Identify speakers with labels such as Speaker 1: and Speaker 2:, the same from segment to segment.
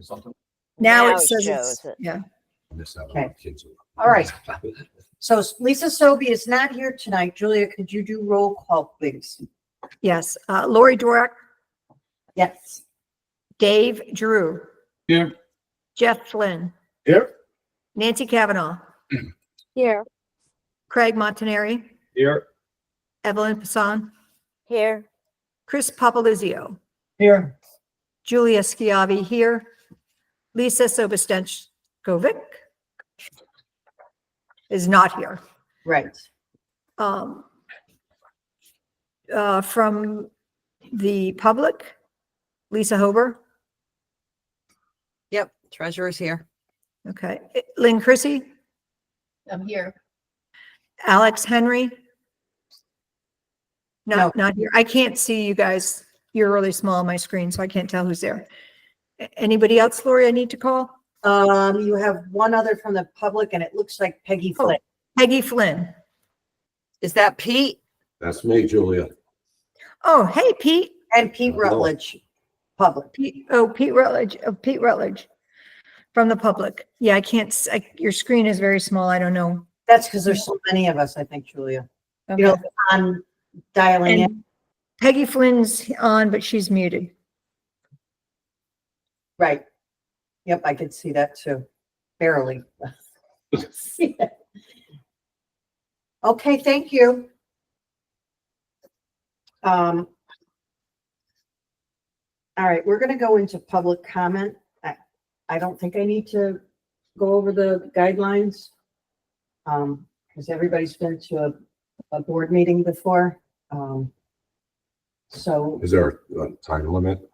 Speaker 1: Something.
Speaker 2: Now it
Speaker 3: Now it
Speaker 2: says
Speaker 3: shows
Speaker 2: it's,
Speaker 3: it.
Speaker 2: yeah.
Speaker 4: Okay.
Speaker 1: Kids.
Speaker 4: All right. So Lisa Sobey is not here tonight. Julia, could you do roll call, please?
Speaker 2: Yes. Lori Dworak,
Speaker 4: Yes.
Speaker 2: Dave Drew,
Speaker 1: Here.
Speaker 2: Jeff Flynn,
Speaker 1: Here.
Speaker 2: Nancy Kavanaugh,
Speaker 3: Here.
Speaker 2: Craig Montanari,
Speaker 1: Here.
Speaker 2: Evelyn Passan,
Speaker 3: Here.
Speaker 2: Chris Papalizio,
Speaker 1: Here.
Speaker 2: Julia Schiavi here, Lisa Sobostenkovic is not here.
Speaker 4: Right.
Speaker 2: From the public, Lisa Hober,
Speaker 5: Yep, treasurer's here.
Speaker 2: okay, Lynn Chrissy,
Speaker 5: I'm here.
Speaker 2: Alex Henry.
Speaker 4: No.
Speaker 2: Not here. I can't see you guys. You're really small on my screen, so I can't tell who's there. Anybody else, Lori, I need to call?
Speaker 4: You have one other from the public and it looks like Peggy
Speaker 2: Oh.
Speaker 4: Flynn.
Speaker 2: Peggy Flynn.
Speaker 5: Is that Pete?
Speaker 1: That's me, Julia.
Speaker 2: Oh, hey, Pete.
Speaker 4: And Pete Rutledge, public.
Speaker 2: Pete Rutledge from the public. Yeah, I can't, your screen is very small. I don't know.
Speaker 4: That's because there's so many of us, I think, Julia.
Speaker 2: Okay.
Speaker 4: You know, I'm dialing in.
Speaker 2: And Peggy Flynn's on, but she's muted.
Speaker 4: Right. Yep, I could see that too. Barely. See it. Okay, thank you. All right, we're going to go into public comment. I don't think I need to go over the guidelines because everybody's been to a board meeting before. So,
Speaker 1: Is there a time limit?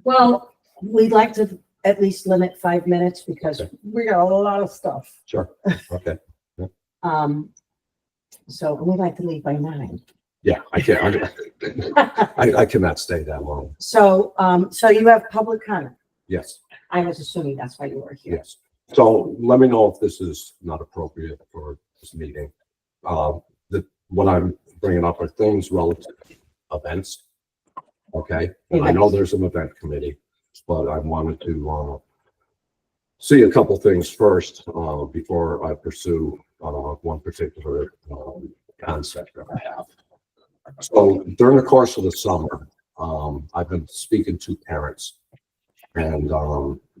Speaker 4: well, we'd like to at least limit 5 minutes because we got a lot of stuff.
Speaker 1: Sure. Okay.
Speaker 4: So we'd like to leave by 9.
Speaker 1: Yeah, I can't. I cannot stay that long.
Speaker 4: So, so you have public comment.
Speaker 1: Yes.
Speaker 4: I was assuming that's why you were here.
Speaker 1: Yes. So let me know if this is not appropriate for this meeting. What I'm bringing up are things relative to events. Okay. And I know there's an event committee, but I wanted to see a couple things first before I pursue one particular concept that I have. So during the course of the summer, I've been speaking to parents, and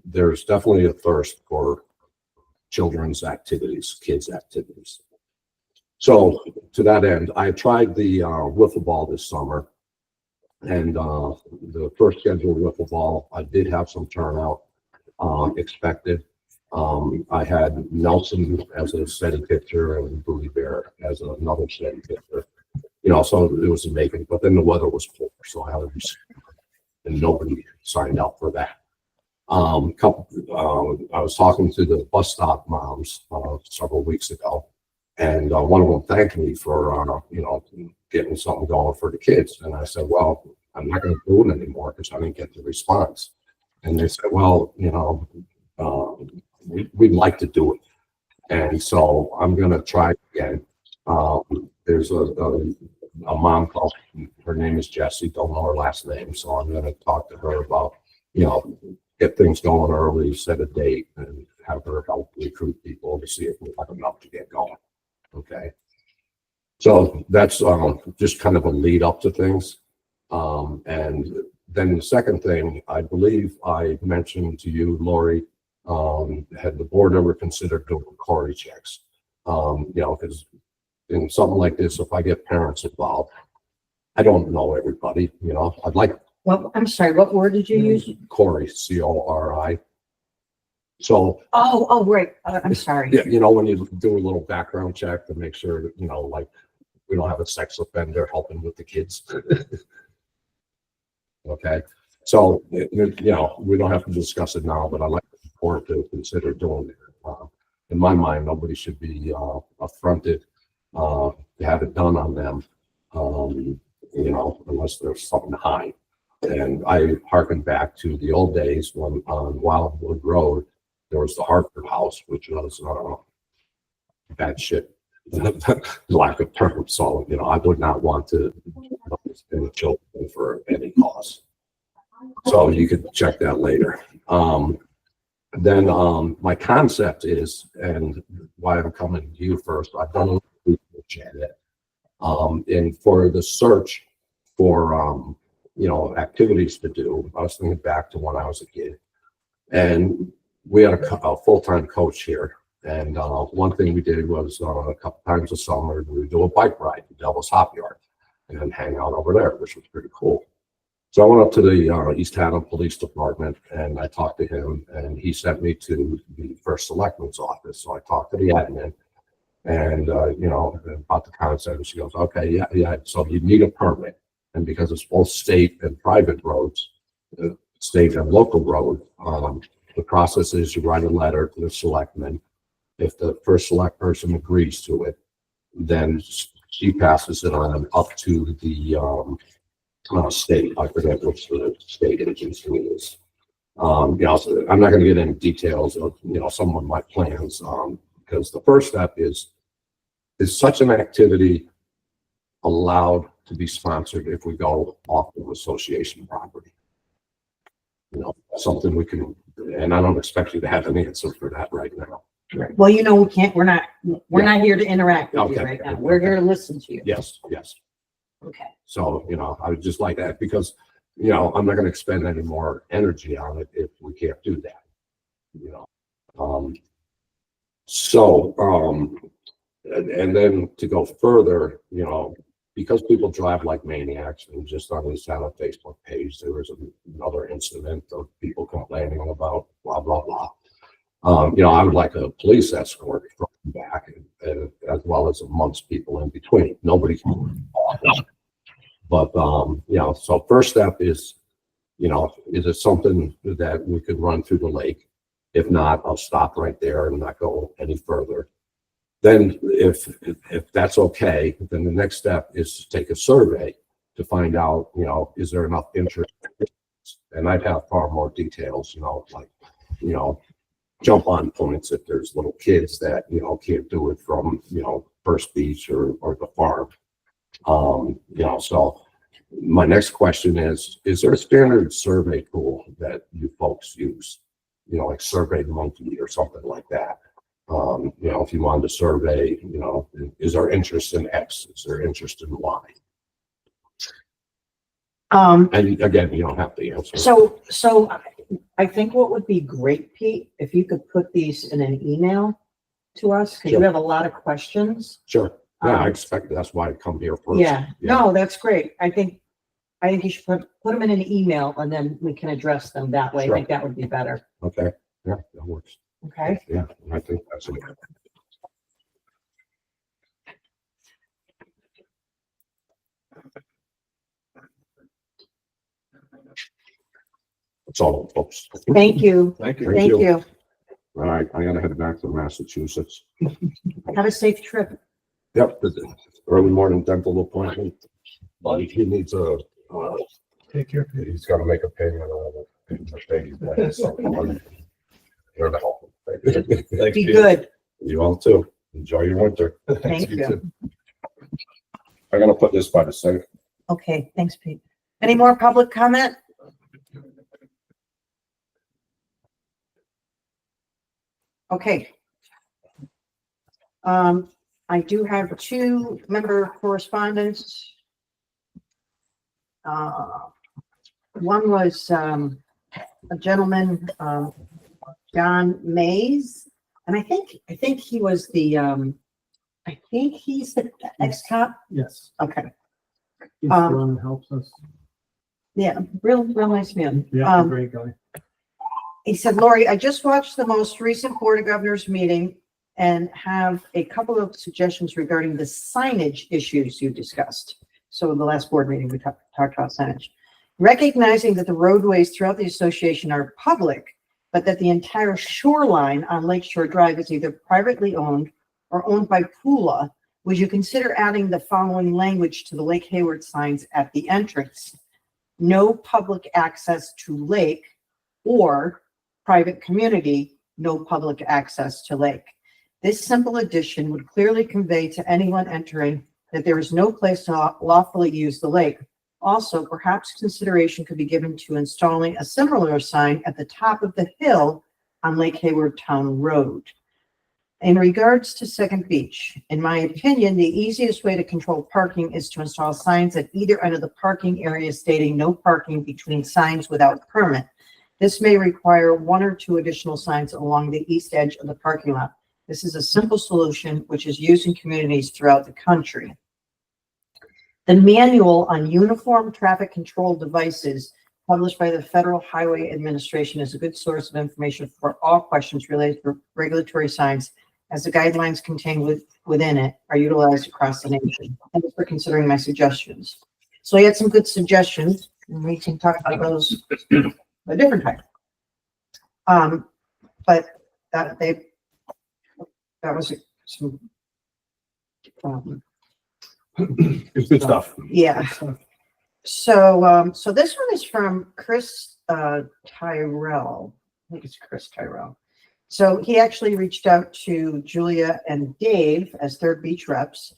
Speaker 1: there's definitely a thirst for children's activities, kids' activities. So to that end, I tried the wiffle ball this summer, and the first scheduled wiffle ball, I did have some turnout expected. I had Nelson as a steady pitcher and Booty Bear as another steady pitcher. You know, so it was amazing, but then the weather was poor, so I had to and nobody signed up for that. I was talking to the bus stop moms several weeks ago, and one of them thanked me for you know, getting something going for the kids. And I said, well, I'm not going to do it anymore because I didn't get the response. And they said, well, you know, we'd like to do it, and so I'm going to try again. There's a mom called, her name is Jessie, don't know her last name, so I'm going to talk to her about, you know, get things going early, set a date, and have her help recruit people to see if we have enough to get going. Okay. So that's just kind of a lead up to things. And then the second thing, I believe I mentioned to you, Lori, had the board ever considered doing Corey checks? You know, because in something like this, if I get parents involved, I don't know everybody, you know, I'd like.
Speaker 4: Well, I'm sorry, what word did you use?
Speaker 1: Corey, C-O-R-I. So.
Speaker 4: Oh, right. I'm sorry.
Speaker 1: Yeah, you know, when you do a little background check to make sure that, you know, like we don't have a sex offender helping with the kids. Okay. So, you know, we don't have to discuss it now, but I'd like the board to consider doing it. In my mind, nobody should be affronted to have it done on them, you know, unless there's something to hide. And I harken back to the old days when on Wildwood Road, there was the Hartford House, which was bad shit, lack of terms. So, you know, I would not want to any children for any cause. So you could check that later. Then, my concept is, and why I'm coming to you first, I've done a little research at it. And for the search for, activities to do, I was thinking back to when I was a kid. And we had a full-time coach here. And one thing we did was a couple times a summer, we would do a bike ride to Devil's Hop Yard and then hang out over there, which was pretty cool. So I went up to the East Haddam Police Department and I talked to him, and he sent me to the first selectman's office. So I talked to the admin and, about the concept. And she goes, okay, yeah. So you need a permit. And because it's both state and private roads, state and local road, the process is you write a letter to the selectman. If the first select person agrees to it, then she passes it on up to the state. I forget which the state agency is. So I'm not going to get into details of some of my plans, because the first step is such an activity allowed to be sponsored if we go off of association property? Something we can, and I don't expect you to have an answer for that right now.
Speaker 4: Right. Well, we can't, we're not here to interact with you
Speaker 1: Okay.
Speaker 4: right now. We're here to listen to you.
Speaker 1: Yes.
Speaker 4: Okay.
Speaker 1: So, I would just like that because, I'm not going to expend any more energy on it if we can't do that. And then to go further, because people drive like maniacs, and just on the Santa Facebook page, there was another incident of people complaining about blah, blah, blah. I would like a police escort from back and as well as amongst people in between. Nobody can. But, so first step is it something that we could run through the lake? If not, I'll stop right there and not go any further. Then if that's okay, then the next step is to take a survey to find out, is there enough interest? And I'd have far more details, jump on points if there's little kids that, can't do it from, First Beach or the farm. So my next question is there a standard survey tool that you folks use? Like Survey Monkey or something like that. If you wanted to survey, is there interest in X? Is there interest in Y? And again, you don't have to answer.
Speaker 4: So I think what would be great, Pete, if you could put these in an email to us, because you
Speaker 1: Sure.
Speaker 4: have a lot of questions.
Speaker 1: Sure. Yeah, I expect that's why I come here first.
Speaker 4: Yeah, no, that's great. I think you should put them in an email and then we can address them that way. I think that would be better.
Speaker 1: Okay. Yeah, that works.
Speaker 4: Okay.
Speaker 1: Yeah, I think that's it. That's all, folks.
Speaker 4: Thank you.
Speaker 6: Thank you.
Speaker 4: Thank you.
Speaker 1: All right, I gotta head back to Massachusetts.
Speaker 4: Have a safe trip.
Speaker 1: Yep, the early morning dental appointment. But he needs a,
Speaker 6: Take care.
Speaker 1: he's gotta make a payment on it. So I'm here to help him.
Speaker 6: Thanks,
Speaker 4: Be
Speaker 6: Pete.
Speaker 4: good.
Speaker 1: You all too. Enjoy your winter.
Speaker 4: Thank you.
Speaker 1: I'm gonna put this by the sink.
Speaker 4: Okay, thanks, Pete. Any more public comment? Okay. I do have two member correspondence. One was, a gentleman, John Mays, and I think he was the, I think he's the ex-cop.
Speaker 6: Yes.
Speaker 4: Okay.
Speaker 6: He's the one who helps us.
Speaker 4: Yeah, real nice man.
Speaker 6: Yeah, great guy.
Speaker 4: He said, Lori, I just watched the most recent Board of Governors meeting and have a couple of suggestions regarding the signage issues you discussed. So in the last board meeting, we talked about signage. Recognizing that the roadways throughout the association are public, but that the entire shoreline on Lakeshore Drive is either privately owned or owned by Pula, would you consider adding the following language to the Lake Hayward signs at the entrance? No public access to lake, or private community, no public access to lake. This simple addition would clearly convey to anyone entering that there is no place to lawfully use the lake. Also, perhaps consideration could be given to installing a similar sign at the top of the hill on Lake Hayward Town Road. In regards to Second Beach, in my opinion, the easiest way to control parking is to install signs at either end of the parking area stating no parking between signs without permit. This may require 1 or 2 additional signs along the east edge of the parking lot. This is a simple solution which is used in communities throughout the country. The manual on uniform traffic control devices published by the Federal Highway Administration is a good source of information for all questions related to regulatory signs, as the guidelines contained within it are utilized across the nation. Thanks for considering my suggestions. So I had some good suggestions, and we can talk about those a different time. But that was some,
Speaker 1: It's good stuff.
Speaker 4: yeah. So, so this one is from Chris Tyrell. I think it's Chris Tyrell. So he actually reached out to Julia and Dave as Third Beach reps.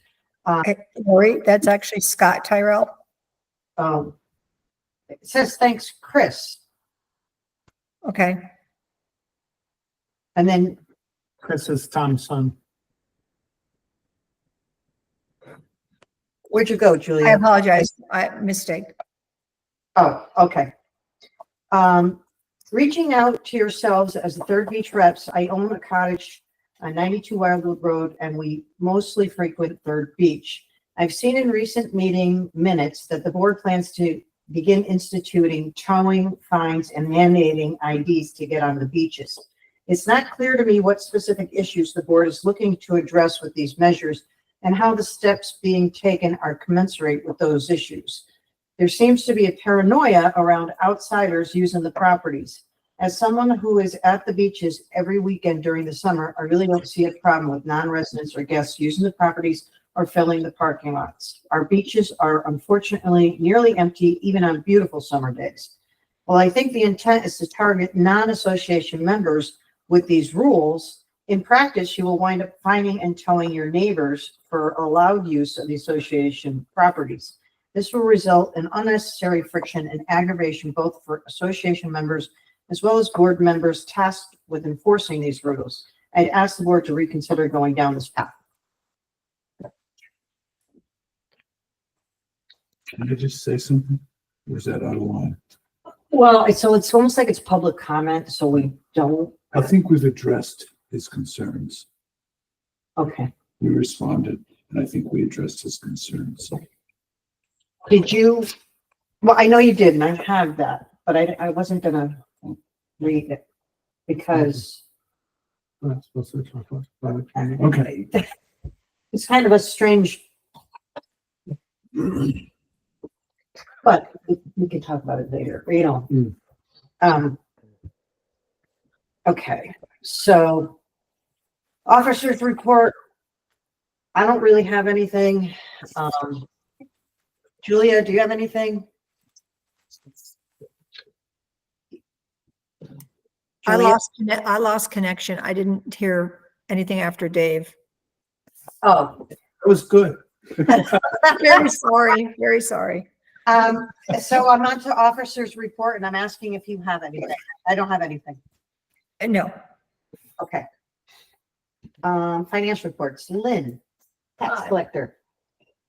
Speaker 2: Lori, that's actually Scott Tyrell.
Speaker 4: It says, thanks, Chris.
Speaker 2: Okay.
Speaker 4: And then,
Speaker 6: Chris is Tom's son.
Speaker 4: where'd you go,
Speaker 2: I
Speaker 4: Julia?
Speaker 2: apologize. Mistake.
Speaker 4: Oh, okay. Reaching out to yourselves as the Third Beach reps, I own a cottage on 92 Wildwood Road, and we mostly frequent Third Beach. I've seen in recent meeting minutes that the board plans to begin instituting towing, fines, and mandating IDs to get on the beaches. It's not clear to me what specific issues the board is looking to address with these measures and how the steps being taken are commensurate with those issues. There seems to be a paranoia around outsiders using the properties. As someone who is at the beaches every weekend during the summer, I really don't see a problem with non-residents or guests using the properties or filling the parking lots. Our beaches are unfortunately nearly empty, even on beautiful summer days. Well, I think the intent is to target non-association members with these rules. In practice, you will wind up fining and towing your neighbors for allowed use of the association properties. This will result in unnecessary friction and aggravation both for association members as well as board members tasked with enforcing these rules. I'd ask the board to reconsider going down this path.
Speaker 7: Can I just say something? Or is that out of line?
Speaker 4: Well, so it's almost like it's public comment, so we don't,
Speaker 7: I think we've addressed his concerns.
Speaker 4: okay.
Speaker 7: We responded, and I think we addressed his concerns.
Speaker 4: Did you, well, I know you did, and I have that, but I wasn't gonna read it because
Speaker 6: We're not supposed to talk about it.
Speaker 7: Okay.
Speaker 4: it's kind of a strange, but we can talk about it later, you know. Okay, so officers report. I don't really have anything. Julia, do you have anything?
Speaker 2: I
Speaker 4: Julia?
Speaker 2: lost connection. I didn't hear anything after Dave.
Speaker 4: Oh,
Speaker 7: That was good.
Speaker 2: Very sorry. Very sorry.
Speaker 4: so I'm on to officers report and I'm asking if you have anything. I don't have anything.
Speaker 2: No.
Speaker 4: Okay. Financial reports, Lynn, tax
Speaker 5: Hi.
Speaker 4: collector.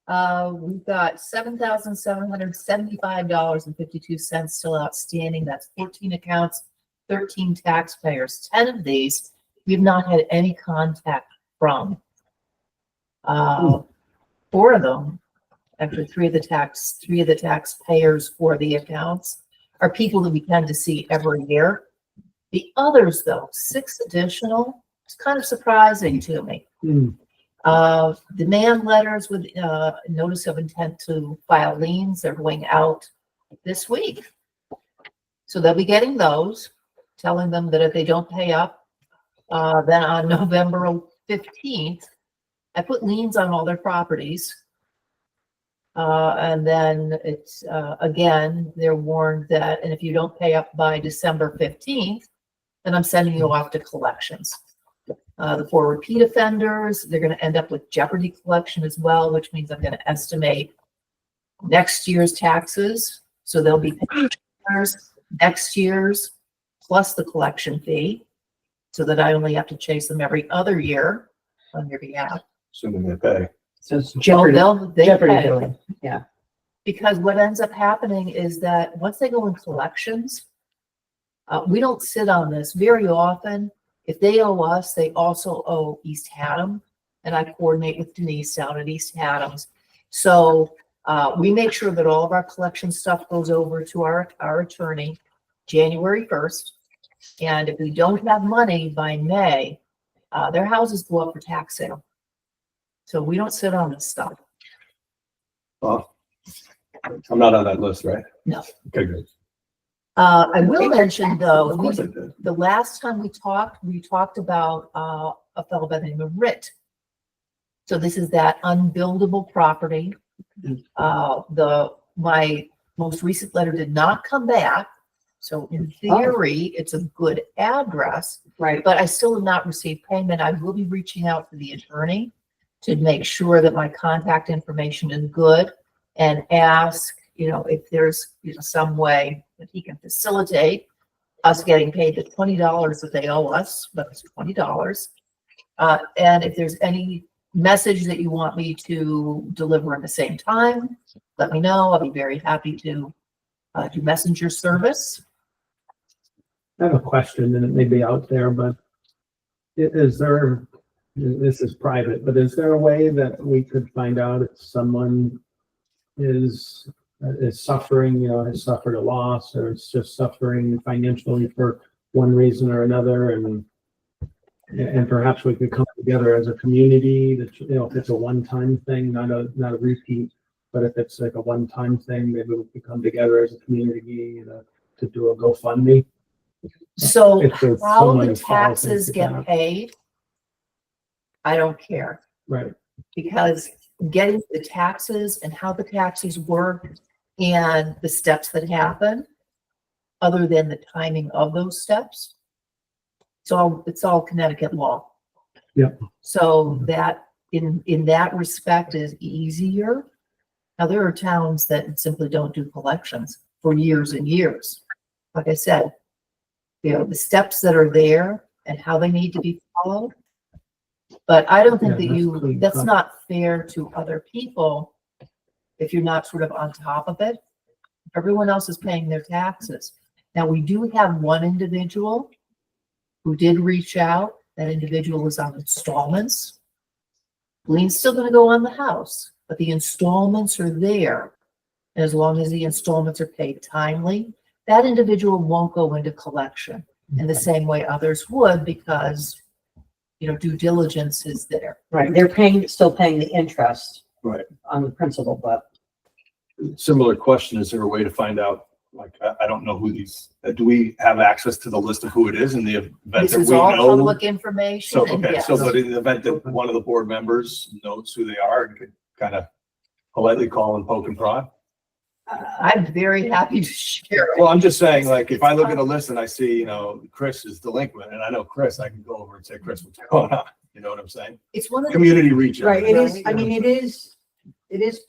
Speaker 5: We've got $7,775.52 still outstanding. That's 14 accounts, 13 taxpayers. 10 of these we've not had any contact from. 4 of them, actually 3 of the taxpayers for the accounts are people that we tend to see every year. The others, though, 6 additional, it's kind of surprising to me. Demand letters with notice of intent to file liens are going out this week. So they'll be getting those, telling them that if they don't pay up, then on November 15th, I put liens on all their properties. And then it's, again, they're warned that, and if you don't pay up by December 15th, then I'm sending you off to collections. The 4 repeat offenders, they're going to end up with jeopardy collection as well, which means I'm going to estimate next year's taxes. So they'll be paying next year's plus the collection fee. so that I only have to chase them every other year on your behalf.
Speaker 1: Assuming they pay.
Speaker 4: So it's
Speaker 5: Oh,
Speaker 4: Jeopardy,
Speaker 5: they
Speaker 4: Jeopardy
Speaker 5: pay.
Speaker 4: billing, yeah.
Speaker 5: Because what ends up happening is that once they go in collections, we don't sit on this very often. If they owe us, they also owe East Haddam, and I coordinate with Denise down at East Haddam's. So we make sure that all of our collection stuff goes over to our attorney January 1st. And if we don't have money by May, their houses go up for tax sale. So we don't sit on this stuff.
Speaker 1: Well, I'm not on that list, right?
Speaker 5: No.
Speaker 1: Okay, good.
Speaker 5: I will mention though,
Speaker 7: Of course I did.
Speaker 5: the last time we talked about a fellow by the name of Rit. So this is that unbuildable property. My most recent letter did not come back. So in theory, it's a good address,
Speaker 4: Right,
Speaker 5: but I still have not received payment. I will be reaching out to the attorney to make sure that my contact information is good and ask, if there's, some way that he can facilitate us getting paid the $20 that they owe us, but it's $20. And if there's any message that you want me to deliver at the same time, let me know. I'll be very happy to do messenger service.
Speaker 6: I have a question, and it may be out there, but is there, this is private, but is there a way that we could find out if someone is suffering, has suffered a loss, or is just suffering financially for one reason or another, and perhaps we could come together as a community that, if it's a one-time thing, not a repeat, but if it's like a one-time thing, maybe we could come together as a community to do a GoFundMe.
Speaker 5: So
Speaker 6: If there's
Speaker 5: how
Speaker 6: someone
Speaker 5: the
Speaker 6: who falls
Speaker 5: taxes
Speaker 6: into
Speaker 5: get
Speaker 6: that.
Speaker 5: paid, I don't care,
Speaker 6: Right,
Speaker 5: because getting the taxes and how the taxes work and the steps that happen, other than the timing of those steps, it's all Connecticut law.
Speaker 6: Yep.
Speaker 5: So that in that respect is easier. Now, there are towns that simply don't do collections for years and years. Like I said, the steps that are there and how they need to be followed. But I don't think
Speaker 6: Yeah,
Speaker 5: that that's not fair to other people if you're not sort of on top of it. Everyone else is paying their taxes. Now, we do have one individual who did reach out. That individual is on installments. Lien's still going to go on the house, but the installments are there. And as long as the installments are paid timely, that individual won't go into collection in the same way others would, because, due diligence is there.
Speaker 4: right. They're still paying the interest.
Speaker 1: Right.
Speaker 4: On the principal, but
Speaker 1: Similar question, is there a way to find out, like, I don't know who these, do we have access to the list of who it is in the event
Speaker 5: This
Speaker 1: that
Speaker 5: is
Speaker 1: we
Speaker 5: all
Speaker 1: know?
Speaker 5: public information.
Speaker 1: So,
Speaker 5: And
Speaker 1: okay,
Speaker 5: yes,
Speaker 1: so but in the event that one of the board members knows who they are and could kind of politely call and poke and prod?
Speaker 5: I'm very happy to share it.
Speaker 1: Well, I'm just saying, like, if I look at a list and I see, Chris is delinquent, and I know Chris, I can go over and say, Chris, what's going on? You know what I'm saying?
Speaker 5: It's one of the,
Speaker 1: Community reach. out.
Speaker 4: right, it is, I mean, it is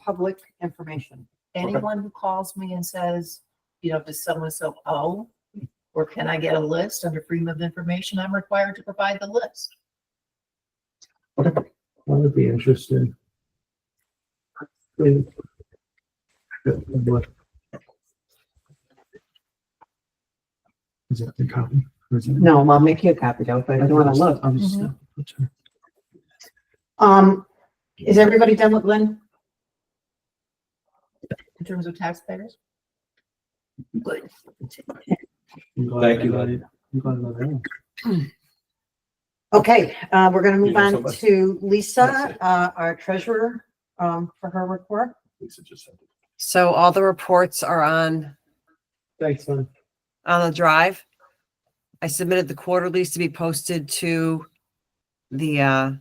Speaker 4: public information.
Speaker 5: anyone who calls me and says, does someone so owe? Or can I get a list under freedom of information? I'm required to provide the list.
Speaker 6: that would be interesting. Is that the copy? Or is it-
Speaker 4: No, I'll make you a copy though, if I don't want to look.
Speaker 6: I'll just-
Speaker 4: Is everybody done with Lynn?
Speaker 5: In terms of taxpayers? Good.
Speaker 6: I'm glad
Speaker 1: Thank you,
Speaker 6: I-
Speaker 1: Lynn.
Speaker 6: I'm glad I know.
Speaker 4: Okay, we're gonna
Speaker 1: You
Speaker 4: move
Speaker 1: know
Speaker 4: on
Speaker 1: somebody?
Speaker 4: to Lisa,
Speaker 1: That's it.
Speaker 4: our treasurer, for her report.
Speaker 1: Lisa just said it.
Speaker 8: So all the reports are on
Speaker 6: Thanks, man.
Speaker 8: the drive. I submitted the quarterlies to be posted to the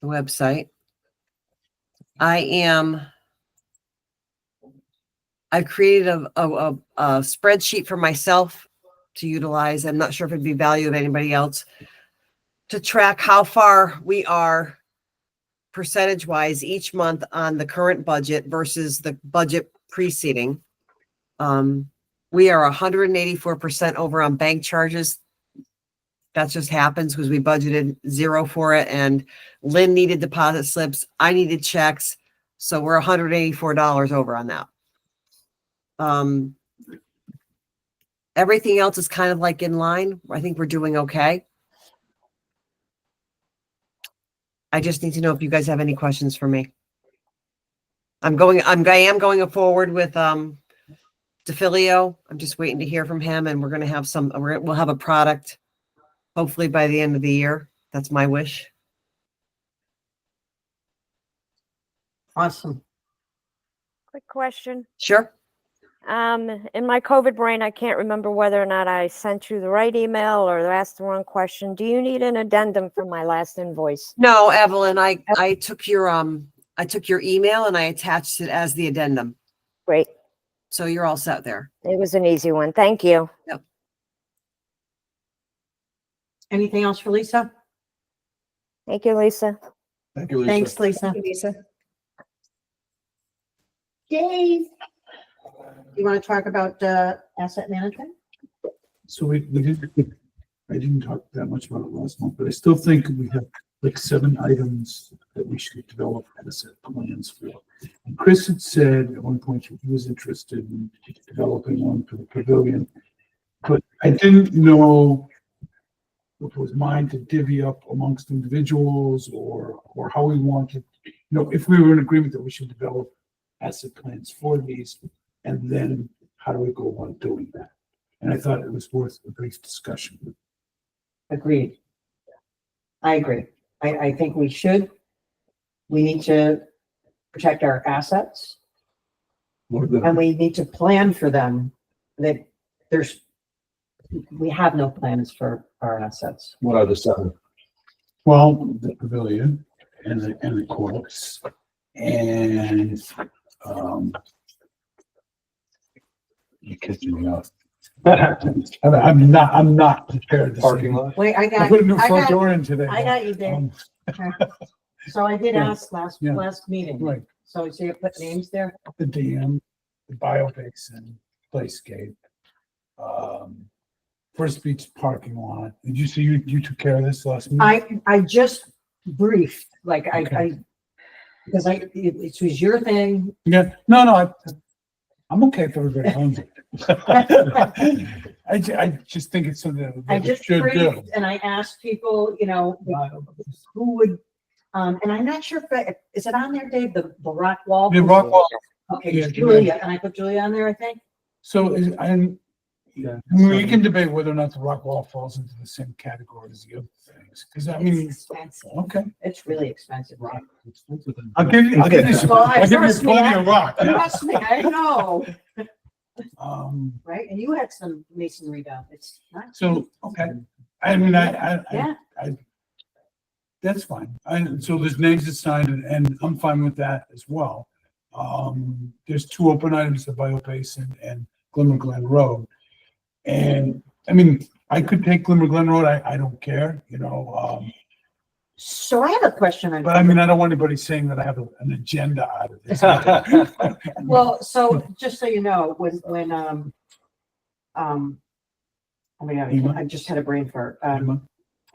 Speaker 8: website. I've created a spreadsheet for myself to utilize. I'm not sure if it'd be value of anybody else, to track how far we are percentage wise each month on the current budget versus the budget preceding. We are 184% over on bank charges That just happens because we budgeted 0 for it, and Lynn needed deposit slips. I needed checks. So we're $184 over on that. Everything else is kind of like in line. I think we're doing okay. I just need to know if you guys have any questions for me. I am going forward with DeFilio. I'm just waiting to hear from him, and we're going to have we'll have a product hopefully by the end of the year. That's my wish.
Speaker 4: Awesome.
Speaker 3: Quick question.
Speaker 8: Sure.
Speaker 3: In my COVID brain, I can't remember whether or not I sent you the right email or asked the wrong question. Do you need an addendum for my last invoice?
Speaker 8: No, Evelyn, I took your email and I attached it as the addendum.
Speaker 3: Great.
Speaker 8: So you're all set there.
Speaker 3: It was an easy one. Thank you.
Speaker 8: Yep.
Speaker 4: Anything else for Lisa?
Speaker 3: Thank you, Lisa.
Speaker 1: Thank you, Lisa.
Speaker 4: Thanks, Lisa.
Speaker 2: Lisa.
Speaker 4: Dave, you want to talk about asset management?
Speaker 7: So we didn't, I didn't talk that much about it last month, but I still think we have like 7 items that we should develop asset plans for. And Chris had said at one point he was interested in developing one for the pavilion, but I didn't know if it was mine to divvy up amongst individuals or how we wanted, if we were in agreement that we should develop asset plans for these, and then how do we go about doing that? And I thought it was worth a brief discussion.
Speaker 4: Agreed. I agree. I think we should. We need to protect our assets, and we need to plan for them. That we have no plans for our assets.
Speaker 1: What are the 7?
Speaker 7: Well, the pavilion and the courts and you're catching me up. I'm not prepared.
Speaker 1: Parking lot?
Speaker 4: Wait, I
Speaker 7: I put a new front
Speaker 4: got,
Speaker 7: door in today.
Speaker 4: I got you, Dave. So I did ask last meeting.
Speaker 7: Right,
Speaker 4: So you put names there?
Speaker 7: the dam, the biobasin, playscape, First Beach parking lot. Did you see you took care of this last meeting?
Speaker 4: I just briefed, like
Speaker 7: Okay.
Speaker 4: because it was your thing.
Speaker 7: Yeah, no, I'm okay if everybody owns it. I just think it's something that
Speaker 4: I
Speaker 7: we
Speaker 4: just
Speaker 7: should do.
Speaker 4: briefed and I asked people, who would, and I'm not sure if is it on there, Dave, the rock wall?
Speaker 7: The rock wall.
Speaker 4: Okay,
Speaker 7: Yeah,
Speaker 4: Julia, and I put Julia on there, I think.
Speaker 7: So
Speaker 6: Yeah.
Speaker 7: we can debate whether or not the rock wall falls into the same category as the other things. Because I
Speaker 4: It's
Speaker 7: mean,
Speaker 4: expensive.
Speaker 7: okay,
Speaker 4: It's really expensive, rock.
Speaker 7: I'll give you
Speaker 4: Well, trust me,
Speaker 7: plenty of rock.
Speaker 4: Trust me, I know,
Speaker 7: Um,
Speaker 4: right? And you had some masonry done. It's not.
Speaker 7: so, okay, I mean,
Speaker 4: Yeah.
Speaker 7: that's fine. And so there's names assigned and I'm fine with that as well. There's 2 open items, the Biobasin and Glimmer Glen Road. And I mean, I could take Glimmer Glen Road. I don't care,
Speaker 4: So I have a question.
Speaker 7: but I mean, I don't want anybody saying that I have an agenda out of this.
Speaker 4: Well, so just so you know, when oh my God,
Speaker 7: Hema?
Speaker 4: I just had a brain fart.
Speaker 7: Hema?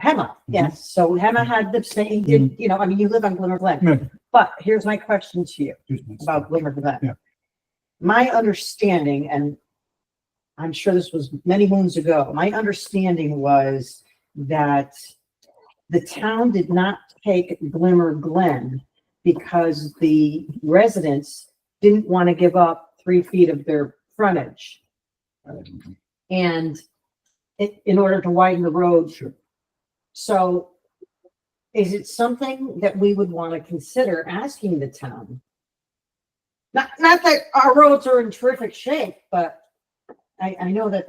Speaker 4: Hema, yes. So Hema had the same, I mean, you live on Glimmer Glen.
Speaker 7: Yeah.
Speaker 4: But here's my question to you
Speaker 7: Here's my
Speaker 4: about Glimmer Glen.
Speaker 7: Yeah.
Speaker 4: My understanding, and I'm sure this was many moons ago, my understanding was that the town did not take Glimmer Glen because the residents didn't want to give up 3 feet of their frontage. And in order to widen the road.
Speaker 7: Sure.
Speaker 4: So is it something that we would want to consider asking the town? Not that our roads are in terrific shape, but I know that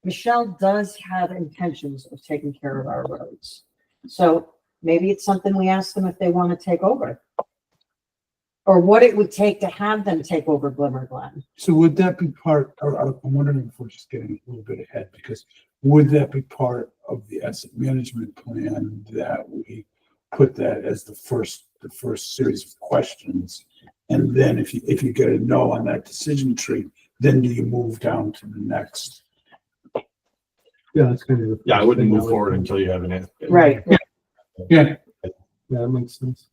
Speaker 4: Michelle does have intentions of taking care of our roads. So maybe it's something we ask them if they want to take over. Or what it would take to have them take over Glimmer Glen.
Speaker 7: So would that be part, or I'm wondering if we're just getting a little bit ahead, because would that be part of the asset management plan that we put that as the first series of questions? And then if you get a no on that decision tree, then do you move down to the next?
Speaker 6: Yeah, that's kind of. the
Speaker 9: Yeah, I
Speaker 6: first
Speaker 9: wouldn't
Speaker 6: thing
Speaker 9: move
Speaker 6: would
Speaker 9: forward
Speaker 6: think.
Speaker 9: until you have an answer.
Speaker 4: Right.
Speaker 7: Yeah,
Speaker 6: Yeah, that makes sense.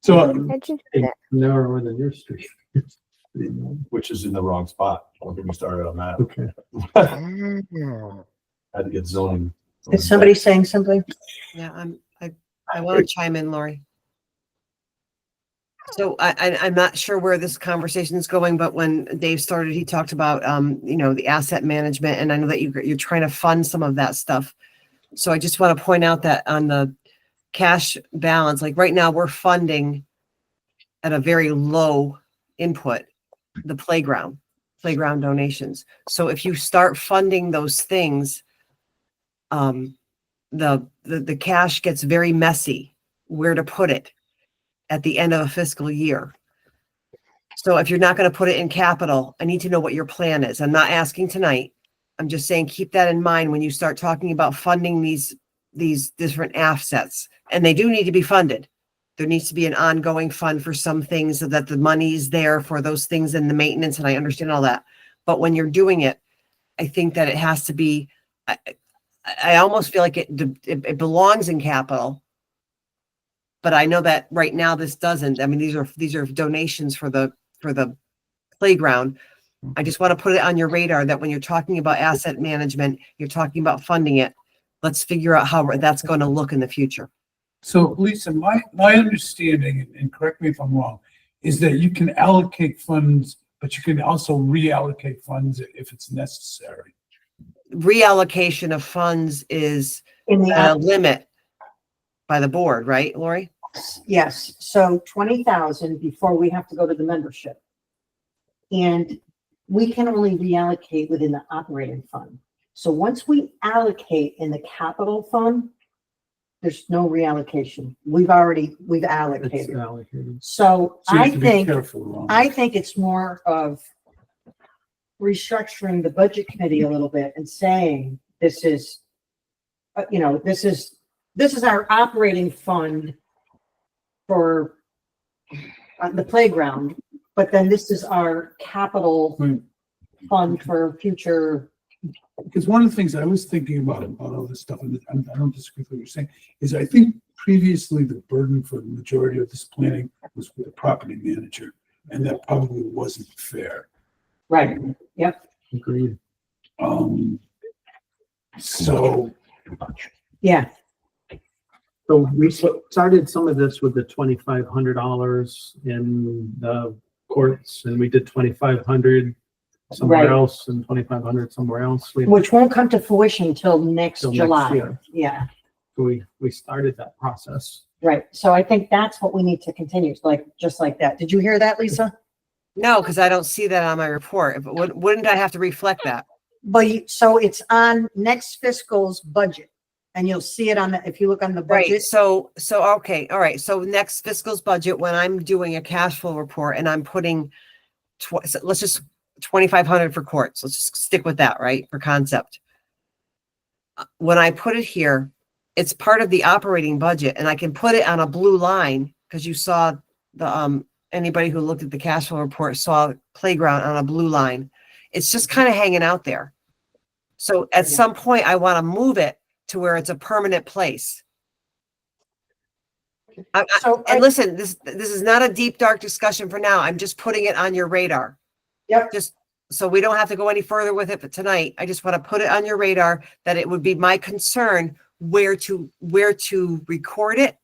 Speaker 7: so
Speaker 3: How'd you do that?
Speaker 6: Narrower than your street.
Speaker 9: Which is in the wrong spot. Don't get me started on that.
Speaker 6: Okay.
Speaker 9: Had to get zoning.
Speaker 4: Is somebody saying something?
Speaker 8: Yeah, I want to chime in, Lori. So I'm not sure where this conversation is going, but when Dave started, he talked about, the asset management, and I know that you're trying to fund some of that stuff. So I just want to point out that on the cash balance, like right now, we're funding at a very low input, the playground donations. So if you start funding those things, the cash gets very messy where to put it at the end of a fiscal year. So if you're not going to put it in capital, I need to know what your plan is. I'm not asking tonight. I'm just saying, keep that in mind when you start talking about funding these different assets, and they do need to be funded. There needs to be an ongoing fund for some things so that the money's there for those things and the maintenance. And I understand all that. But when you're doing it, I think that it has to be, I almost feel like it belongs in capital. But I know that right now this doesn't. I mean, these are donations for the playground. I just want to put it on your radar that when you're talking about asset management, you're talking about funding it. Let's figure out how that's going to look in the future.
Speaker 7: So Lisa, my understanding, and correct me if I'm wrong, is that you can allocate funds, but you can also reallocate funds if it's necessary.
Speaker 8: Reallocation of funds is
Speaker 4: In the,
Speaker 8: at a limit by the board, right, Lori?
Speaker 4: yes, so 20,000 before we have to go to the membership. And we can only reallocate within the operating fund. So once we allocate in the capital fund, there's no reallocation. We've
Speaker 6: It's
Speaker 4: allocated.
Speaker 6: allocated.
Speaker 4: So
Speaker 7: So you
Speaker 4: I
Speaker 7: have to be
Speaker 4: think,
Speaker 7: careful around
Speaker 4: I
Speaker 7: that.
Speaker 4: think it's more of restructuring the budget committee a little bit and saying, this is, this is our operating fund for the playground, but then this is our capital
Speaker 7: Right.
Speaker 4: fund for future.
Speaker 7: Because one of the things I was thinking about all this stuff, and I don't disagree with what you're saying, is I think previously the burden for the majority of this planning was with the property manager, and that probably wasn't fair.
Speaker 4: Right. Yep.
Speaker 6: Agreed.
Speaker 7: So
Speaker 4: Yeah.
Speaker 6: So we started some of this with the $2,500 in the courts, and we did 2,500 somewhere
Speaker 4: Right.
Speaker 6: else and 2,500 somewhere else.
Speaker 4: Which won't come to fruition till next
Speaker 6: Till next
Speaker 4: July.
Speaker 6: year.
Speaker 4: Yeah.
Speaker 6: We started that process.
Speaker 4: Right. So I think that's what we need to continue, just like that. Did you hear that, Lisa?
Speaker 8: No, because I don't see that on my report. But wouldn't I have to reflect that?
Speaker 4: But so it's on next fiscal's budget, and you'll see it if you look on the
Speaker 8: Right.
Speaker 4: budget.
Speaker 8: So okay. All right. So next fiscal's budget, when I'm doing a cash flow report and I'm putting, so let's just 2,500 for courts. Let's just stick with that, right? For concept. When I put it here, it's part of the operating budget, and I can put it on a blue line because you saw the, anybody who looked at the cash flow report saw playground on a blue line. It's just kind of hanging out there. So at some point I want to move it to where it's a permanent place. And listen, this is not a deep, dark discussion for now. I'm just putting it on your radar.
Speaker 4: Yep.
Speaker 8: Just so we don't have to go any further with it, but tonight, I just want to put it on your radar that it would be my concern where to record it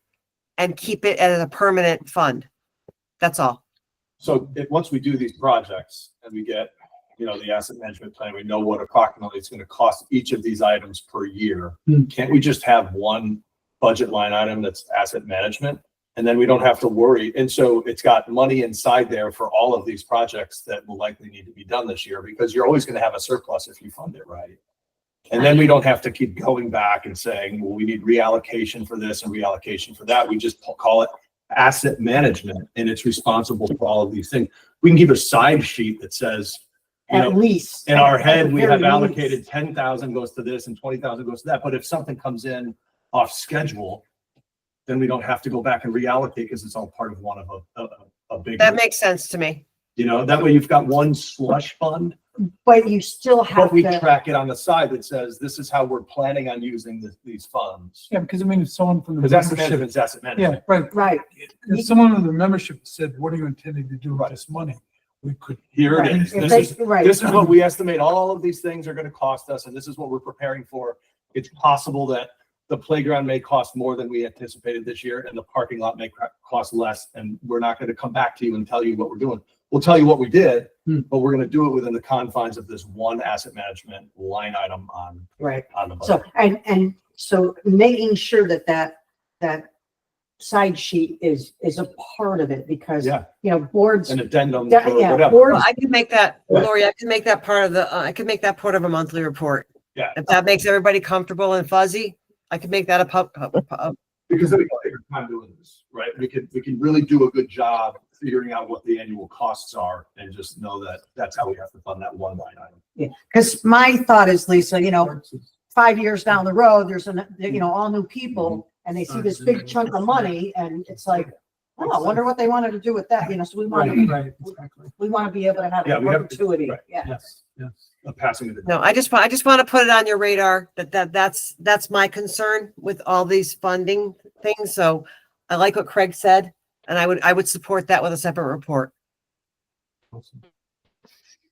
Speaker 8: and keep it as a permanent fund. That's all.
Speaker 9: So once we do these projects and we get, the asset management plan, we know what approximately it's going to cost each of these items per year. Can't we just have one budget line item that's asset management? And then we don't have to worry. And so it's got money inside there for all of these projects that will likely need to be done this year, because you're always going to have a surplus if you fund it right. And then we don't have to keep going back and saying, well, we need reallocation for this and reallocation for that. We just call it asset management, and it's responsible for all of these things. We can keep a side sheet that says,
Speaker 4: At least.
Speaker 9: in our
Speaker 4: at
Speaker 9: head,
Speaker 4: the
Speaker 9: we
Speaker 4: very
Speaker 9: have
Speaker 4: least.
Speaker 9: allocated 10,000 goes to this and 20,000 goes to that. But if something comes in off schedule, then we don't have to go back and reallocate because it's all part of one of a big.
Speaker 8: That makes sense to me.
Speaker 9: That way you've got one slush fund
Speaker 4: but you still have
Speaker 9: But we
Speaker 4: to,
Speaker 9: track it on the side that says, this is how we're planning on using these funds.
Speaker 7: Yeah, because I mean, if someone from the
Speaker 9: Because asset
Speaker 7: membership,
Speaker 9: management is asset
Speaker 7: yeah,
Speaker 9: management.
Speaker 7: right.
Speaker 4: right,
Speaker 7: If someone in the membership said, what are you intending to do with this money? We could.
Speaker 9: Here it
Speaker 4: right.
Speaker 9: is.
Speaker 4: If
Speaker 9: This is,
Speaker 4: they- right.
Speaker 9: this is what we estimate all of these things are gonna cost us, and this is what we're preparing for. It's possible that the playground may cost more than we anticipated this year, and the parking lot may cost less, and we're not gonna come back to you and tell you what we're doing. We'll tell you what we did, but we're gonna do it within the confines of this one asset management line item on
Speaker 4: Right.
Speaker 9: the budget.
Speaker 4: So, and so making sure that side sheet is a part of it because,
Speaker 9: Yeah.
Speaker 4: you know, boards,
Speaker 9: An addendum
Speaker 4: Yeah,
Speaker 9: or
Speaker 4: yeah,
Speaker 9: whatever.
Speaker 4: board-
Speaker 8: Well, I can make that,
Speaker 9: Right.
Speaker 8: Lori, I can make that part of the, I can make that part of a monthly report.
Speaker 9: Yeah.
Speaker 8: If that makes everybody comfortable and fuzzy, I can make that
Speaker 9: Because then we can take our time doing this, right? We can really do a good job figuring out what the annual costs are and just know that that's how we have to fund that one line item.
Speaker 4: yeah. Because my thought is, Lisa, you know, 5 years down the road, there's all new people and they see this big chunk of money and it's like, oh, I wonder what they wanted to do with that, you know, so we want
Speaker 6: Right,
Speaker 4: to,
Speaker 6: right, exactly.
Speaker 4: we want to be able to have
Speaker 9: Yeah, we have-
Speaker 4: perpetuity,
Speaker 9: right.
Speaker 4: yeah.
Speaker 6: Yes, yes.
Speaker 9: Passing it.
Speaker 8: No, I just want to put it on your radar that's my concern with all these funding things. So I like what Craig said, and I would support that with a separate report.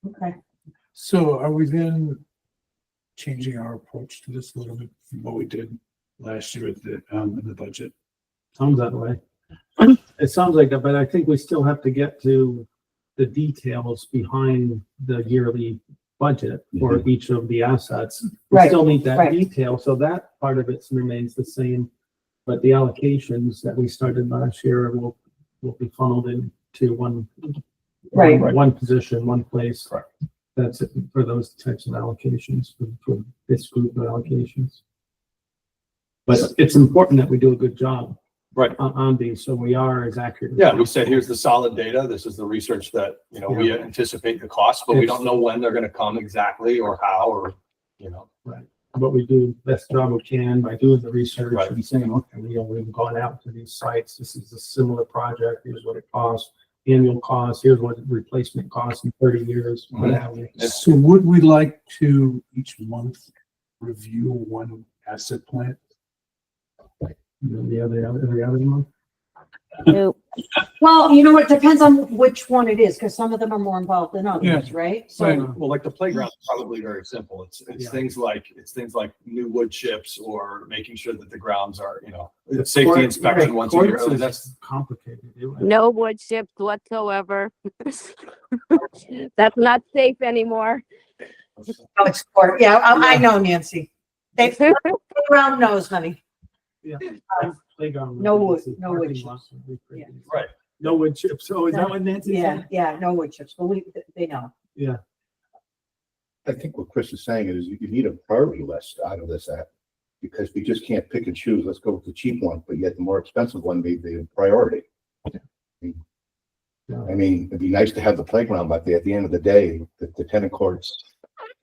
Speaker 4: Okay.
Speaker 7: So are we then changing our approach to this a little bit from what we did last year at in the budget?
Speaker 6: Sounds that way. It sounds like that, but I think we still have to get to the details behind the yearly budget for each of the assets. We
Speaker 4: Right,
Speaker 6: still need that
Speaker 4: right.
Speaker 6: detail, so that part of it remains the same. But the allocations that we started last year will be funneled into one
Speaker 4: Right.
Speaker 6: one position, one place.
Speaker 9: Correct.
Speaker 6: That's it for those types of allocations, for this group of allocations. But it's important that we do a good job
Speaker 9: Right.
Speaker 6: on these, so we are as accurate. as
Speaker 9: Yeah, we
Speaker 6: possible.
Speaker 9: said, here's the solid data. This is the research that, we anticipate the costs, but we don't know when they're gonna come exactly or how, or,
Speaker 6: But we do the best job we can by doing the research
Speaker 9: Right.
Speaker 6: and saying, okay, we've gone out to these sites. This is a similar project. Here's what it costs, annual cost. Here's what replacement costs in 30 years.
Speaker 9: Mhm.
Speaker 6: What have you.
Speaker 7: So would we like to each month review one asset plan?
Speaker 6: And then every other month.
Speaker 3: Nope.
Speaker 4: Well, you know, it depends on which one it is, because some of them are more involved than others,
Speaker 7: Yeah.
Speaker 4: right?
Speaker 7: Right.
Speaker 4: So,
Speaker 9: well, like the playground is probably very simple. It's
Speaker 6: Yeah.
Speaker 9: things like new wood chips or making sure that the grounds are,
Speaker 6: The
Speaker 9: safety
Speaker 6: court-
Speaker 9: inspection
Speaker 6: right,
Speaker 9: once a year.
Speaker 6: courts
Speaker 9: I mean,
Speaker 6: is
Speaker 9: that's,
Speaker 6: complicated.
Speaker 10: No wood chips whatsoever. That's not safe anymore.
Speaker 4: oh, it's court. Yeah, I know, Nancy. They, around knows, honey.
Speaker 6: Yeah. Playground.
Speaker 4: No wood-
Speaker 6: Nancy,
Speaker 4: no wood
Speaker 6: parking
Speaker 4: chips.
Speaker 6: lots would be pretty
Speaker 4: Yeah.
Speaker 6: easy.
Speaker 9: right.
Speaker 6: No wood chips. So is that what Nancy
Speaker 4: Yeah,
Speaker 6: said?
Speaker 4: yeah, no wood chips, but they know.
Speaker 6: Yeah.
Speaker 11: I think what Chris is saying is you need a priority list out of this app. Because we just can't pick and choose, let's go with the cheap one, but yet the more expensive one may be a priority. I mean, it'd be nice to have the playground, but at the end of the day, the tennis courts,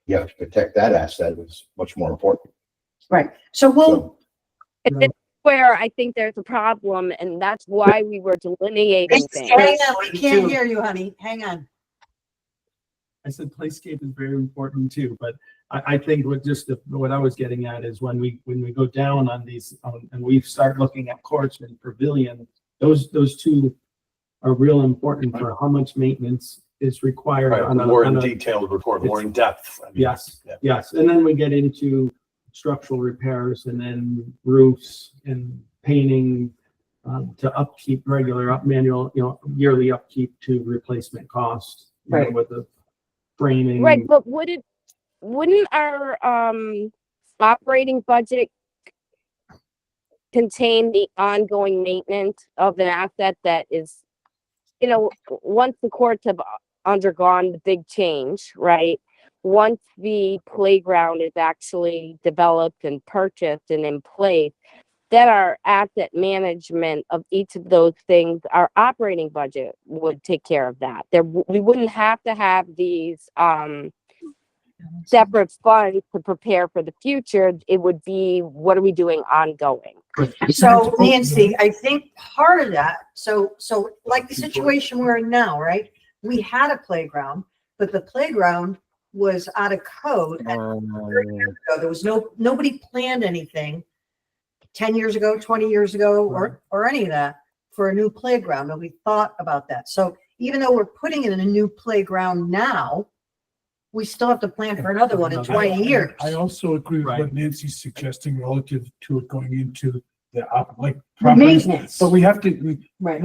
Speaker 11: you have to protect that asset is much more important.
Speaker 4: Right. So we'll,
Speaker 11: So,
Speaker 10: It's where I think there's a problem, and that's why we were delineating things.
Speaker 4: hang on, we can't hear you, honey. Hang on.
Speaker 6: I said playscape is very important too, but I think what I was getting at is when we go down on these, and we start looking at courts and pavilion, those two are real important for how much maintenance is required
Speaker 9: Right.
Speaker 6: on a.
Speaker 9: More
Speaker 6: on
Speaker 9: in
Speaker 6: a-
Speaker 9: detailed report, more in depth. I mean,
Speaker 6: Yes,
Speaker 9: yeah.
Speaker 6: yes, and then we get into structural repairs and then roofs and painting to upkeep, regular manual, yearly upkeep to replacement cost.
Speaker 4: Right.
Speaker 6: With the framing.
Speaker 10: Right, but wouldn't our operating budget contain the ongoing maintenance of an asset that is, once the courts have undergone the big change, right? Once the playground is actually developed and purchased and in place, then our asset management of each of those things, our operating budget would take care of that. We wouldn't have to have these separate funds to prepare for the future. It would be, what are we doing ongoing?
Speaker 4: So Nancy, I think part of that, so like the situation we're in now, right? We had a playground, but the playground was out of code. And 30 years ago, there was nobody planned anything 10 years ago, 20 years ago, or any of that for a new playground. Nobody thought about that. So even though we're putting in a new playground now, we still have to plan for another one in 20 years.
Speaker 7: I also agree with
Speaker 6: Right.
Speaker 7: what Nancy's suggesting relative to it going into the properties.
Speaker 4: Maintenance.
Speaker 7: But we have to,
Speaker 4: Right.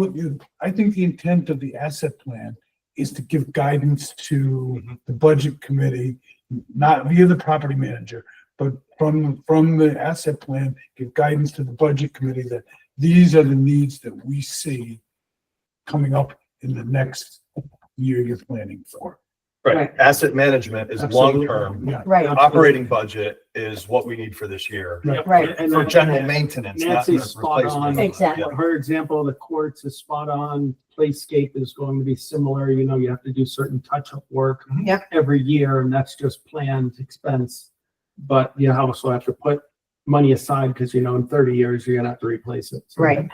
Speaker 7: I think the intent of the asset plan is to give guidance to the budget committee, not via the property manager, but from the asset plan, give guidance to the budget committee that these are the needs that we see coming up in the next year you're planning for.
Speaker 9: Right,
Speaker 4: Right.
Speaker 9: asset management is
Speaker 7: Absolutely.
Speaker 9: long-term.
Speaker 7: Yeah.
Speaker 4: Right,
Speaker 9: Operating budget is what we need for this year.
Speaker 7: Right.
Speaker 4: right.
Speaker 6: And
Speaker 9: For
Speaker 6: then-
Speaker 9: general maintenance, not
Speaker 6: Nancy's
Speaker 9: the
Speaker 6: spot on.
Speaker 9: replacement.
Speaker 4: Exactly.
Speaker 6: Her example of the courts is spot on. Playscape is going to be similar. You know, you have to do certain touch-up work
Speaker 4: Yep.
Speaker 6: every year, and that's just planned expense. But you also have to put money aside because, you know, in 30 years, you're gonna have to replace it. So
Speaker 4: Right.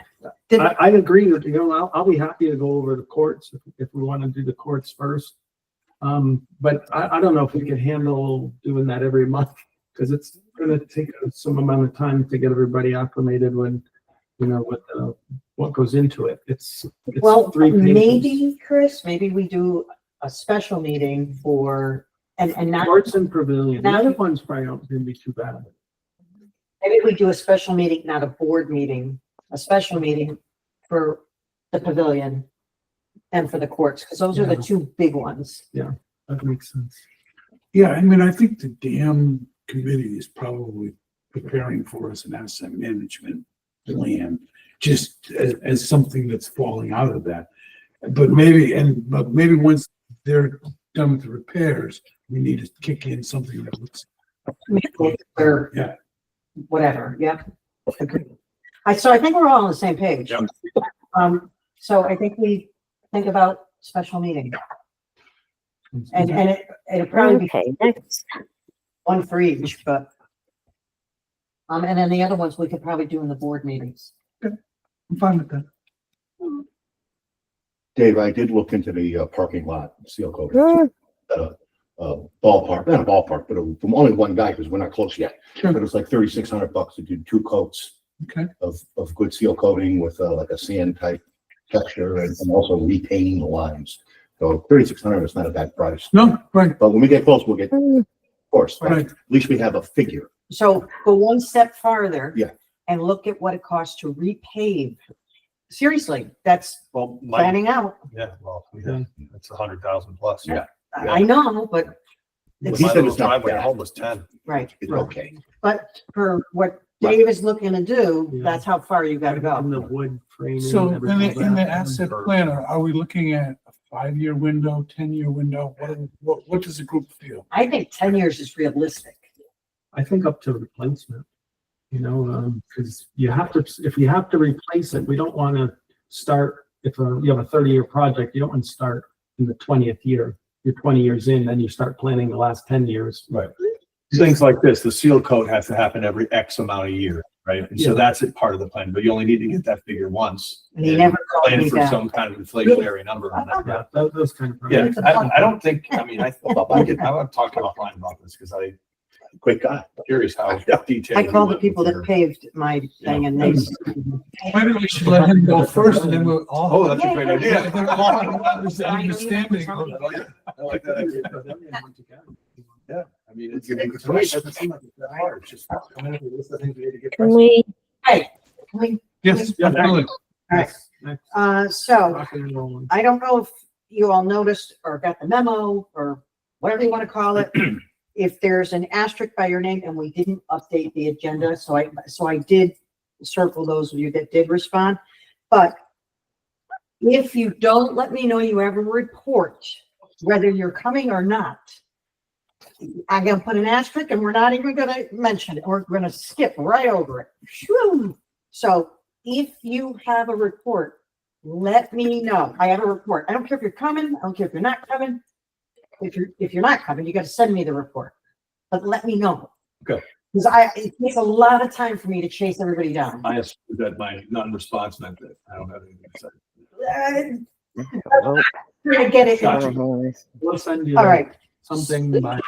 Speaker 6: I agree with, you know, I'll be happy to go over the courts if we want to do the courts first. But I don't know if we could handle doing that every month because it's gonna take some amount of time to get everybody acclimated when, you know, with what goes into it. It's
Speaker 4: Well,
Speaker 6: 3 pages.
Speaker 4: maybe, Chris, maybe we do a special meeting for, and not,
Speaker 6: Courts and pavilion. The
Speaker 4: Now-
Speaker 6: other ones probably aren't gonna be too bad.
Speaker 4: maybe we do a special meeting, not a board meeting, a special meeting for the pavilion and for the courts, because those are the
Speaker 6: Yeah.
Speaker 4: two big ones.
Speaker 6: That makes sense.
Speaker 7: Yeah, I mean, I think the dam committee is probably preparing for us an asset management plan, just as something that's falling out of that. But maybe once they're done with the repairs, we need to kick in something that looks.
Speaker 4: Or
Speaker 7: Yeah.
Speaker 4: whatever, yep. So I think we're all on the same page.
Speaker 9: Yep.
Speaker 4: So I think we think about special meeting, and it'll probably be
Speaker 3: Okay, next.
Speaker 4: one for each, but. And then the other ones we could probably do in the board meetings.
Speaker 7: I'm fine with that.
Speaker 11: Dave, I did look into the parking lot seal coat.
Speaker 3: Hmm.
Speaker 11: Ballpark, not a ballpark, but from only one guy, because we're not close yet.
Speaker 7: Sure.
Speaker 11: But it was like $3,600 to do 2 coats
Speaker 7: Okay.
Speaker 11: of good seal coating with like a sand type texture and also repainting the lines. So 3,600 is not a bad price.
Speaker 7: No, right,
Speaker 11: But when we get close, we'll get, of course, but
Speaker 7: right.
Speaker 11: at least we have a figure.
Speaker 4: So go one step farther.
Speaker 11: Yeah.
Speaker 4: And look at what it costs to repave. Seriously, that's
Speaker 9: Well,
Speaker 4: planning out.
Speaker 9: yeah, well, that's 100,000 plus.
Speaker 11: Yeah.
Speaker 4: I know, but
Speaker 11: He
Speaker 4: it's,
Speaker 11: said
Speaker 9: My little
Speaker 11: it's not
Speaker 9: driveway at
Speaker 11: bad.
Speaker 9: home was 10.
Speaker 4: right.
Speaker 11: It's okay.
Speaker 4: But for what
Speaker 11: Right.
Speaker 4: Dave is looking to do,
Speaker 6: Yeah.
Speaker 4: that's how far you gotta
Speaker 6: And the
Speaker 4: go.
Speaker 6: wood framing.
Speaker 7: So
Speaker 6: and
Speaker 7: in
Speaker 6: everything
Speaker 7: the
Speaker 6: like that.
Speaker 7: asset plan, are we looking at a 5-year window, 10-year window? What does the group feel?
Speaker 4: I think 10 years is realistic.
Speaker 6: I think up to replacement, you know, because you have to, if you have to replace it, we don't want to start, if you have a 30-year project, you don't want to start in the 20th year. You're 20 years in, then you start planning the last 10 years.
Speaker 9: Right. Things like this, the seal coat has to happen every X amount of years, right? And so
Speaker 6: Yeah.
Speaker 9: that's it, part of the plan, but you only need to get that figure once.
Speaker 4: And he never called
Speaker 9: Plan
Speaker 4: me
Speaker 9: for
Speaker 4: back.
Speaker 9: some kind of inflationary number on that.
Speaker 6: Yeah, those kind of.
Speaker 9: Yeah,
Speaker 6: projects.
Speaker 9: I don't think, I mean, I want to talk offline about this because I'm
Speaker 11: Quick guy.
Speaker 9: curious how detailed.
Speaker 4: I
Speaker 9: you
Speaker 4: called the
Speaker 9: went
Speaker 4: people
Speaker 9: with
Speaker 4: that
Speaker 9: your-
Speaker 4: paved my thing and they.
Speaker 7: Maybe we should let him go first and then we'll all.
Speaker 9: Oh, that's a great idea.
Speaker 7: Then we'll all have an understanding of-
Speaker 9: I like that idea. Yeah, I mean, it's.
Speaker 11: It's
Speaker 9: nice.
Speaker 11: nice.
Speaker 9: It's not that hard. It's just come in with a list of things we need to get.
Speaker 3: Can we,
Speaker 4: Hey, can we,
Speaker 7: Yes, definitely.
Speaker 4: so
Speaker 6: Rocking and rolling.
Speaker 4: I don't know if you all noticed or got the memo or whatever you want to call it. If there's an asterisk by your name and we didn't update the agenda, so I did circle those of you that did respond. But if you don't let me know you have a report, whether you're coming or not, I'm gonna put an asterisk and we're not even gonna mention it. We're gonna skip right over it. Phew. So if you have a report, let me know. I have a report. I don't care if you're coming. I don't care if you're not coming. If you're not coming, you got to send me the report, but let me know.
Speaker 9: Okay.
Speaker 4: Because it takes a lot of time for me to chase everybody down.
Speaker 9: I assume that my non-response meant that I don't have anything to say.
Speaker 4: I get it.
Speaker 9: Gotcha.
Speaker 6: We'll send you.
Speaker 4: All right.
Speaker 6: something by.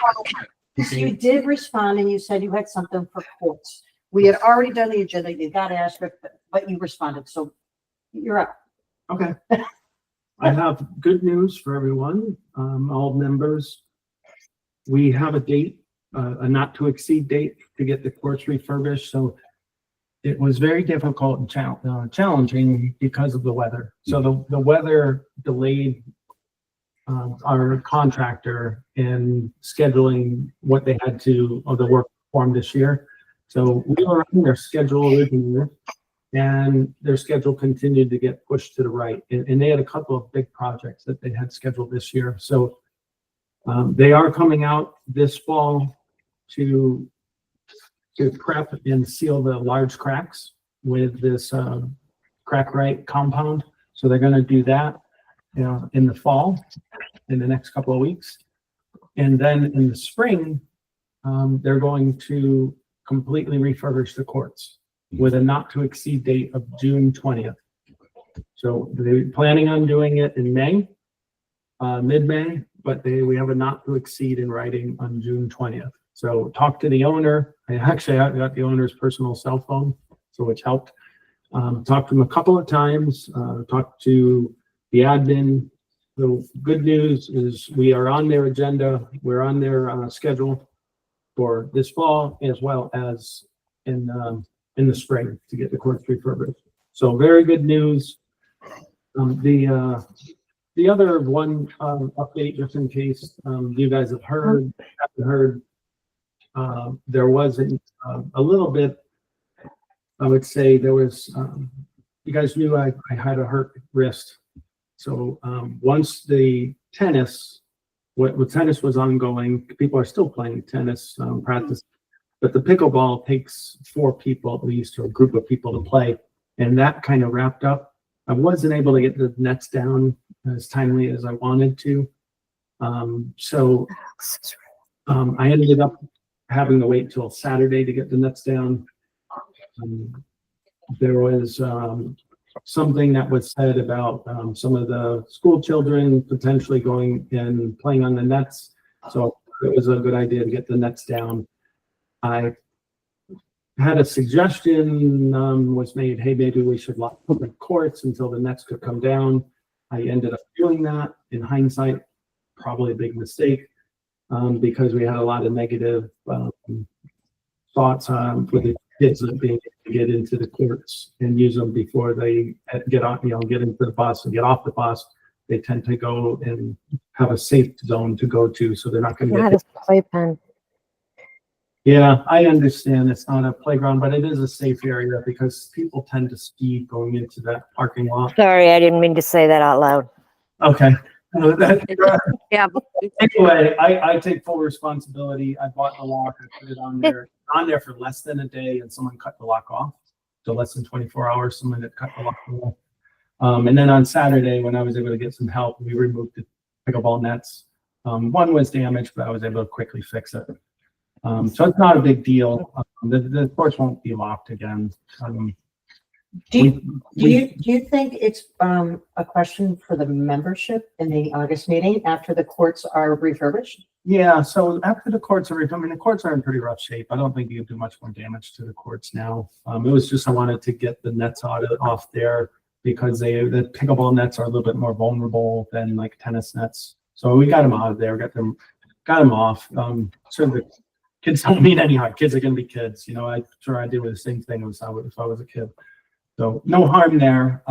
Speaker 4: You did respond and you said you had something for courts. We had already done the agenda. You got asked, but you responded. So you're up.
Speaker 6: Okay. I have good news for everyone, all members. We have a date, a not to exceed date to get the courts refurbished. So it was very difficult and challenging because of the weather. So the weather delayed our contractor in scheduling what they had to, of the work performed this year. So we were on their schedule originally, and their schedule continued to get pushed to the right. And they had a couple of big projects that they had scheduled this year. So they are coming out this fall to prep and seal the large cracks with this crack right compound. So they're going to do that, in the fall, in the next couple of weeks. And then in the spring, they're going to completely refurbish the courts with a not to exceed date of June 20th. So they're planning on doing it in May, mid-May, but we have a not to exceed in writing on June 20th. So talk to the owner. I got the owner's personal cell phone, so which helped. Talked to him a couple of times, talked to the admin. The good news is we are on their agenda. We're on their schedule for this fall, as well as in the spring to get the courts refurbished. So very good news. The other one update, just in case you guys have heard, there was a little bit, I would say there was, you guys knew I had a hurt wrist. So once the tennis was ongoing, people are still playing tennis practice, but the pickleball takes 4 people at least, or a group of people to play. And that kind of wrapped up. I wasn't able to get the nets down as timely as I wanted to. So I ended up having to wait till Saturday to get the nets down. There was something that was said about some of the school children potentially going and playing on the nets. So it was a good idea to get the nets down. I had a suggestion was made, hey, maybe we should lock up the courts until the nets could come down. I ended up doing that. In hindsight, probably a big mistake because we had a lot of negative thoughts for the kids that being able to get into the courts and use them before they get on, get into the bus and get off the bus. They tend to go and have a safe zone to go to, so they're not going to get.
Speaker 3: Not a playpen.
Speaker 6: Yeah, I understand it's not a playground, but it is a safe area because people tend to speed going into that parking lot.
Speaker 3: Sorry, I didn't mean to say that out loud.
Speaker 6: Okay.
Speaker 10: Yeah.
Speaker 6: Anyway, I take full responsibility. I bought the lock. I put it on there for less than a day, and someone cut the lock off. So less than 24 hours, someone had cut the lock off. And then on Saturday, when I was able to get some help, we removed the pickleball nets. One was damaged, but I was able to quickly fix it. So it's not a big deal. The courts won't be locked again.
Speaker 4: Do you think it's a question for the membership in the August meeting after the courts are refurbished?
Speaker 6: Yeah, so after the courts are, the courts are in pretty rough shape. I don't think you can do much more damage to the courts now. It was just I wanted to get the nets off there because the pickleball nets are a little bit more vulnerable than like tennis nets. So we got them out of there, got them off. So the kids don't mean any harm. Kids are going to be kids. I'm sure I did the same thing if I was a kid. So no harm there.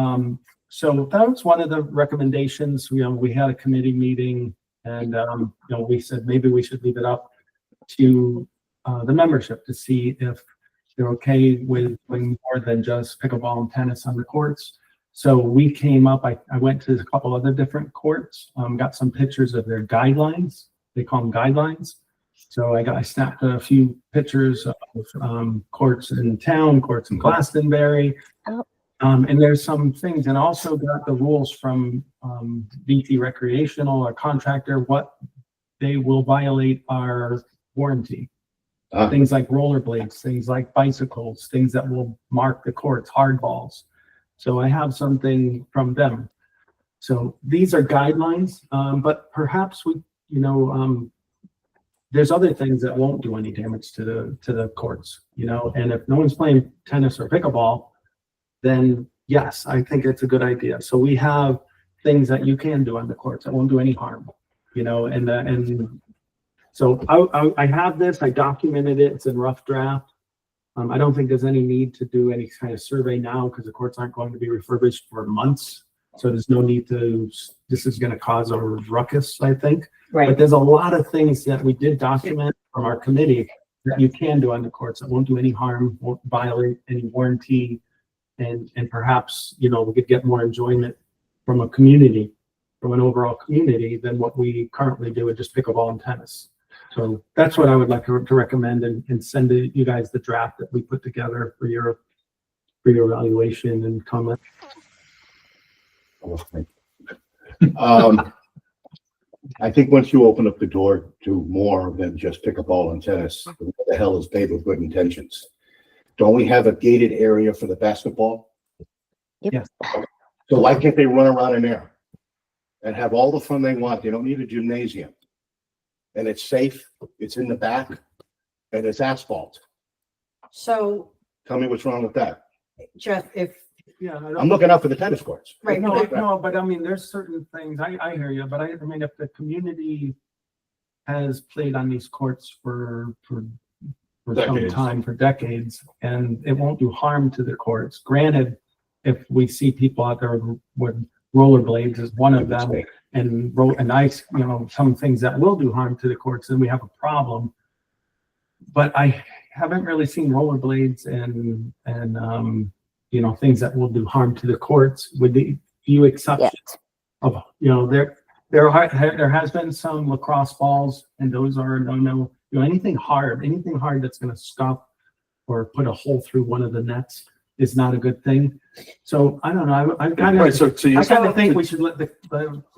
Speaker 6: So that was one of the recommendations. We had a committee meeting and, we said maybe we should leave it up to the membership to see if they're okay with doing more than just pickleball and tennis on the courts. So we came up, I went to a couple other different courts, got some pictures of their guidelines. They call them guidelines. So I snapped a few pictures of courts in town, courts in Glastonbury.
Speaker 3: Oh.
Speaker 6: And there's some things, and also got the rules from VT Recreational, our contractor, what they will violate our warranty. Things like rollerblades, things like bicycles, things that will mark the courts, hardballs. So I have something from them. So these are guidelines, but perhaps we, there's other things that won't do any damage to the courts, you know, and if no one's playing tennis or pickleball, then yes, I think it's a good idea. So we have things that you can do on the courts that won't do any harm, you know, and so I have this, I documented it, it's in rough draft. I don't think there's any need to do any kind of survey now because the courts aren't going to be refurbished for months. So there's no need to, this is going to cause a ruckus, I think. But there's a lot of things that we did document from our committee that you can do on the courts that won't do any harm, won't violate any warranty. And perhaps, you know, we could get more enjoyment from a community, from an overall community than what we currently do with just pickleball and tennis. So that's what I would like to recommend and send you guys the draft that we put together for your evaluation and comment.
Speaker 11: I think once you open up the door to more than just pickleball and tennis, what the hell is paved with good intentions? Don't we have a gated area for the basketball?
Speaker 3: Yep.
Speaker 6: Yes.
Speaker 11: So why can't they run around in there and have all the fun they want? They don't need a gymnasium. And it's safe, it's in the back, and it's asphalt.
Speaker 4: So
Speaker 11: Tell me what's wrong with that.
Speaker 4: Jeff, if,
Speaker 6: Yeah.
Speaker 11: I'm looking out for the tennis courts.
Speaker 4: right,
Speaker 6: No, but I mean, there's certain things, I hear you, but I mean, if the community has played on these courts for some
Speaker 9: Decades.
Speaker 6: time, for decades, and it won't do harm to the courts. Granted, if we see people out there with rollerblades is one of them, and ice, you know, some things that will do harm to the courts, then we have a problem. But I haven't really seen rollerblades and you know, things that will do harm to the courts, with the few exceptions of, you know, there has been some lacrosse balls, and those are no, you know, anything hard that's going to scuff or put a hole through one of the nets is not a good thing. So I don't know. I kind
Speaker 9: Right,
Speaker 6: of,
Speaker 9: so you
Speaker 6: I kind of think we should let the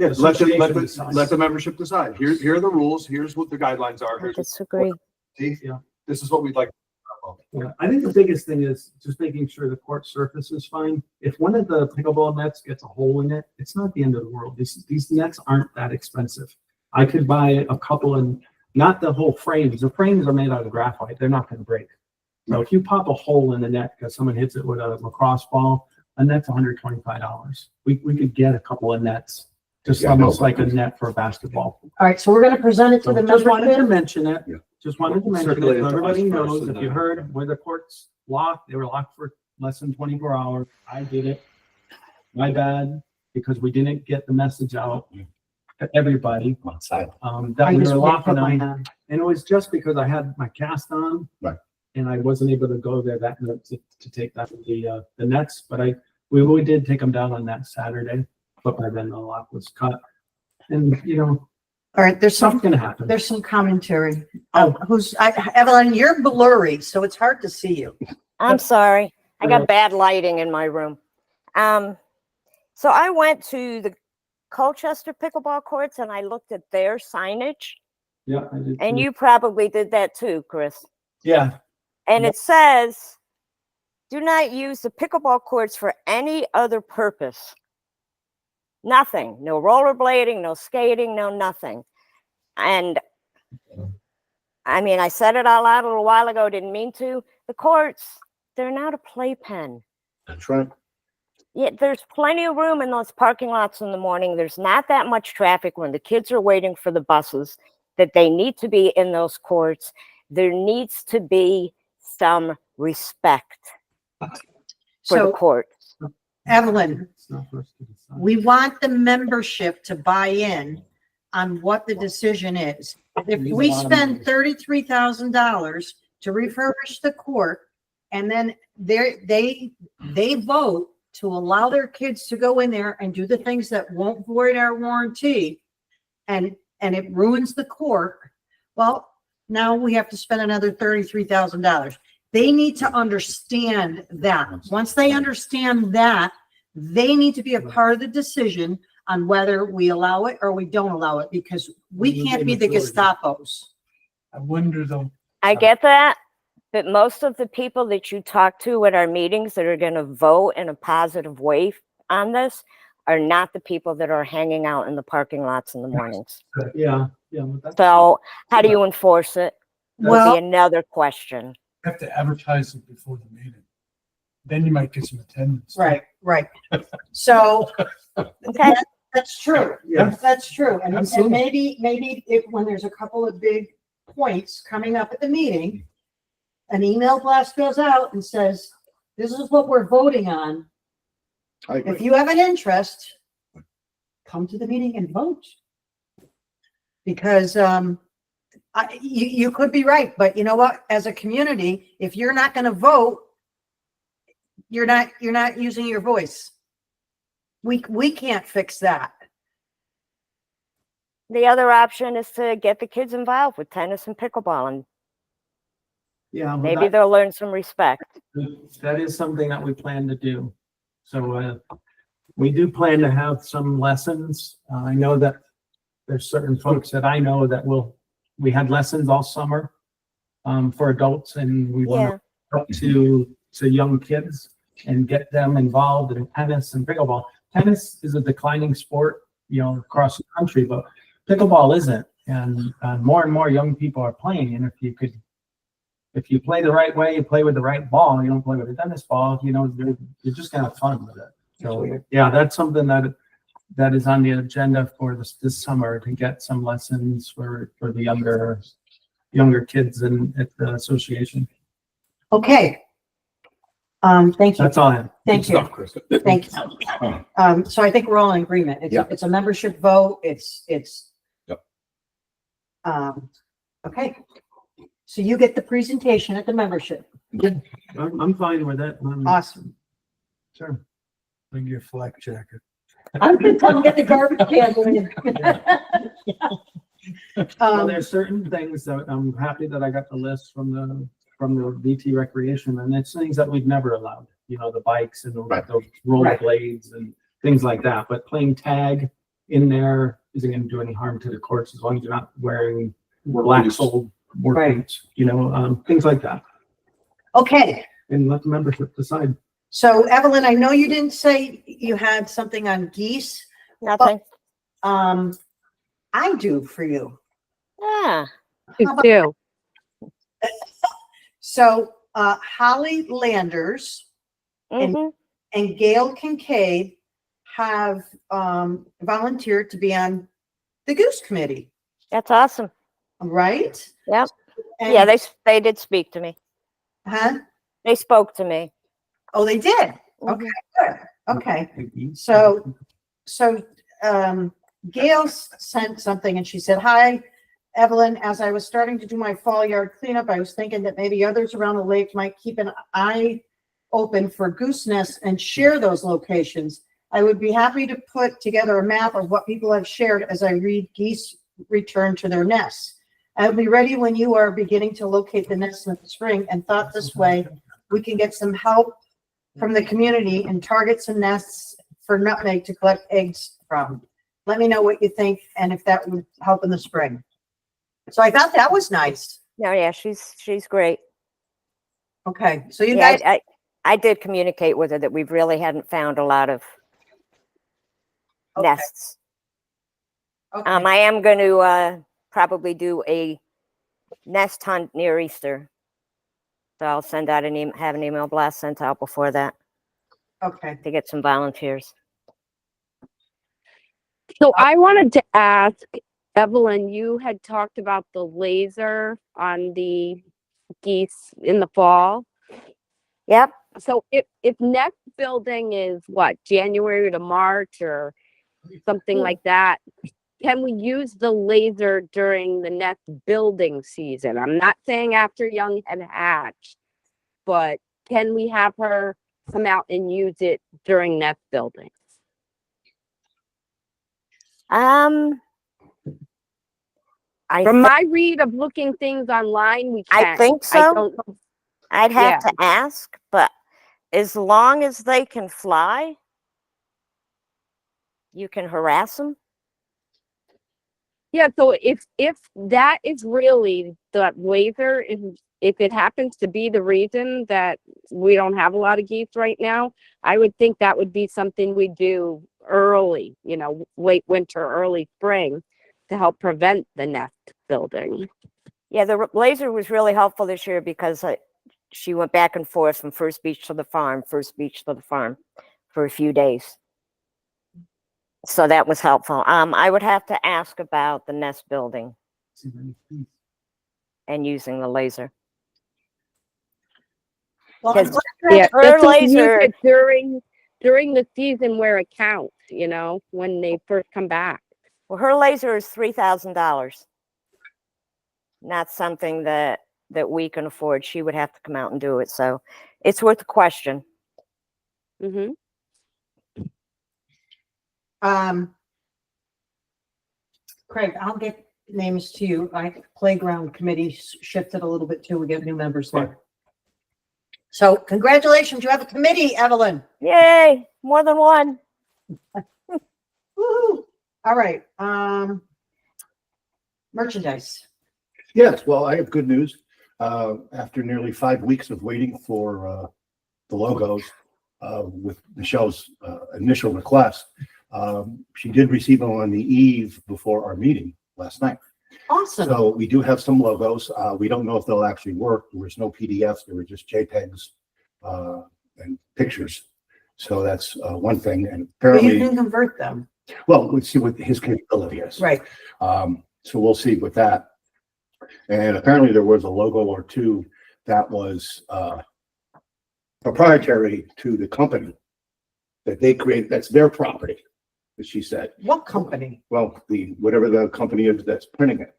Speaker 9: Yes, let
Speaker 6: association decide.
Speaker 9: the membership decide. Here are the rules. Here's what the guidelines are.
Speaker 3: I
Speaker 9: Here's
Speaker 3: disagree.
Speaker 6: Yeah.
Speaker 9: this is what we'd like.
Speaker 6: Yeah, I think the biggest thing is just making sure the court surface is fine. If one of the pickleball nets gets a hole in it, it's not the end of the world. These nets aren't that expensive. I could buy a couple, and not the whole frames. The frames are made out of graphite. They're not going to break. So if you pop a hole in the net because someone hits it with a lacrosse ball, a net's $125. We could get a couple of nets, just almost like a net for a basketball.
Speaker 4: all right, so we're gonna present it to
Speaker 6: So
Speaker 4: the
Speaker 6: just wanted to
Speaker 4: membership.
Speaker 6: mention it.
Speaker 11: Yeah.
Speaker 6: Just wanted to mention it,
Speaker 9: Circulate it
Speaker 6: so
Speaker 9: to us
Speaker 6: everybody
Speaker 9: first,
Speaker 6: knows.
Speaker 9: and
Speaker 6: If you
Speaker 9: then-
Speaker 6: heard where the court's locked, they were locked for less than 24 hours. I did it. My bad, because we didn't get the message out to everybody,
Speaker 11: I'm on silent.
Speaker 6: that
Speaker 4: I
Speaker 6: we
Speaker 4: just
Speaker 6: were
Speaker 4: want to
Speaker 6: locking
Speaker 4: put mine
Speaker 6: them.
Speaker 4: on.
Speaker 6: And it was just because I had my cast on.
Speaker 11: Right.
Speaker 6: And I wasn't able to go there that night to take that the nets, but we did take them down on that Saturday, but by then the lock was cut. And, you know,
Speaker 4: All right, there's
Speaker 6: something's
Speaker 4: some,
Speaker 6: gonna happen.
Speaker 4: there's some commentary. Evelyn, you're blurry, so it's hard to see you.
Speaker 3: I'm sorry. I
Speaker 6: Yeah.
Speaker 3: got bad lighting in my room. So I went to the Colchester pickleball courts and I looked at their signage,
Speaker 6: Yeah, I did.
Speaker 3: and
Speaker 6: too.
Speaker 3: you probably did that too, Chris.
Speaker 6: Yeah,
Speaker 3: And it says, do not use the pickleball courts for any other purpose. Nothing, no rollerblading, no skating, no nothing. And I mean, I said it out loud a little while ago, didn't mean to. The courts, they're not a playpen.
Speaker 11: That's right.
Speaker 3: Yeah, there's plenty of room in those parking lots in the morning. There's not that much traffic when the kids are waiting for the buses that they need to be in those courts. There needs to be some respect for the
Speaker 4: So
Speaker 3: court.
Speaker 4: Evelyn,
Speaker 6: it's not for us to decide.
Speaker 4: we want the membership to buy in on what the decision is. If
Speaker 6: Use a
Speaker 4: we
Speaker 6: lot of
Speaker 4: spend
Speaker 6: money.
Speaker 4: $33,000 to refurbish the court, and then they vote to allow their kids to go in there and do the things that won't void our warranty, and it ruins the court, well, now we have to spend another $33,000. They need to understand that. Once they understand that, they need to be a part of the decision on whether we allow it or we don't allow it, because we can't be the Gestapos.
Speaker 7: I wonder though,
Speaker 3: I get that, but most of the people that you talk to at our meetings that are going to vote in a positive way on this are not the people that are hanging out in the parking lots in the mornings.
Speaker 6: Yeah, yeah. but that's-
Speaker 3: So how do you enforce it? Would
Speaker 2: Well,
Speaker 3: be another question.
Speaker 7: You have to advertise it before the meeting. Then you might get some attendance.
Speaker 4: Right, right. So
Speaker 3: Okay.
Speaker 4: that's true.
Speaker 6: Yeah.
Speaker 4: That's true. And
Speaker 7: Absolutely.
Speaker 4: maybe if, when there's a couple of big points coming up at the meeting, an email blast goes out and says, this is what we're voting on.
Speaker 11: I
Speaker 4: If
Speaker 11: agree.
Speaker 4: you have an interest, come to the meeting and vote. Because, you could be right, but you know what? As a community, if you're not gonna vote, you're not using your voice. We can't fix that.
Speaker 3: The other option is to get the kids involved with tennis and pickleball, and
Speaker 6: Yeah. well,
Speaker 3: maybe
Speaker 6: that-
Speaker 3: they'll learn some respect.
Speaker 6: That is something that we plan to do. So, we do plan to have some lessons. I know that there's certain folks that I know that we had lessons all summer, for adults, and we want
Speaker 3: Yeah.
Speaker 6: to up to young kids and get them involved in tennis and pickleball. Tennis is a declining sport, across the country, but pickleball isn't. And more and more young people are playing. And if you play the right way, you play with the right ball, you don't play with a tennis ball, you're just gonna have fun with it. So, yeah, that's something that is on the agenda for this summer, to get some lessons for the younger kids at the association.
Speaker 4: Okay. Thank you.
Speaker 6: That's all I have.
Speaker 4: Thank you.
Speaker 1: Stuff, Chris.
Speaker 4: Thank you. So I think we're all in agreement.
Speaker 11: Yeah.
Speaker 4: It's a membership vote. It's.
Speaker 1: Yep.
Speaker 4: Okay. So you get the presentation at the membership.
Speaker 6: I'm fine with it.
Speaker 4: Awesome.
Speaker 6: Sure.
Speaker 7: Bring your flak jacket.
Speaker 4: I'm gonna come get the garbage can.
Speaker 6: Well, there's certain things that I'm happy that I got the list from the VT Recreation, and it's things that we've never allowed, the bikes and
Speaker 11: Right.
Speaker 6: the rollerblades and things like that. But playing tag in there isn't going to do any harm to the courts, as long as you're not wearing black soled work
Speaker 4: Right.
Speaker 6: boots, things like that.
Speaker 4: Okay.
Speaker 6: And let the membership decide.
Speaker 4: So Evelyn, I know you didn't say you had something on geese.
Speaker 3: Nothing.
Speaker 4: I do for you.
Speaker 3: Yeah.
Speaker 10: You do.
Speaker 4: So, Holly Landers
Speaker 3: Mhm.
Speaker 4: and Gail Kincaid have, volunteered to be on the Goose Committee,
Speaker 3: That's awesome.
Speaker 4: right?
Speaker 3: Yep.
Speaker 4: And-
Speaker 3: Yeah, they did speak to me.
Speaker 4: Huh?
Speaker 3: They spoke to me.
Speaker 4: Oh, they did?
Speaker 3: Mhm.
Speaker 4: Okay, good. Okay. So, Gail sent something and she said, hi, Evelyn, as I was starting to do my fall yard cleanup, I was thinking that maybe others around the lake might keep an eye open for goose nests and share those locations. I would be happy to put together a map of what people have shared as I read geese return to their nests. I'll be ready when you are beginning to locate the nests in the spring, and thought this way we can get some help from the community and target some nests for nutmeg to collect eggs from. Let me know what you think and if that would help in the spring. So I thought that was nice.
Speaker 3: No, yeah, she's great.
Speaker 4: Okay, so you
Speaker 3: Yeah,
Speaker 4: guys,
Speaker 3: I did communicate with her that we really hadn't found a lot of
Speaker 4: Okay.
Speaker 3: nests.
Speaker 4: okay,
Speaker 3: I am going to probably do a nest hunt near Easter. So I'll send out have an email blast sent out before that
Speaker 4: okay.
Speaker 3: to get some volunteers.
Speaker 10: So I wanted to ask, Evelyn, you had talked about the laser on the geese in the fall.
Speaker 3: Yep.
Speaker 10: So if next building is what, January to March or something like that, can we use the laser during the next building season? I'm not saying after young had hatched, but can we have her come out and use it during next building?
Speaker 3: I
Speaker 10: From
Speaker 3: thi-
Speaker 10: my read of looking things online, we
Speaker 3: I
Speaker 10: can.
Speaker 3: think
Speaker 10: I
Speaker 3: so.
Speaker 10: don't know.
Speaker 3: I'd have
Speaker 10: Yeah.
Speaker 3: to ask, but as long as they can fly, you can harass them.
Speaker 10: Yeah, so if that is really that laser, if it happens to be the reason that we don't have a lot of geese right now, I would think that would be something we do early, you know, late winter, early spring to help prevent the nest building.
Speaker 3: Yeah, the laser was really helpful this year because she went back and forth from First Beach to the farm, First Beach to the farm for a few days. So that was helpful. I would have to ask about the nest building and using the laser.
Speaker 4: Well,
Speaker 3: Because
Speaker 10: Yeah,
Speaker 3: her
Speaker 10: just don't use
Speaker 3: laser,
Speaker 10: it during the season where it counts, you know, when they first come back.
Speaker 3: well, her laser is $3,000. Not something that we can afford. She would have to come out and do it. So it's worth a question.
Speaker 10: Mm-hmm.
Speaker 4: Craig, I'll get names to you. Playground committee shifted a little bit too. We get new members there. So congratulations, you have a committee, Evelyn.
Speaker 3: Yay, more than one.
Speaker 4: Woo-hoo. All right, merchandise.
Speaker 11: Yes, well, I have good news. After nearly 5 weeks of waiting for the logos, with Michelle's initial request, she did receive them on the eve before our meeting last night.
Speaker 4: Awesome.
Speaker 11: So we do have some logos. We don't know if they'll actually work. There was no PDFs. There were just JPEGs and pictures. So that's one thing. And
Speaker 4: But you
Speaker 11: apparently,
Speaker 4: can convert them.
Speaker 11: well, let's see what his capability is.
Speaker 4: Right.
Speaker 11: So we'll see with that. And apparently there was a logo or two that was proprietary to the company that they create. That's their property, as she said.
Speaker 4: What company?
Speaker 11: Well, whatever the company is that's printing it.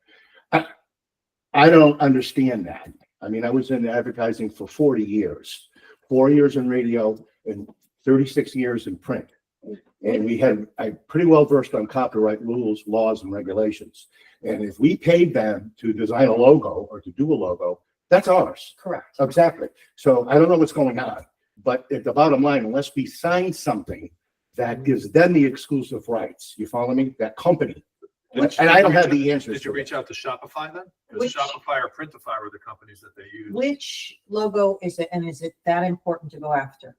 Speaker 11: I don't understand that. I mean, I was in advertising for 40 years, 4 years in radio and 36 years in print. And I'm pretty well versed on copyright rules, laws, and regulations. And if we paid them to design a logo or to do a logo, that's ours.
Speaker 4: Correct.
Speaker 11: Exactly. So I don't know what's going on, but at the bottom line, unless we sign something that gives them the exclusive rights, you follow me? That company. And I don't have the answers.
Speaker 9: Did you reach out to Shopify then? Because
Speaker 4: Which-
Speaker 9: Shopify or Printify were the companies that they use.
Speaker 4: Which logo is it, and is it that important to go after?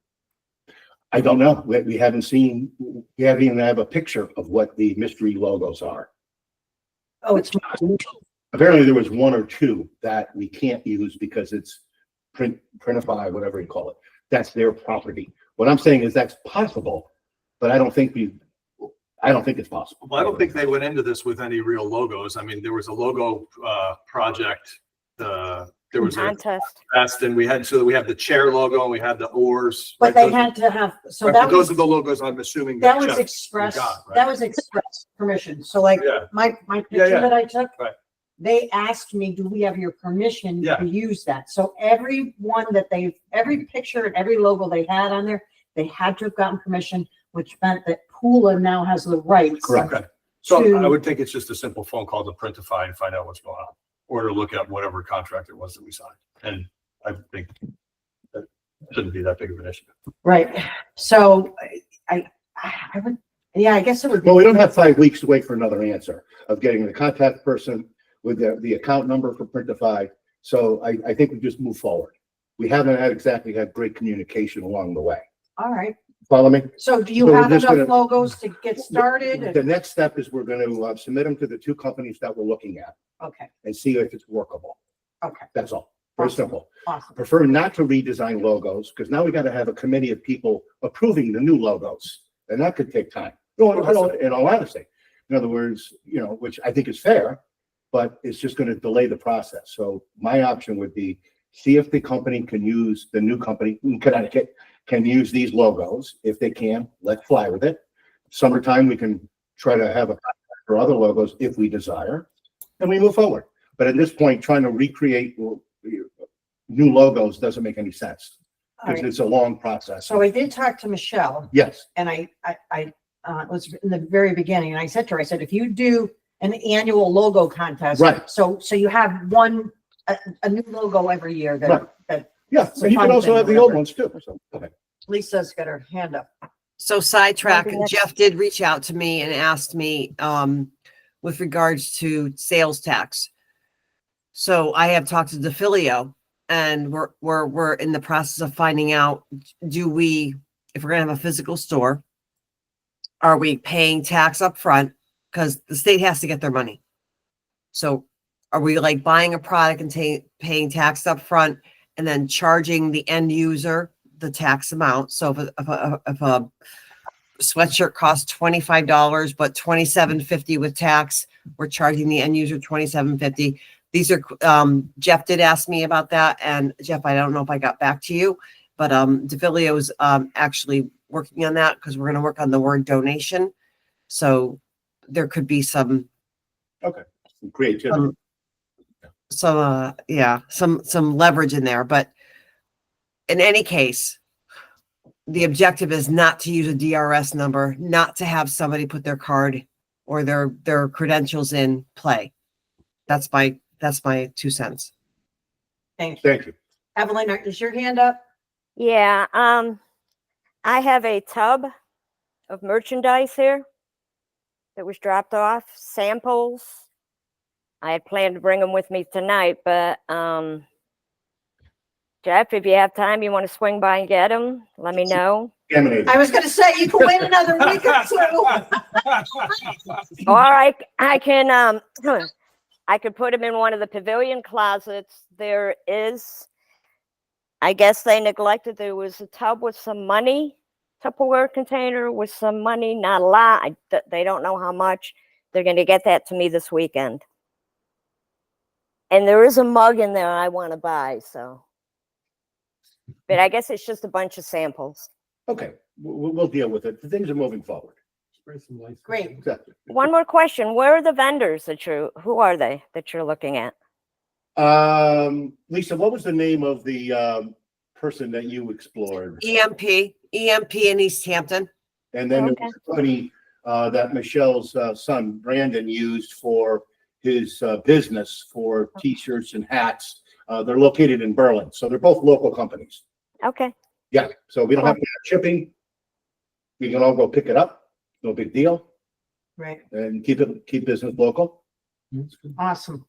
Speaker 11: I don't know. We haven't seen, we haven't even have a picture of what the mystery logos are.
Speaker 4: Oh, it's
Speaker 11: Apparently there was one or two that we can't use because it's Printify, whatever you call it. That's their property. What I'm saying is that's possible, but I don't think it's possible.
Speaker 9: Well, I don't think they went into this with any real logos. I mean, there was a logo project. There was a
Speaker 3: Contest.
Speaker 9: test, and we had the chair logo, and we had the oars.
Speaker 4: But
Speaker 9: right?
Speaker 4: they
Speaker 9: Those-
Speaker 4: had to have, so
Speaker 9: right,
Speaker 4: that
Speaker 9: but those
Speaker 4: was,
Speaker 9: are the logos I'm assuming.
Speaker 4: that was
Speaker 9: Jeff
Speaker 4: express,
Speaker 9: got, right?
Speaker 4: that was express permission. So like
Speaker 9: Yeah.
Speaker 4: my
Speaker 9: Yeah,
Speaker 4: picture
Speaker 9: yeah.
Speaker 4: that I took,
Speaker 9: Right.
Speaker 4: they asked me, do we have your permission
Speaker 9: Yeah.
Speaker 4: to use that? So every picture and every logo they had on there, they had to have gotten permission, which meant that Pula now has the rights.
Speaker 11: Correct.
Speaker 9: Okay. So
Speaker 4: to-
Speaker 9: I would think it's just a simple phone call to Printify and find out what's going on, or to look at whatever contract it was that we signed. And I think that shouldn't be that big of an issue.
Speaker 4: Right. So I would, yeah, I guess it would be.
Speaker 11: Well, we don't have 5 weeks to wait for another answer of getting the contact person with the account number for Printify. So I think we just move forward. We haven't exactly had great communication along the way.
Speaker 4: All right.
Speaker 11: Follow me?
Speaker 4: So do you
Speaker 11: So we're
Speaker 4: have
Speaker 11: just
Speaker 4: enough
Speaker 11: gonna-
Speaker 4: logos to get started?
Speaker 11: The next step is we're going to submit them to the two companies that we're looking at
Speaker 4: Okay,
Speaker 11: and see if it's workable.
Speaker 4: okay,
Speaker 11: That's all. Very
Speaker 4: Awesome.
Speaker 11: simple.
Speaker 4: awesome.
Speaker 11: Prefer not to redesign logos because now we got to have a committee of people approving the new logos, and that could take time. No, in all honesty. In other words, which I think is fair, but it's just going to delay the process. So my option would be see if the company can use the new company in Connecticut can use these logos. If they can, let's fly with it. Summertime, we can try to have a contract for other logos if we desire, and we move forward. But at this point, trying to recreate new logos doesn't make any sense
Speaker 4: All
Speaker 11: because
Speaker 4: right.
Speaker 11: it's a long process.
Speaker 4: So I did talk to Michelle,
Speaker 11: Yes,
Speaker 4: and I was in the very beginning, and I said to her, I said, if you do an annual logo contest.
Speaker 11: Right.
Speaker 4: So you have a new logo every year
Speaker 11: Right.
Speaker 4: that
Speaker 11: yeah,
Speaker 4: It's a
Speaker 11: and you
Speaker 4: fun
Speaker 11: can also
Speaker 4: thing,
Speaker 11: have the old
Speaker 4: whatever.
Speaker 11: ones too. So, okay.
Speaker 4: Lisa's got her hand up.
Speaker 8: So sidetrack,
Speaker 3: Maybe next-
Speaker 8: Jeff did reach out to me and asked me with regards to sales tax. So I have talked to DeFilio and we're in the process of finding out, if we're gonna have a physical store, are we paying tax up front? Because the state has to get their money. So are we like buying a product and paying tax up front and then charging the end user the tax amount? So if a sweatshirt costs $25, but $27.50 with tax, we're charging the end user $27.50. These are, Jeff did ask me about that. And Jeff, I don't know if I got back to you, but DeFilio's actually working on that because we're going to work on the word donation. So there could be some
Speaker 11: Creativity.
Speaker 8: some leverage in there. But in any case, the objective is not to use a DRS number, not to have somebody put their card or their credentials in play. That's my 2 cents.
Speaker 4: Thank you.
Speaker 11: Thank you.
Speaker 4: Evelyn, is your hand up?
Speaker 3: Yeah, I have a tub of merchandise here that was dropped off, samples. I had planned to bring them with me tonight, but Jeff, if you have time, you want to swing by and get them, let me know.
Speaker 4: I was gonna say, you can wait another week or two.
Speaker 3: Or I can I could put them in one of the pavilion closets. There is, I guess they neglected, there was a tub with some money, Tupperware container with some money, not a lot. They don't know how much. They're going to get that to me this weekend. And there is a mug in there I want to buy, so. But I guess it's just a bunch of samples.
Speaker 11: Okay, we'll deal with it. Things are moving forward.
Speaker 4: Great.
Speaker 11: Exactly.
Speaker 3: One more question. Where are the vendors who are they that you're looking at?
Speaker 11: Lisa, what was the name of the person that you explored?
Speaker 8: EMP in East Hampton.
Speaker 11: And then
Speaker 3: Okay.
Speaker 11: there was a company that Michelle's son Brandon used for his business for T-shirts and hats. They're located in Berlin, so they're both local companies.
Speaker 3: Okay.
Speaker 11: Yeah, so we don't have to have shipping. We can all go pick it up. No big deal,
Speaker 4: Right,
Speaker 11: and keep business local.
Speaker 4: awesome.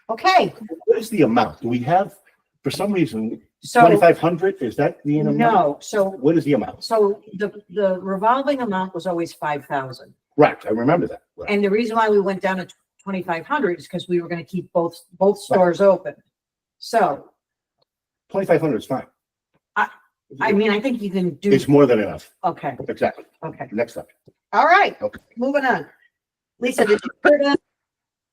Speaker 4: Okay,
Speaker 11: What is the amount? Do we have, for some reason,
Speaker 4: so,
Speaker 11: 2,500? Is that the amount?
Speaker 4: no, so,
Speaker 11: What is the amount?
Speaker 4: so the revolving amount was always 5,000.
Speaker 11: Right, I remember that. Right.
Speaker 4: And the reason why we went down to 2,500 is because we were gonna keep both stores open. So,
Speaker 11: 2,500 is fine.
Speaker 4: I mean, I think you can do,
Speaker 11: It's more than enough.
Speaker 4: okay,
Speaker 11: Exactly.
Speaker 4: okay.
Speaker 11: Next up.
Speaker 4: All right,
Speaker 11: Okay.
Speaker 4: moving on. Lisa, did you put in?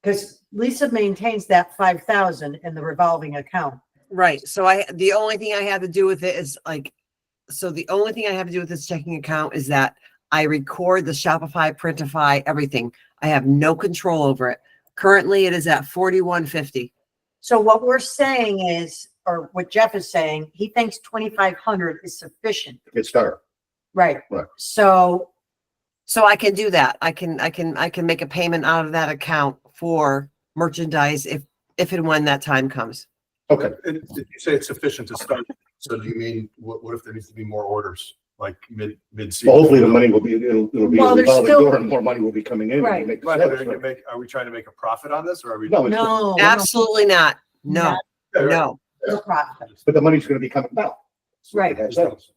Speaker 4: Because Lisa maintains that 5,000 in the revolving account.
Speaker 8: Right. So the only thing I have to do with it is the only thing I have to do with this checking account is that I record the Shopify, Printify, everything. I have no control over it. Currently it is at 4150.
Speaker 4: So what we're saying is, or what Jeff is saying, he thinks 2,500 is sufficient.
Speaker 11: Get started.
Speaker 4: Right.
Speaker 11: Right.
Speaker 4: So,
Speaker 8: I can do that. I can make a payment out of that account for merchandise if and when that time comes.
Speaker 11: Okay.
Speaker 9: And did you say it's sufficient to start? So do you mean, what if there needs to be more orders, like mid-season?
Speaker 11: Well, hopefully the money will be, it'll be a
Speaker 4: Well, there's
Speaker 11: revolving
Speaker 4: still-
Speaker 11: door and more money will be coming in.
Speaker 4: Right.
Speaker 11: And make
Speaker 9: Right,
Speaker 11: sales,
Speaker 9: but
Speaker 11: right.
Speaker 9: are we trying to make a profit on this, or are we?
Speaker 11: No, it's-
Speaker 4: no.
Speaker 8: Absolutely not. No, no.
Speaker 4: No profit.
Speaker 11: But the money's gonna be coming back.
Speaker 4: Right.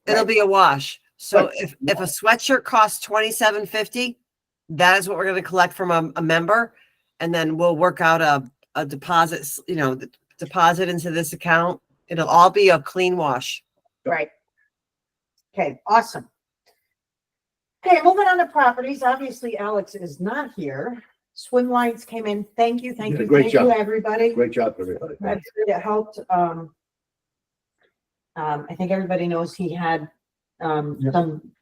Speaker 8: It'll be a wash. So if a sweatshirt costs $27.50, that is what we're going to collect from a member. And then we'll work out a deposit, deposit into this account. It'll all be a clean wash.
Speaker 4: Right. Okay, awesome. Okay, moving on to properties. Obviously, Alex is not here. Swim lights came in. Thank you,
Speaker 11: did a great
Speaker 4: thank you,
Speaker 11: job.
Speaker 4: everybody.
Speaker 11: Great job, everybody.
Speaker 4: That's good. It helped. I think everybody knows he had
Speaker 6: Yep.
Speaker 4: some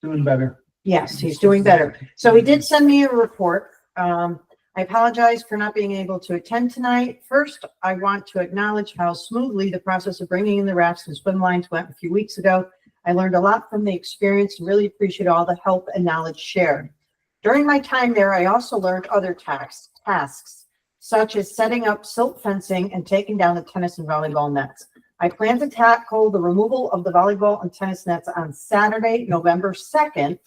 Speaker 6: Doing better.
Speaker 4: yes, he's doing better. So he did send me a report. I apologize for not being able to attend tonight. First, I want to acknowledge how smoothly the process of bringing in the rafts and swim lines went a few weeks ago. I learned a lot from the experience and really appreciate all the help and knowledge shared. During my time there, I also learned other tasks, such as setting up silt fencing and taking down the tennis and volleyball nets. I plan to tackle the removal of the volleyball and tennis nets on Saturday, November 2nd.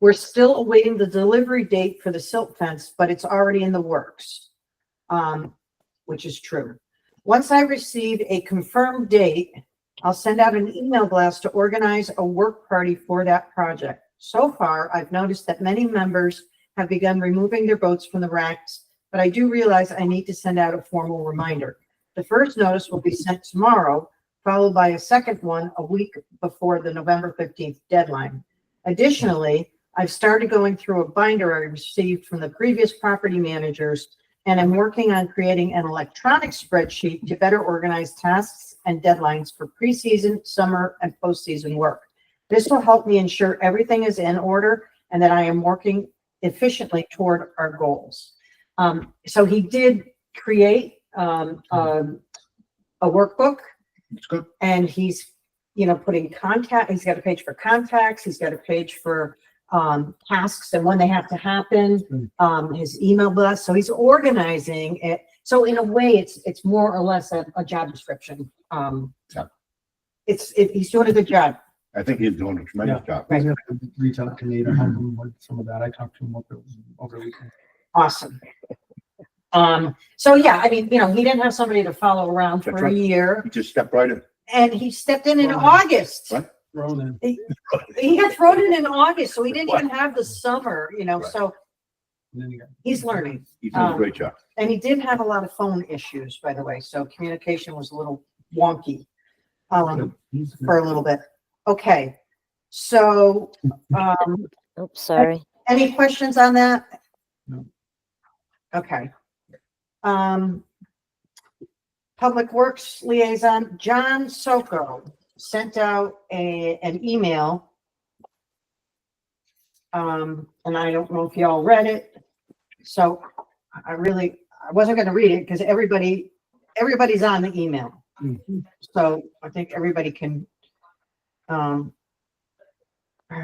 Speaker 4: We're still awaiting the delivery date for the silt fence, but it's already in the works, which is true. Once I receive a confirmed date, I'll send out an email blast to organize a work party for that project. So far, I've noticed that many members have begun removing their boats from the racks, but I do realize I need to send out a formal reminder. The first notice will be sent tomorrow, followed by a second one a week before the November 15th deadline. Additionally, I've started going through a binder I received from the previous property managers, and I'm working on creating an electronic spreadsheet to better organize tasks and deadlines for preseason, summer, and postseason work. This will help me ensure everything is in order and that I am working efficiently toward our goals. So he did create a workbook.
Speaker 11: It's good.
Speaker 4: And he's, putting contact, he's got a page for contacts, he's got a page for tasks and when they have to happen, his email blast. So he's organizing it. So in a way, it's more or less a job description. He's doing a good job.
Speaker 11: I think he's doing a tremendous job.
Speaker 6: I was gonna reach out to Nate or help him with some of that. I talked to him over the weekend.
Speaker 4: Awesome. So yeah, I mean, he didn't have somebody to follow around
Speaker 11: That's
Speaker 4: for a
Speaker 11: right.
Speaker 4: year,
Speaker 11: He just stepped right in.
Speaker 4: and he stepped in
Speaker 6: Wow.
Speaker 4: August.
Speaker 11: What?
Speaker 6: Ronan.
Speaker 4: He got thrown in August, so he didn't even have the summer,
Speaker 11: Right.
Speaker 4: so
Speaker 6: And then you got-
Speaker 4: he's learning.
Speaker 11: He's doing a great job.
Speaker 4: And he did have a lot of phone issues, by the way, so communication was a little wonky
Speaker 6: He's good.
Speaker 4: for a little bit. Okay, so
Speaker 3: Oops, sorry.
Speaker 4: any questions on that?
Speaker 6: No.
Speaker 4: Okay. Public Works Liaison, John Soko sent out an email. And I don't know if y'all read it. So I wasn't gonna read it because everybody's on the email. So I think everybody can, where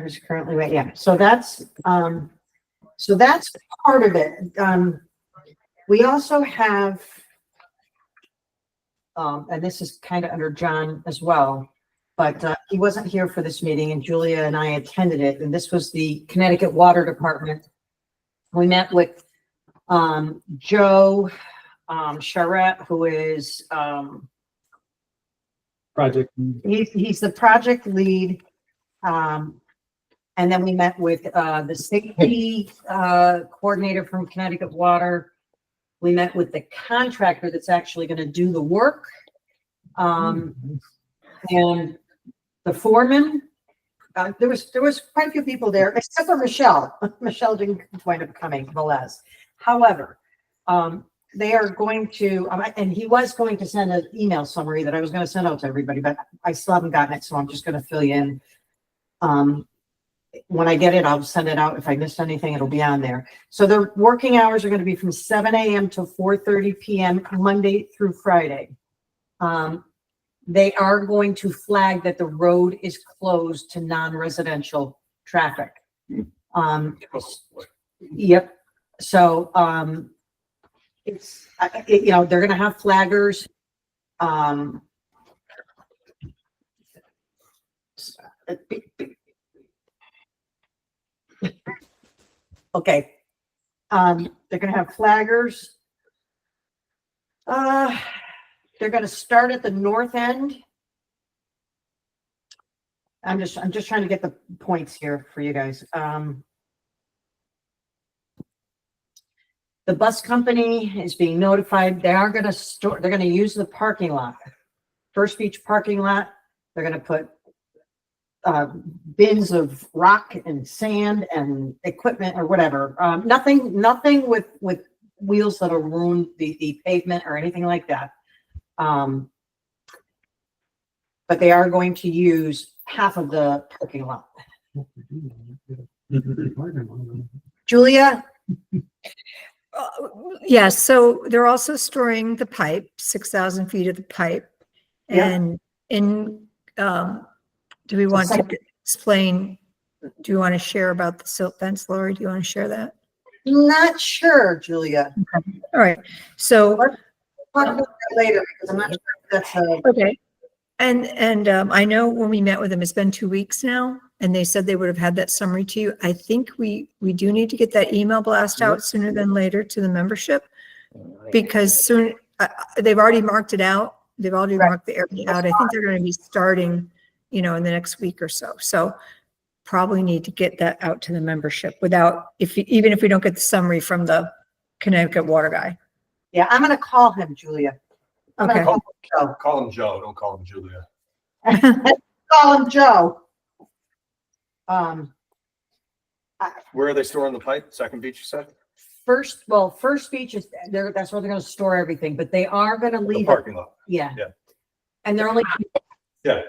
Speaker 4: is it currently right? Yeah, so that's part of it. We also have, and this is kind of under John as well, but he wasn't here for this meeting and Julia and I attended it, and this was the Connecticut Water Department. We met with Joe Charette, who is
Speaker 6: Project.
Speaker 4: he's the project lead. And then we met with the safety coordinator from Connecticut Water. We met with the contractor that's actually going to do the work. And the foreman. There was quite a few people there, except for Michelle. Michelle didn't wind up coming, Velez. However, they are going to, and he was going to send an email summary that I was going to send out to everybody, but I still haven't gotten it, so I'm just going to fill you in. When I get it, I'll send it out. If I missed anything, it'll be on there. So the working hours are going to be from 7 a.m. to 4:30 p.m. Monday through Friday. They are going to flag that the road is closed to non-residential traffic. Yep. So, it's, they're going to have flaggers. Okay. They're going to have flaggers. They're going to start at the north end. I'm just trying to get the points here for you guys. The bus company is being notified. They are going to they're going to use the parking lot. First Beach parking lot. They're going to put bins of rock and sand and equipment or whatever. Nothing with wheels that'll ruin the pavement or anything like that. But they are going to use half of the parking lot. Julia?
Speaker 2: Yes, so they're also storing the pipe, 6,000 feet of the pipe.
Speaker 4: Yeah.
Speaker 2: And do we want to explain, do you want to share about the silt fence, Lori? Do you want to share that?
Speaker 4: Not sure, Julia.
Speaker 2: All right, so,
Speaker 4: Talk about that later because I'm not sure if that's
Speaker 2: okay. And I know when we met with them, it's been 2 weeks now, and they said they would have had that summary to you. I think we do need to get that email blast out sooner than later to the membership, because soon, they've already marked it out they've already
Speaker 4: Right.
Speaker 2: marked the area out. I think they're going to be starting, you know, in the next week or so. So probably need to get that out to the membership without, even if we don't get the summary from the Connecticut water guy.
Speaker 4: Yeah, I'm gonna call him, Julia. I'm gonna
Speaker 2: Okay.
Speaker 4: call him Joe.
Speaker 9: Call him Joe, don't call him Julia.
Speaker 4: Call him Joe.
Speaker 9: Where are they storing the pipe? Second beach, you said?
Speaker 4: First beach is there, that's where they're gonna store everything, but they are gonna
Speaker 9: The
Speaker 4: leave it,
Speaker 9: parking lot.
Speaker 4: yeah.
Speaker 9: Yeah.
Speaker 4: And they're only.
Speaker 9: Yeah.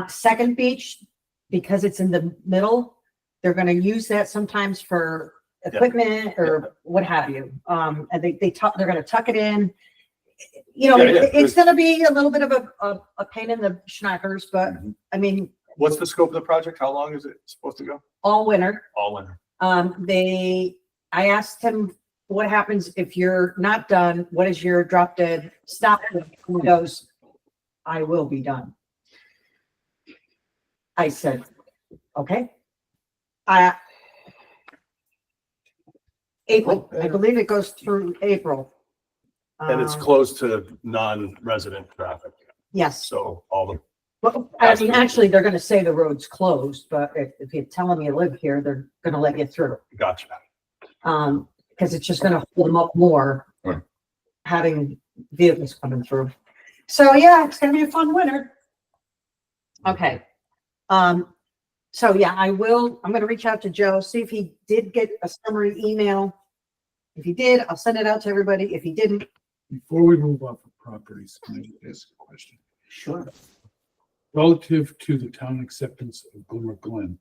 Speaker 4: Second beach, because it's in the middle, they're gonna use that sometimes for equipment or what have you. And they're gonna tuck it in. You know, it's gonna be a little bit of a pain in the schnackers, but I mean,
Speaker 9: What's the scope of the project? How long is it supposed to go?
Speaker 4: all winter.
Speaker 9: All winter.
Speaker 4: I asked him, what happens if you're not done? What is your drop dead stop? He goes, I will be done. I said, okay. April, I believe it goes through April.
Speaker 9: And it's closed to non-resident traffic.
Speaker 4: Yes.
Speaker 9: So all the,
Speaker 4: Well, I mean, actually, they're gonna say the road's closed, but if you tell them you live here, they're gonna let you through.
Speaker 9: gotcha.
Speaker 4: Because it's just gonna hold them up more,
Speaker 11: Right.
Speaker 4: having vehicles coming through. So, yeah, it's gonna be a fun winter. Okay. So yeah, I'm gonna reach out to Joe, see if he did get a summary email. If he did, I'll send it out to everybody. If he didn't,
Speaker 7: Before we move off of properties, can I ask a question?
Speaker 4: sure.
Speaker 7: Relative to the town acceptance of Glimmer Glen,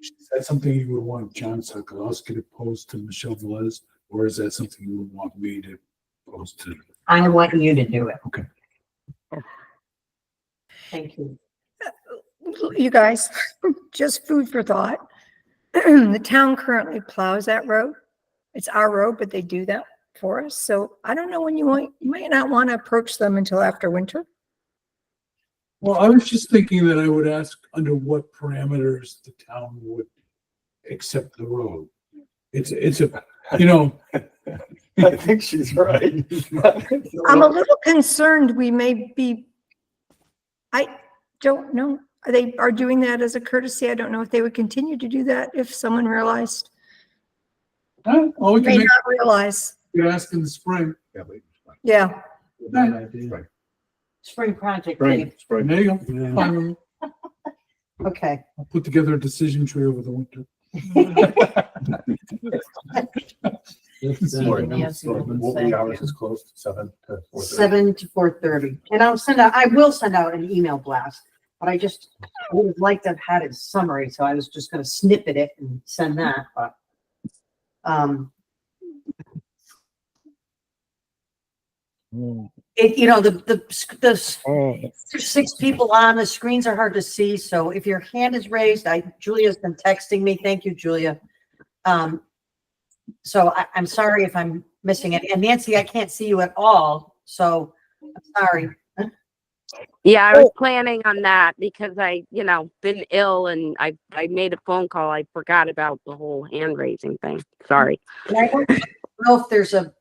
Speaker 7: is that something you would want John Sokolowski to pose to Michelle Velez, or is that something you would want me to pose to?
Speaker 4: I want you to do it.
Speaker 7: Okay.
Speaker 4: Thank you.
Speaker 2: You guys, just food for thought. The town currently plows that road. It's our road, but they do that for us. So I don't know when you might not want to approach them until after winter.
Speaker 7: Well, I was just thinking that I would ask under what parameters the town would accept the road. It's a, you know,
Speaker 9: I think she's right.
Speaker 2: I'm a little concerned we may be, I don't know. They are doing that as a courtesy. I don't know if they would continue to do that if someone realized,
Speaker 7: all we
Speaker 2: may
Speaker 7: can make,
Speaker 2: not realize.
Speaker 7: you ask in the spring.
Speaker 11: Yeah, but-
Speaker 2: Yeah.
Speaker 6: Bad idea.
Speaker 4: Spring project,
Speaker 11: Spring,
Speaker 4: Dave.
Speaker 11: spring.
Speaker 7: There you go.
Speaker 6: Yeah.
Speaker 7: Fine with me.
Speaker 4: Okay.
Speaker 7: I'll put together a decision tree over the winter.
Speaker 9: What were the hours is closed? 7 to 4:30?
Speaker 4: 7 to 4:30. And I will send out an email blast, but I would have liked to have had it summary, so I was just gonna snippet it and send that, but. There's 6 people on, the screens are hard to see, so if your hand is raised, Julia's been texting me. Thank you, Julia. So I'm sorry if I'm missing it. And Nancy, I can't see you at all, so I'm sorry.
Speaker 10: Yeah, I was planning on that because I, been ill and I made a phone call. I forgot about the whole hand raising thing. Sorry.
Speaker 4: And I don't know if there's a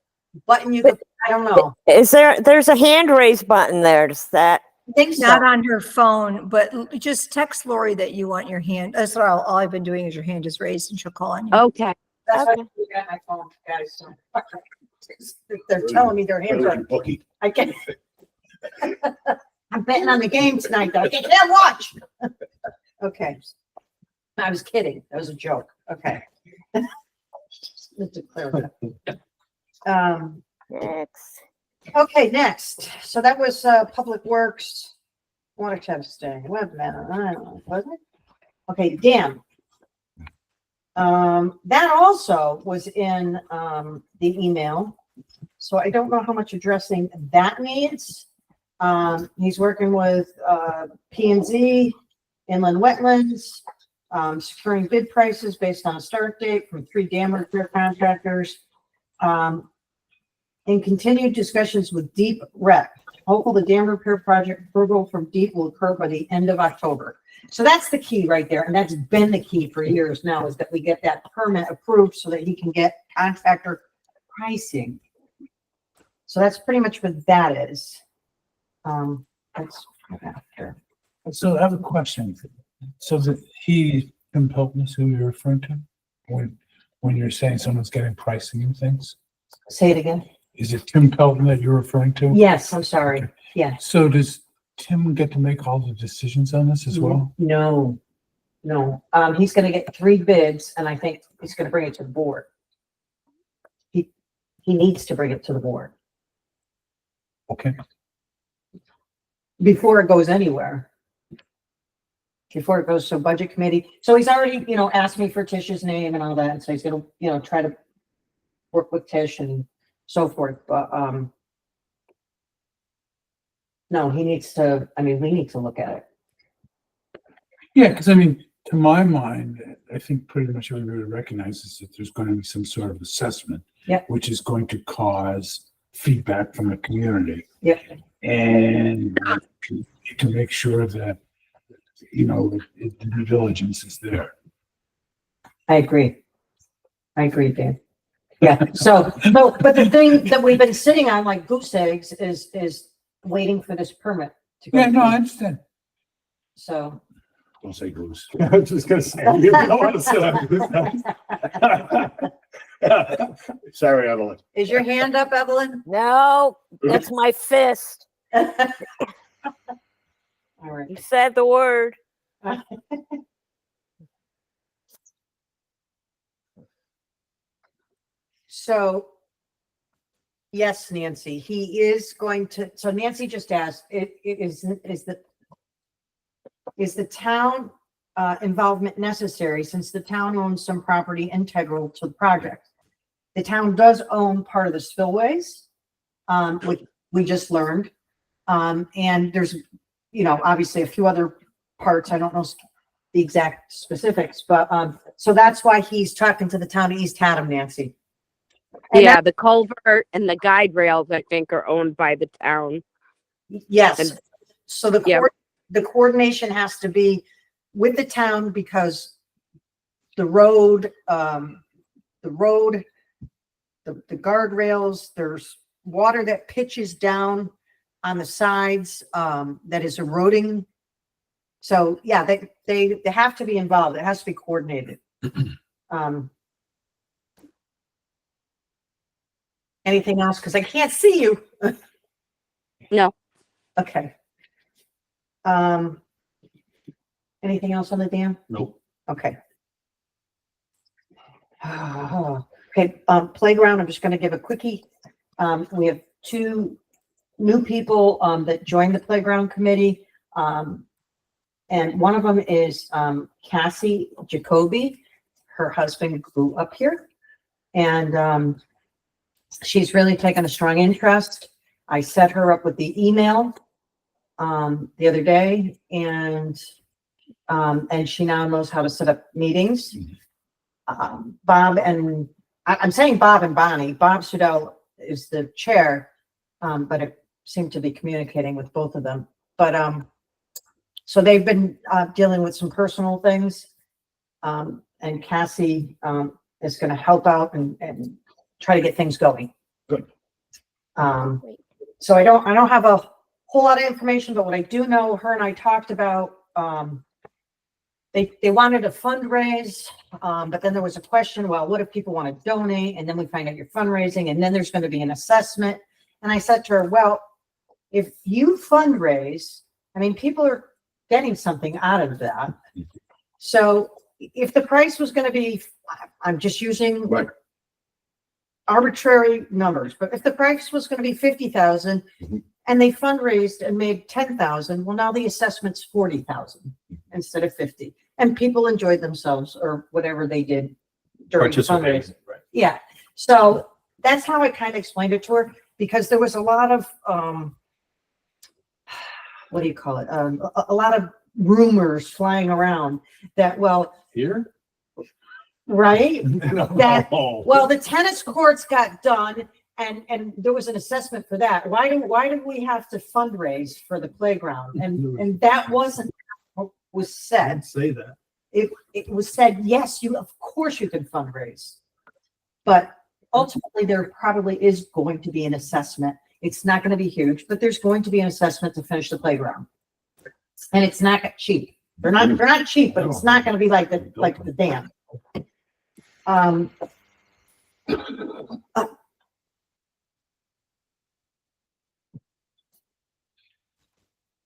Speaker 4: button you could, I don't know.
Speaker 3: There's a hand raise button there. Does that?
Speaker 4: I think so.
Speaker 2: Not on her phone, but just text Lori that you want your hand. That's all I've been doing is your hand is raised and she'll call on you.
Speaker 10: Okay.
Speaker 4: That's why I got my phone, guys. So. They're telling me their hands are,
Speaker 11: Bookie.
Speaker 4: I can't. I'm betting on the game tonight, though. I can't watch. Okay. I was kidding. That was a joke. Okay. Just to clarify.
Speaker 3: Next.
Speaker 4: Okay, next. So that was Public Works, water testing, web matter, wasn't it? Okay, dam. That also was in the email. So I don't know how much addressing that needs. He's working with P&Z, inland wetlands, securing bid prices based on a start date from 3 dam repair contractors. In continued discussions with Deep Rec. Hopefully the dam repair project approval from Deep will occur by the end of October. So that's the key right there. And that's been the key for years now, is that we get that permit approved so that he can get contractor pricing. So that's pretty much what that is. That's after.
Speaker 7: So I have a question. So that Tim Pelton is who you're referring to? When you're saying someone's getting pricing and things?
Speaker 4: Say it again.
Speaker 7: Is it Tim Pelton that you're referring to?
Speaker 4: Yes, I'm sorry. Yeah.
Speaker 7: So does Tim get to make all the decisions on this as well?
Speaker 4: No, no. He's gonna get 3 bids and I think he's gonna bring it to the board. He needs to bring it to the board
Speaker 7: Okay.
Speaker 4: before it goes anywhere. Before it goes to budget committee. So he's already, asked me for Tish's name and all that. And so he's gonna, try to work with Tish and so forth. But, no, we need to look at it.
Speaker 7: Yeah, because I mean, to my mind, I think pretty much everybody recognizes that there's going to be some sort of assessment.
Speaker 4: Yep.
Speaker 7: Which is going to cause feedback from the community.
Speaker 4: Yep.
Speaker 7: And to make sure that, the due diligence is there.
Speaker 4: I agree, Dan. Yeah, so, but the thing that we've been sitting on like goose eggs is waiting for this permit to go.
Speaker 7: Yeah, no, I
Speaker 4: through.
Speaker 7: understand.
Speaker 4: So.
Speaker 11: Don't say goose.
Speaker 9: I was just gonna say, you don't want to sit on this.
Speaker 11: Sorry, Evelyn.
Speaker 4: Is your hand up, Evelyn?
Speaker 3: No, that's my fist.
Speaker 4: All right.
Speaker 3: You said the word.
Speaker 4: So, yes, Nancy, he is going to, so Nancy just asked, is the town involvement necessary since the town owns some property integral to the project? The town does own part of the spillways, which we just learned. And there's, obviously a few other parts. I don't know the exact specifics, but so that's why he's talking to the town of East Haddam, Nancy. And
Speaker 10: Yeah, the culvert and the guide rails, I think, are owned by the town.
Speaker 4: Yes.
Speaker 10: And-
Speaker 4: So the
Speaker 10: Yeah.
Speaker 4: the coordination has to be with the town because the road, the guardrails, there's water that pitches down on the sides, that is eroding. So yeah, they have to be involved. It has to be coordinated. Anything else? Because I can't see you.
Speaker 10: No.
Speaker 4: Okay. Anything else on the dam?
Speaker 11: Nope.
Speaker 4: Okay. Okay, playground, I'm just gonna give a quickie. We have 2 new people, that joined the playground committee. And one of them is, Cassie Jacoby. Her husband grew up here. And, she's really taken a strong interest. I set her up with the email, the other day and she now knows how to set up meetings. Bob and I'm saying Bob and Bonnie. Bob Sudell is the chair, but it seemed to be communicating with both of them. But so they've been dealing with some personal things, and Cassie is going to help out and try to get things going.
Speaker 11: Good.
Speaker 4: So I don't have a whole lot of information, but what I do know, her and I talked about. They wanted a fundraise, but then there was a question, well, what if people want to donate? And then we find out you're fundraising and then there's going to be an assessment. And I said to her, well, if you fundraise, I mean, people are getting something out of that. So if the price was going to be, I'm just using
Speaker 11: Right.
Speaker 4: arbitrary numbers, but if the price was going to be 50,000 and they fundraised and made 10,000, well, now the assessment's 40,000 instead of 50. And people enjoyed themselves or whatever they did during the fundraising.
Speaker 9: Right.
Speaker 4: Yeah. So that's how I kind of explained it to her because there was a lot of, what do you call it? A lot of rumors flying around that, well,
Speaker 9: Here?
Speaker 4: right? That,
Speaker 9: No.
Speaker 4: well, the tennis courts got done and there was an assessment for that. Why did we have to fundraise for the playground? And that wasn't what was said.
Speaker 7: Say that.
Speaker 4: It was said, yes, of course you can fundraise. But ultimately there probably is going to be an assessment It's not gonna be huge, but there's going to be an assessment to finish the playground. And it's not cheap. They're not cheap, but it's not gonna be like the dam.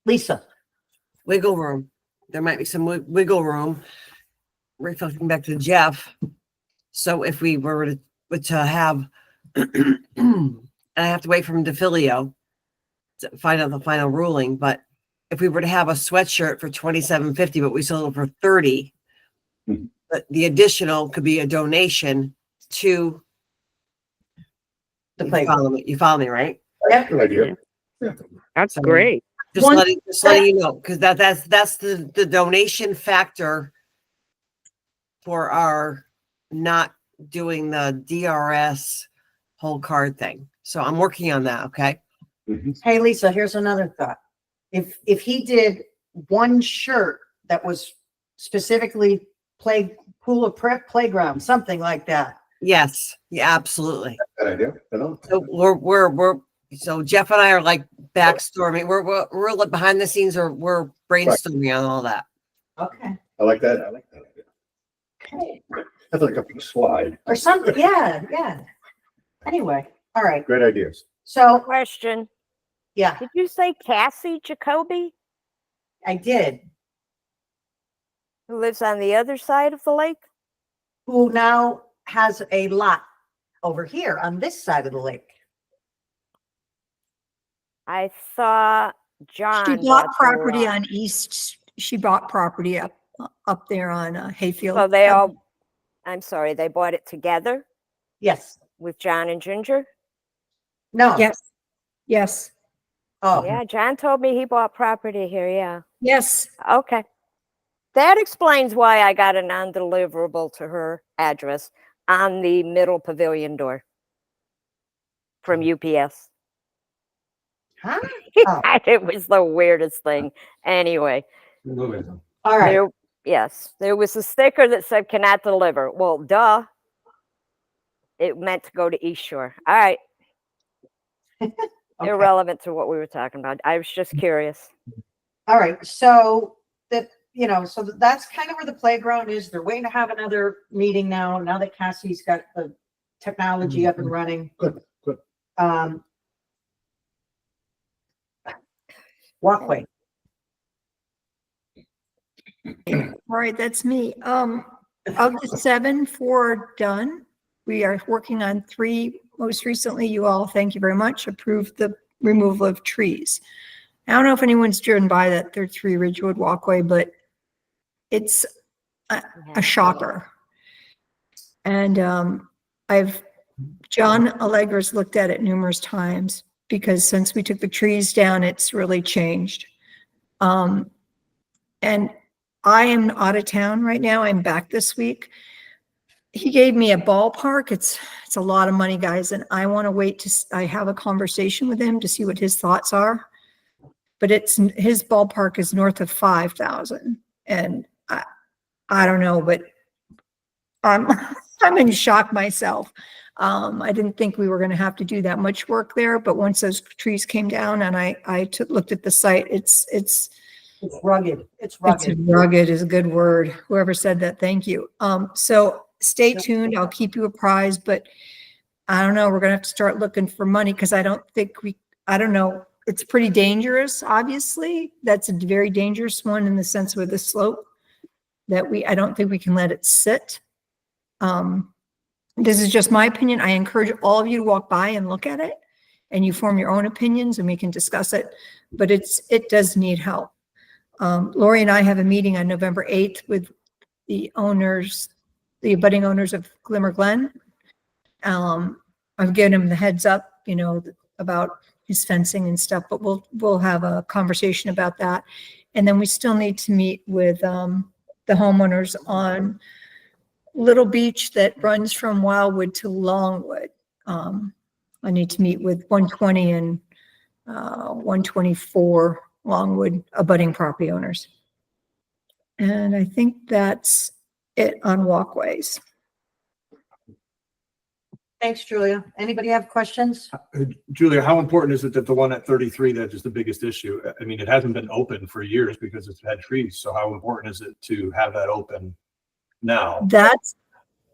Speaker 4: Lisa,
Speaker 8: Wiggle room. There might be some wiggle room. Reflecting back to Jeff. So if we were to have, and I have to wait for him to Filio to find out the final ruling, but if we were to have a sweatshirt for $27.50, but we sold it for 30, but the additional could be a donation to
Speaker 4: the
Speaker 8: you
Speaker 4: playground.
Speaker 8: follow me, right?
Speaker 11: Good idea.
Speaker 10: That's
Speaker 8: So-
Speaker 10: great.
Speaker 8: Just
Speaker 4: One-
Speaker 8: letting you know, because that's the donation factor for our not doing the DRS whole card thing. So I'm working on that. Okay.
Speaker 4: Hey, Lisa, here's another thought. If he did one shirt that was specifically pool of prep playground, something like that.
Speaker 8: Yes. Yeah. Absolutely.
Speaker 11: Good idea. You know?
Speaker 8: So we're so Jeff and I are like backstorming. We're like behind the scenes, or we're brainstorming on all that.
Speaker 4: Okay.
Speaker 11: I like that. I like that idea.
Speaker 4: Okay.
Speaker 11: That's like a slide.
Speaker 4: Or something, yeah. Anyway, all right.
Speaker 11: Great ideas.
Speaker 4: So,
Speaker 3: Question.
Speaker 4: yeah,
Speaker 3: Did you say Cassie Jacoby,
Speaker 4: I did.
Speaker 3: who lives on the other side of the lake?
Speaker 4: Who now has a lot over here on this side of the lake.
Speaker 3: I thought John
Speaker 2: She
Speaker 3: bought
Speaker 2: bought
Speaker 3: the
Speaker 2: property
Speaker 3: lot.
Speaker 2: on East, she bought property up there on Hayfield.
Speaker 3: So they all, I'm sorry, they bought it together
Speaker 4: Yes.
Speaker 3: with John and Ginger?
Speaker 4: No.
Speaker 2: Yes.
Speaker 4: Oh,
Speaker 3: Yeah, John told me he bought property here. Yeah.
Speaker 2: Yes.
Speaker 3: Okay. That explains why I got a non-deliverable to her address on the middle pavilion door from UPS.
Speaker 4: huh?
Speaker 3: It was the weirdest thing. Anyway,
Speaker 4: All right.
Speaker 3: there was a sticker that said cannot deliver. Well, duh. It meant to go to East Shore. All right.
Speaker 4: Okay.
Speaker 3: Irrelevant to what we were talking about. I was just curious.
Speaker 4: All right. So that's kind of where the playground is. They're waiting to have another meeting now that Cassie's got the technology up and running.
Speaker 11: Good.
Speaker 4: Walkway.
Speaker 2: All right, that's me. Of the 7, 4 are done. We are working on 3. Most recently, you all, thank you very much, approved the removal of trees. I don't know if anyone's driven by that 33 Ridgewood walkway, but it's a shocker. And John Allegra's looked at it numerous times, because since we took the trees down, it's really changed. And I am out of town right now. I'm back this week. He gave me a ballpark. It's a lot of money, guys, and I want to wait I have a conversation with him to see what his thoughts are. But his ballpark is north of 5,000, and I don't know, but I'm in shock myself. I didn't think we were going to have to do that much work there, but once those trees came down and I looked at the site, it's
Speaker 4: rugged. It's rugged.
Speaker 2: Rugged is a good word. Whoever said that, thank you. So stay tuned. I'll keep you apprised, but I don't know. We're going to have to start looking for money, because I don't know. It's pretty dangerous, obviously. That's a very dangerous one in the sense with the slope that I don't think we can let it sit. This is just my opinion. I encourage all of you to walk by and look at it, and you form your own opinions and we can discuss it, but it does need help. Lori and I have a meeting on November 8th with the abutting owners of Glimmer Glen. I've given him the heads up, about his fencing and stuff, but we'll have a conversation about that. And then we still need to meet with the homeowners on Little Beach that runs from Wildwood to Longwood. I need to meet with 120 and 124 Longwood abutting property owners. And I think that's it on walkways.
Speaker 4: Thanks, Julia. Anybody have questions?
Speaker 9: Julia, how important is it that the one at 33, that is the biggest issue? I mean, it hasn't been open for years because it's had trees. So how important is it to have that open now?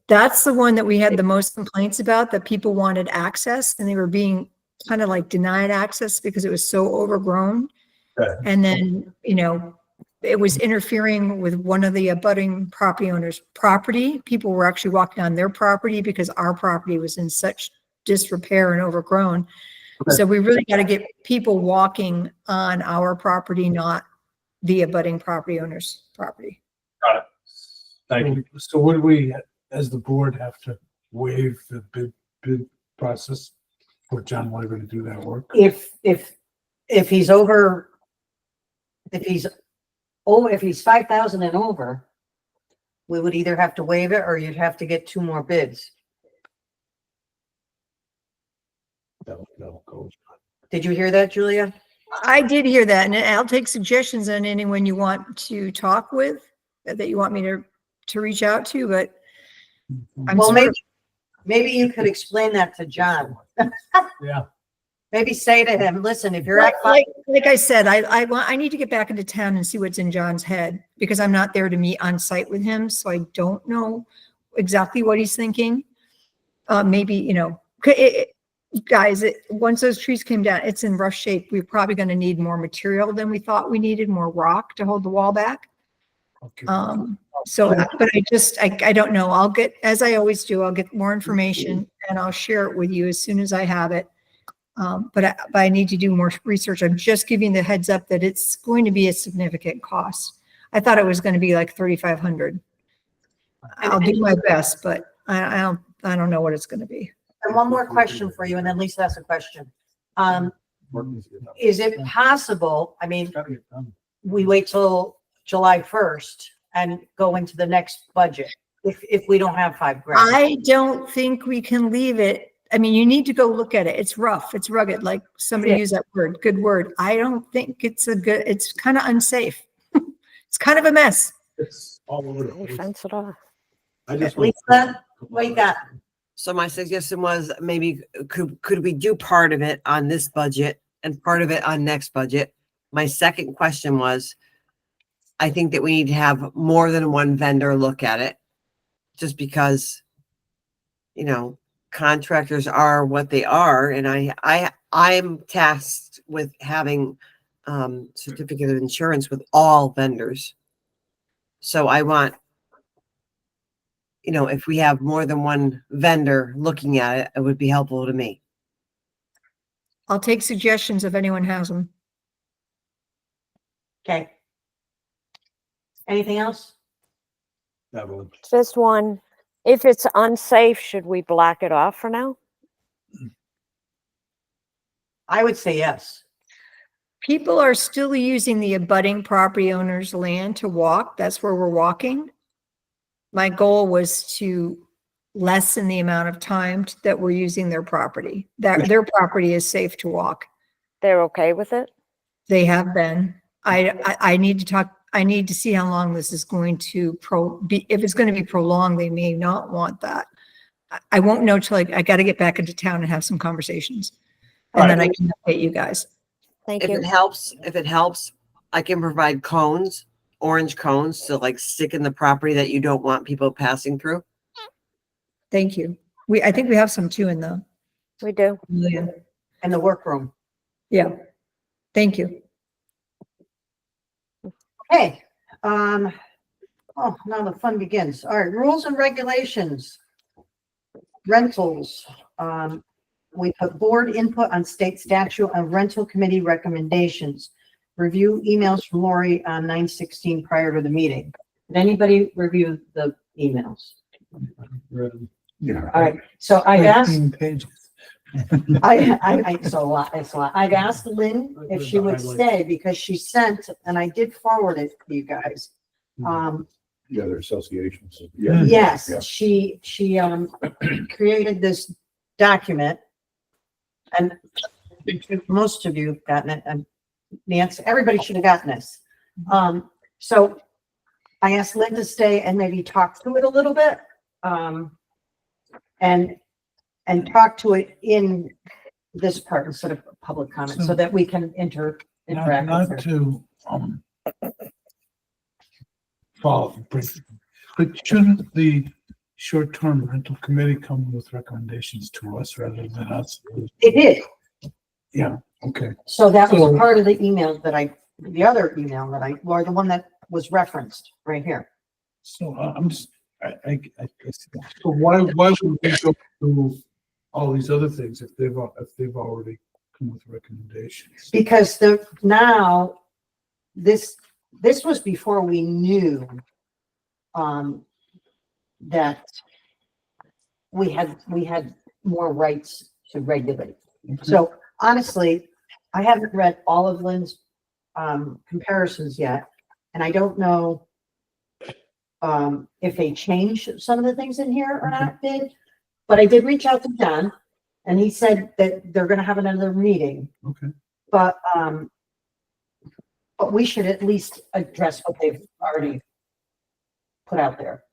Speaker 2: That's the one that we had the most complaints about, that people wanted access and they were being kind of like denied access because it was so overgrown.
Speaker 9: Okay.
Speaker 2: And then, it was interfering with one of the abutting property owners' property. People were actually walking on their property because our property was in such disrepair and overgrown.
Speaker 9: Okay.
Speaker 2: So we really got to get people walking on our property, not the abutting property owner's property.
Speaker 9: Got it. Thank you.
Speaker 7: So what do we, as the board, have to waive the bid process for John Weber to do that work?
Speaker 4: If he's over, if he's 5,000 and over, we would either have to waive it or you'd have to get 2 more bids.
Speaker 1: That'll go.
Speaker 4: Did you hear that, Julia?
Speaker 2: I did hear that, and I'll take suggestions on anyone you want to talk with, that you want me to reach out to, but I'm
Speaker 4: Well,
Speaker 2: sort of-
Speaker 4: maybe you could explain that to John.
Speaker 7: Yeah.
Speaker 4: Maybe say to him, listen, if you're at
Speaker 2: like I said, I need to get back into town and see what's in John's head, because I'm not there to meet on site with him, so I don't know exactly what he's thinking. Maybe, guys, once those trees came down, it's in rough shape. We're probably going to need more material than we thought we needed, more rock to hold the wall back.
Speaker 7: Okay.
Speaker 2: So, but I don't know. I'll get, as I always do, I'll get more information and I'll share it with you as soon as I have it. But I need to do more research. I'm just giving the heads up that it's going to be a significant cost. I thought it was going to be like 3,500. I'll do my best, but I don't know what it's going to be.
Speaker 4: And one more question for you, and then Lisa has a question. Is it possible, I mean,
Speaker 7: Gotta get done.
Speaker 4: we wait till July 1st and go into the next budget if we don't have 5 grand?
Speaker 2: I don't think we can leave it. I mean, you need to go look at it. It's rough. It's rugged. Like somebody used that word, good word. I don't think it's kind of unsafe. It's kind of a mess.
Speaker 7: It's all over the place.
Speaker 3: Fence it off.
Speaker 1: I just,
Speaker 4: Lisa, what you got?
Speaker 8: So my suggestion was maybe could we do part of it on this budget and part of it on next budget? My second question was, I think that we need to have more than one vendor look at it, just because, contractors are what they are, and I'm tasked with having certificate of insurance with all vendors. So I want, if we have more than one vendor looking at it, it would be helpful to me.
Speaker 2: I'll take suggestions if anyone has them.
Speaker 4: Okay. Anything else?
Speaker 1: Evelyn,
Speaker 3: Just one. If it's unsafe, should we block it off for now?
Speaker 4: I would say yes.
Speaker 2: People are still using the abutting property owner's land to walk. That's where we're walking. My goal was to lessen the amount of time that we're using their property. That their property is safe to walk.
Speaker 3: They're okay with it?
Speaker 2: They have been. I need to talk. I need to see how long this is going to be. If it's going to be prolonged, they may not want that. I won't know till I got to get back into town and have some conversations, and then I can update you guys.
Speaker 3: Thank
Speaker 8: If
Speaker 3: you.
Speaker 8: it helps, I can provide cones, orange cones to stick in the property that you don't want people passing through.
Speaker 2: Thank you. I think we have some too in the.
Speaker 3: We do.
Speaker 2: Yeah.
Speaker 4: In the workroom.
Speaker 2: Yeah. Thank you.
Speaker 4: Okay. Oh, now the fun begins. All right, rules and regulations. Rentals. We put board input on state statute and rental committee recommendations. Review emails from Lori on 9/16 prior to the meeting. Did anybody review the emails?
Speaker 7: Yeah.
Speaker 4: All right, so I asked,
Speaker 7: 18 pages.
Speaker 4: it's a lot. I've asked Lynn if she would stay because she sent, and I did forward it to you guys.
Speaker 11: The other associations.
Speaker 4: Yes,
Speaker 11: Yeah.
Speaker 4: she created this document, and most of you have gotten it, and Nancy, everybody should have gotten this. So I asked Lynn to stay and maybe talk through it a little bit. And and talk to it in this part instead of public comment, so that we can interact with her.
Speaker 7: Not to, follow, but shouldn't the short-term rental committee come with recommendations to us rather than us?
Speaker 4: It did.
Speaker 7: Yeah, okay.
Speaker 4: So that was
Speaker 7: So-
Speaker 4: part of the email that the other email that or the one that was referenced right here.
Speaker 7: So I'm just, so why would we go through all these other things if they've already come with recommendations?
Speaker 4: Because now, this was before we knew, that we had more rights to regulate. So honestly, I haven't read all of Lynn's, comparisons yet, and I don't know, if they changed some of the things in here or not did, but I did reach out to John, and he said that they're gonna have another meeting.
Speaker 7: Okay.
Speaker 4: But we should at least address what they've already put out there.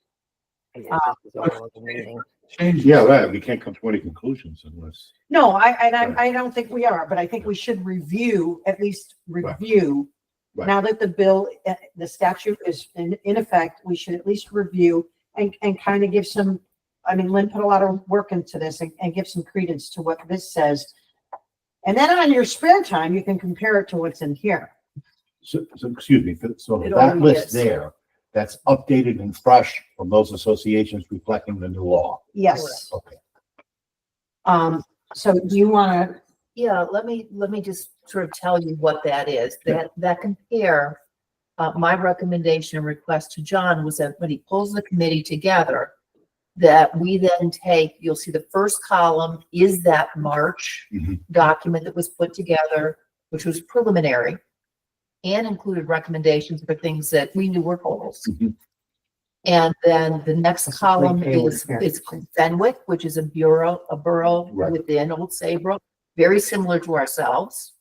Speaker 7: Change.
Speaker 11: Yeah, right. We can't come to any conclusions unless.
Speaker 4: No, I don't think we are, but I think we should review, at least review.
Speaker 11: Right.
Speaker 4: Now that the bill, the statute is in effect, we should at least review and kind of give some, I mean, Lynn put a lot of work into this and give some credence to what this says. And then on your spare time, you can compare it to what's in here.
Speaker 11: So excuse me, so
Speaker 4: It
Speaker 11: that
Speaker 4: already
Speaker 11: list
Speaker 4: is.
Speaker 11: there, that's updated and fresh from those associations reflecting the new law.
Speaker 4: Yes.
Speaker 11: Okay.
Speaker 4: So do you want to,
Speaker 5: Yeah, let me just sort of tell you what that is. That compare, my recommendation and request to John was that when he pulls the committee together, that we then take, you'll see the first column is that March
Speaker 11: Mhm.
Speaker 5: document that was put together, which was preliminary and included recommendations for things that we knew were goals.
Speaker 11: Mhm.
Speaker 5: And then the next
Speaker 4: That's a
Speaker 5: column
Speaker 4: great Hayward
Speaker 5: is
Speaker 4: here.
Speaker 5: Fenwick, which is a borough
Speaker 11: Right.
Speaker 5: within Old Saybrook, very similar to ourselves.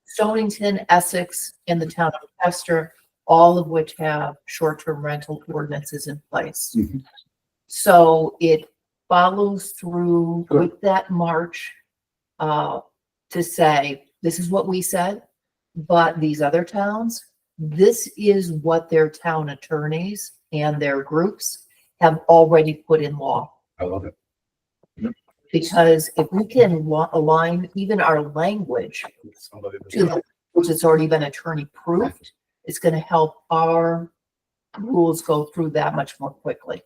Speaker 5: Stonington, Essex, and the town of Chester, all of which have short-term rental ordinances in place.
Speaker 11: Mhm.
Speaker 5: So it follows through
Speaker 11: Good.
Speaker 5: with that march to say, this is what we said, but these other towns, this is what their town attorneys and their groups have already put in law.
Speaker 11: I love it.
Speaker 5: Because if we can align even our language to the, which has already been attorney proofed, it's going to help our rules go through that much more quickly.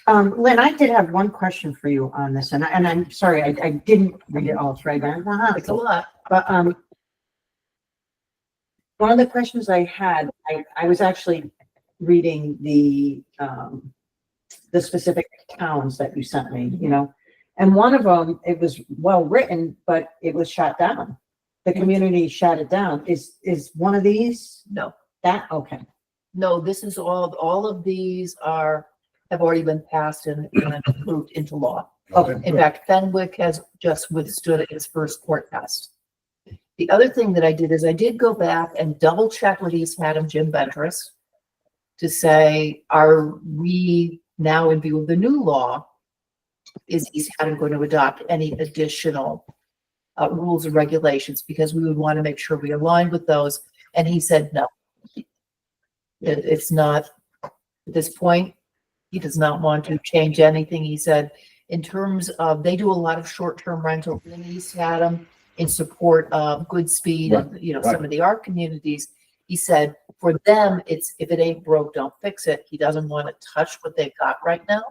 Speaker 4: Lynn, I did have one question for you on this, and I'm sorry, I didn't read it all through.
Speaker 5: It's a lot.
Speaker 4: But, one of the questions I had, I was actually reading the specific towns that you sent me, you know, and one of them, it was well written, but it was shot down. The community shot it down. Is one of these
Speaker 5: No,
Speaker 4: okay?
Speaker 5: no, this is all of these have already been passed and approved into law.
Speaker 4: Okay.
Speaker 5: In fact, Fenwick has just withstood its first court test. The other thing that I did is I did go back and double check with East Haddam, Jim Ventris, to say, are we now in view of the new law, is East Haddam going to adopt any additional rules and regulations? Because we would want to make sure we aligned with those. And he said, no. It's not, at this point, he does not want to change anything. He said, in terms of, they do a lot of short-term rental in East Haddam in support of Good Speed and, you know, some of the art communities. He said, for them, it's, if it ain't broke, don't fix it. He doesn't want to touch what they've got right now,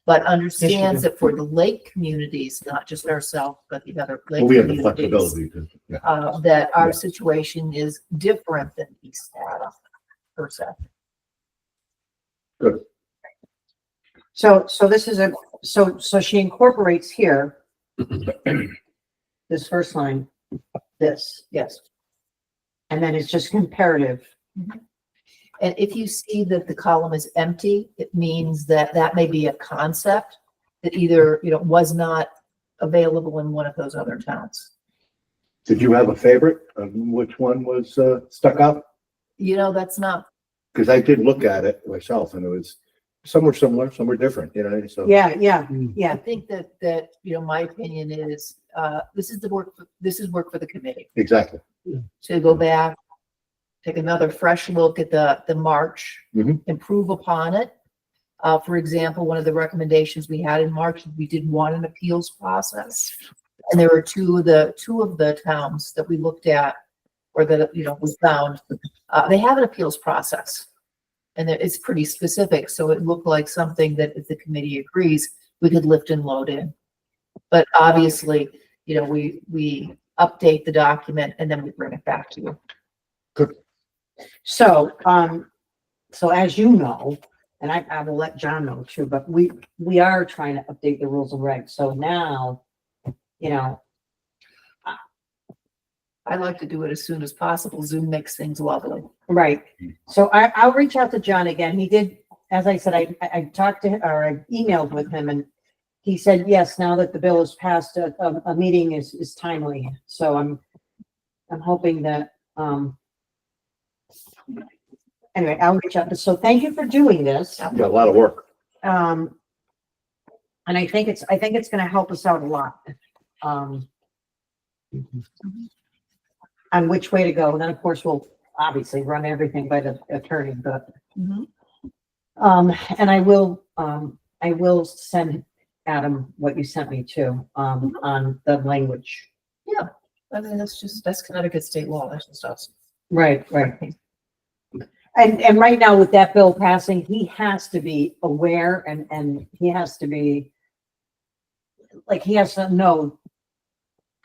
Speaker 5: but understands that for the lake communities, not just ourselves, but the other lake
Speaker 11: We have the
Speaker 5: communities,
Speaker 11: flexibility to, yeah.
Speaker 5: that our
Speaker 11: Yeah.
Speaker 5: situation is different than East Haddam, per se.
Speaker 11: Good.
Speaker 4: So this is so she incorporates here, this first line, this,
Speaker 5: Yes.
Speaker 4: and then it's just comparative.
Speaker 5: And if you see that the column is empty, it means that that may be a concept that either, you know, was not available in one of those other towns.
Speaker 11: Did you have a favorite of which one was stuck out?
Speaker 5: You know, that's not,
Speaker 11: Because I did look at it myself and it was some were similar, some were different, you know, so.
Speaker 4: Yeah,
Speaker 5: I
Speaker 4: yeah.
Speaker 5: think that, my opinion is, this is work for the committee
Speaker 11: Exactly.
Speaker 5: to go back, take another fresh look at the March,
Speaker 11: Mhm.
Speaker 5: improve upon it. For example, one of the recommendations we had in March, we did want an appeals process. And there were two of the towns that we looked at, or that, we found, they have an appeals process. And it's pretty specific, so it looked like something that if the committee agrees, we could lift and load in. But obviously, we update the document and then we bring it back to you.
Speaker 4: So, so as you know, and I will let John know too, but we are trying to update the rules and regs. So now,
Speaker 5: I like to do it as soon as possible. Zoom makes things lovely.
Speaker 4: right. So I'll reach out to John again. He did, as I said, I talked to him, or I emailed with him, and he said, yes, now that the bill is passed, a meeting is timely. So I'm hoping that, anyway, I'll reach out. So thank you for doing this.
Speaker 11: Yeah, a lot of work.
Speaker 4: And I think it's going to help us out a lot. On which way to go. And then of course, we'll obviously run everything by the attorney, but, and I will send Adam what you sent me too, on the language.
Speaker 5: Yeah, I mean, that's Connecticut state law. That's just us.
Speaker 4: Right. And right now with that bill passing, he has to be aware and he has to be, like, he has to know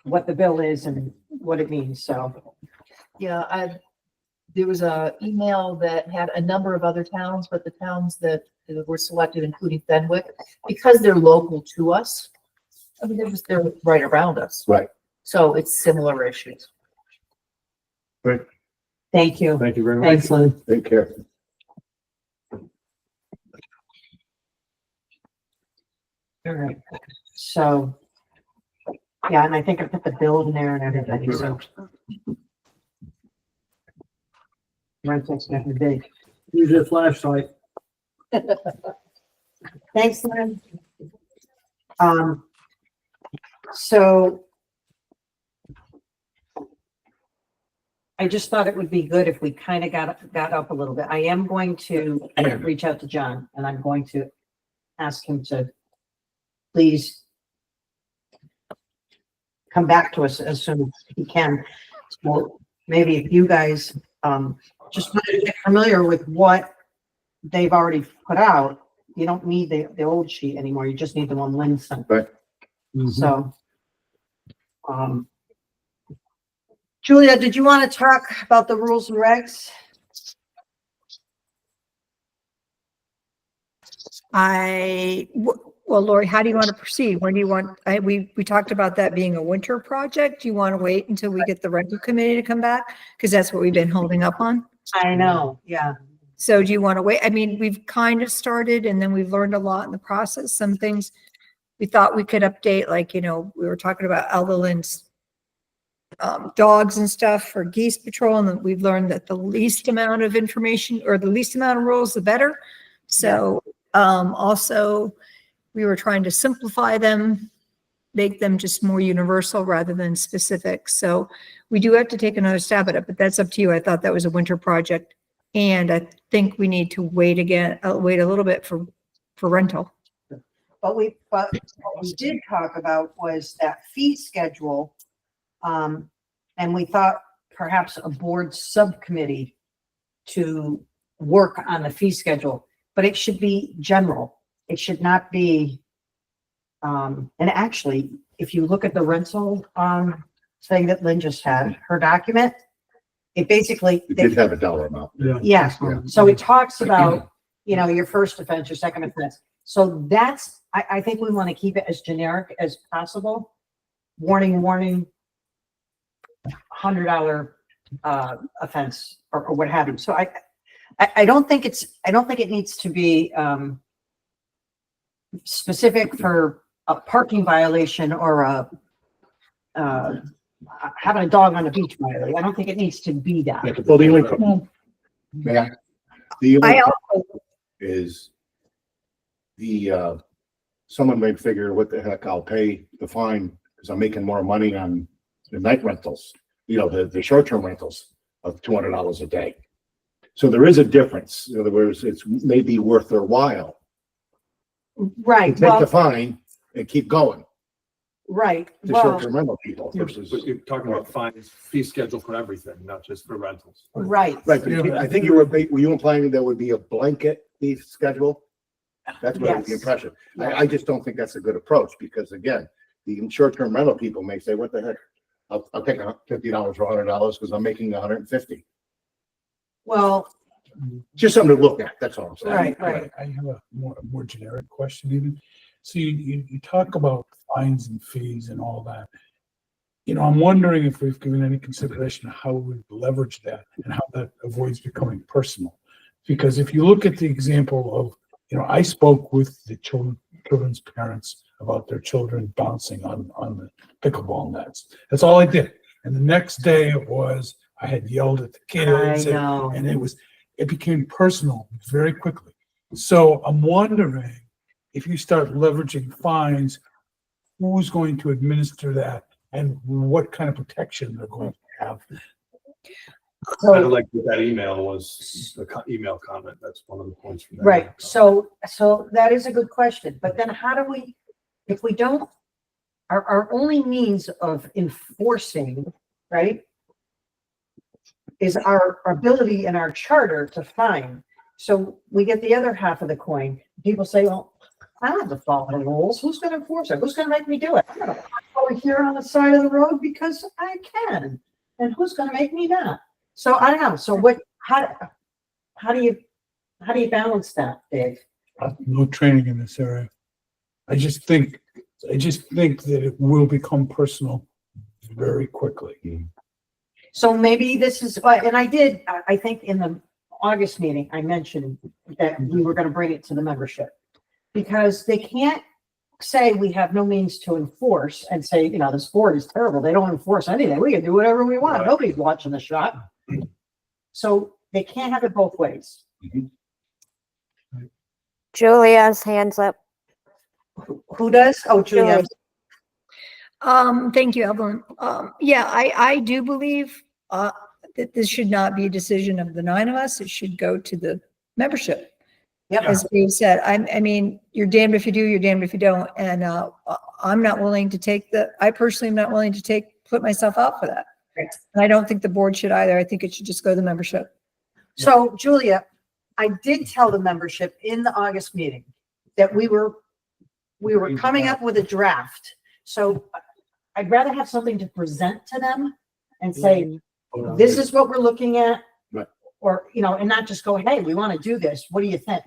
Speaker 4: what the bill is and what it means, so.
Speaker 5: Yeah, there was a email that had a number of other towns, but the towns that were selected, including Fenwick, because they're local to us, I mean, they're right around us.
Speaker 11: Right.
Speaker 5: So it's similar issues.
Speaker 4: Thank you.
Speaker 6: Thank you very much.
Speaker 4: Thanks, Lynn.
Speaker 11: Take care.
Speaker 4: All right, so, yeah, and I think I put the bill in there and everything, so. Rental's getting big.
Speaker 6: Use your flashlight.
Speaker 4: Thanks, Lynn. So I just thought it would be good if we kind of got up a little bit. I am going to reach out to John and I'm going to ask him to please come back to us as soon as he can. So maybe if you guys just want to get familiar with what they've already put out, you don't need the old sheet anymore. You just need the one Lynn sent.
Speaker 11: Right.
Speaker 4: So, Julia, did you want to talk about the rules and regs?
Speaker 2: Well, Lori, how do you want to proceed? When do you want, we talked about that being a winter project. Do you want to wait until we get the rental committee to come back? Because that's what we've been holding up on.
Speaker 4: I know, yeah.
Speaker 2: So do you want to wait? I mean, we've kind of started and then we've learned a lot in the process. Some things we thought we could update, like, we were talking about Elderland's dogs and stuff for geese patrol. And we've learned that the least amount of information or the least amount of rules, the better. So also we were trying to simplify them, make them just more universal rather than specific. So we do have to take another stab at it, but that's up to you. I thought that was a winter project. And I think we need to wait a little bit for rental.
Speaker 4: But what we did talk about was that fee schedule. And we thought perhaps a board subcommittee to work on the fee schedule, but it should be general. It should not be, and actually, if you look at the rental, thing that Lynn just had, her document, it basically.
Speaker 11: It did have a dollar amount.
Speaker 4: Yes,
Speaker 11: Yeah.
Speaker 4: so it talks about, your first offense, your second offense. So that's, I think we want to keep it as generic as possible. Warning, $100 offense or what have you. So I don't think it needs to be specific for a parking violation or having a dog on the beach violation. I don't think it needs to be that.
Speaker 11: Well, the only problem, may I? The only
Speaker 2: I
Speaker 11: problem is someone may figure, what the heck, I'll pay the fine because I'm making more money on the night rentals, the short-term rentals of $200 a day. So there is a difference. In other words, it's maybe worth their while to
Speaker 4: Right,
Speaker 11: take the
Speaker 4: well,
Speaker 11: fine and keep going
Speaker 4: right,
Speaker 11: to
Speaker 4: well,
Speaker 11: short-term rental people versus.
Speaker 9: But you're talking about fines, fee schedule for everything, not just for rentals.
Speaker 4: right.
Speaker 11: Right, but I think were you implying there would be a blanket fee schedule? That's what I was the
Speaker 4: Yes.
Speaker 11: impression. I just don't think that's a good approach because again, the short-term rental people may say, what the heck? I'll take $50 or $100 because I'm making 150.
Speaker 4: Well,
Speaker 11: Just something to look at. That's all I'm saying.
Speaker 4: right, right.
Speaker 7: I have a more generic question even. So you talk about fines and fees and all that. I'm wondering if we've given any consideration of how we leverage that and how that avoids becoming personal. Because if you look at the example of, I spoke with the children's parents about their children bouncing on the pickleball nets. That's all I did. And the next day I had yelled at the kids.
Speaker 4: I know.
Speaker 7: And it became personal very quickly. So I'm wondering if you start leveraging fines, who's going to administer that and what kind of protection they're going to have.
Speaker 9: Kind of like what that email was, the email comment. That's one of the points from that.
Speaker 4: Right, so that is a good question, but then how do we, if we don't, our only means of enforcing, right? Is our ability in our charter to fine. So we get the other half of the coin. People say, well, I don't have to follow the rules. Who's gonna enforce it? Who's gonna make me do it? I'm gonna park over here on the side of the road because I can. And who's gonna make me not? So I don't know. So how do you balance that, Dave?
Speaker 7: No training in this area. I just think that it will become personal very quickly.
Speaker 4: So maybe this is, and I think in the August meeting, I mentioned that we were gonna bring it to the membership. Because they can't say we have no means to enforce and say, this board is terrible. They don't enforce anything. We can do whatever we want.
Speaker 9: Right.
Speaker 4: Nobody's watching the shot. So they can't have it both ways.
Speaker 3: Julia's hands up.
Speaker 4: Who does? Oh, Julia.
Speaker 2: Thank you, Evelyn. Yeah, I do believe, that this should not be a decision of the 9 of us. It should go to the membership.
Speaker 4: Yep.
Speaker 2: As Dave said, I mean, you're damned if you do, you're damned if you don't. And, I'm not willing to I personally am not willing to put myself out for that.
Speaker 4: Right.
Speaker 2: And I don't think the board should either. I think it should just go to the membership.
Speaker 4: So Julia, I did tell the membership in the August meeting that we were coming up with a draft. So I'd rather have something to present to them and say, this is what we're looking at.
Speaker 11: Right.
Speaker 4: Or, and not just go, hey, we want to do this. What do you think?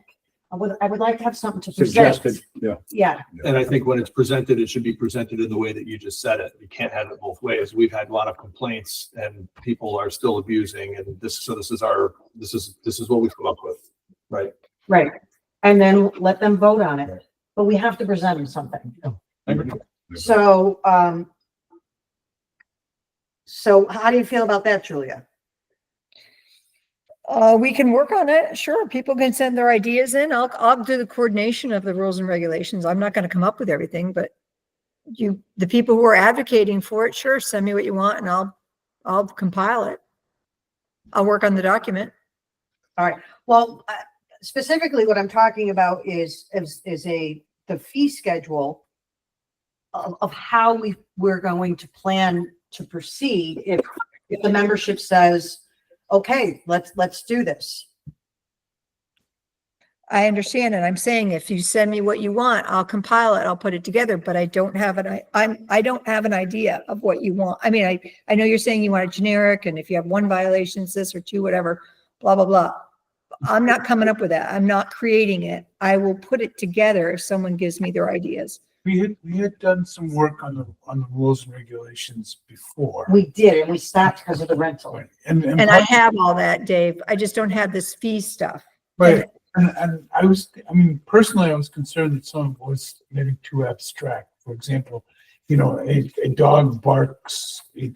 Speaker 4: I would like to have something to present.
Speaker 11: Suggested, yeah.
Speaker 4: Yeah,
Speaker 9: And I think when it's presented, it should be presented in the way that you just said it. You can't have it both ways. We've had a lot of complaints and people are still abusing and this is what we've come up with. Right.
Speaker 4: right. And then let them vote on it. But we have to present them something. So, so how do you feel about that, Julia?
Speaker 2: We can work on it. Sure. People can send their ideas in. I'll do the coordination of the rules and regulations. I'm not going to come up with everything, but the people who are advocating for it, sure, send me what you want and I'll compile it. I'll work on the document.
Speaker 4: All right. Well, specifically what I'm talking about is the fee schedule of how we're going to plan to proceed if the membership says, okay, let's do this.
Speaker 2: I understand. And I'm saying, if you send me what you want, I'll compile it, I'll put it together, but I don't have I don't have an idea of what you want. I mean, I know you're saying you want a generic, and if you have 1 violation, it's this, or 2, whatever, blah, blah, blah. I'm not coming up with that. I'm not creating it. I will put it together if someone gives me their ideas.
Speaker 7: We had done some work on the rules and regulations before.
Speaker 4: We did, and we stopped because of the rental.
Speaker 7: Right.
Speaker 2: And I have all that, Dave. I just don't have this fee stuff.
Speaker 7: Right. And personally, I was concerned that some of it was maybe too abstract. For example, a dog barks, I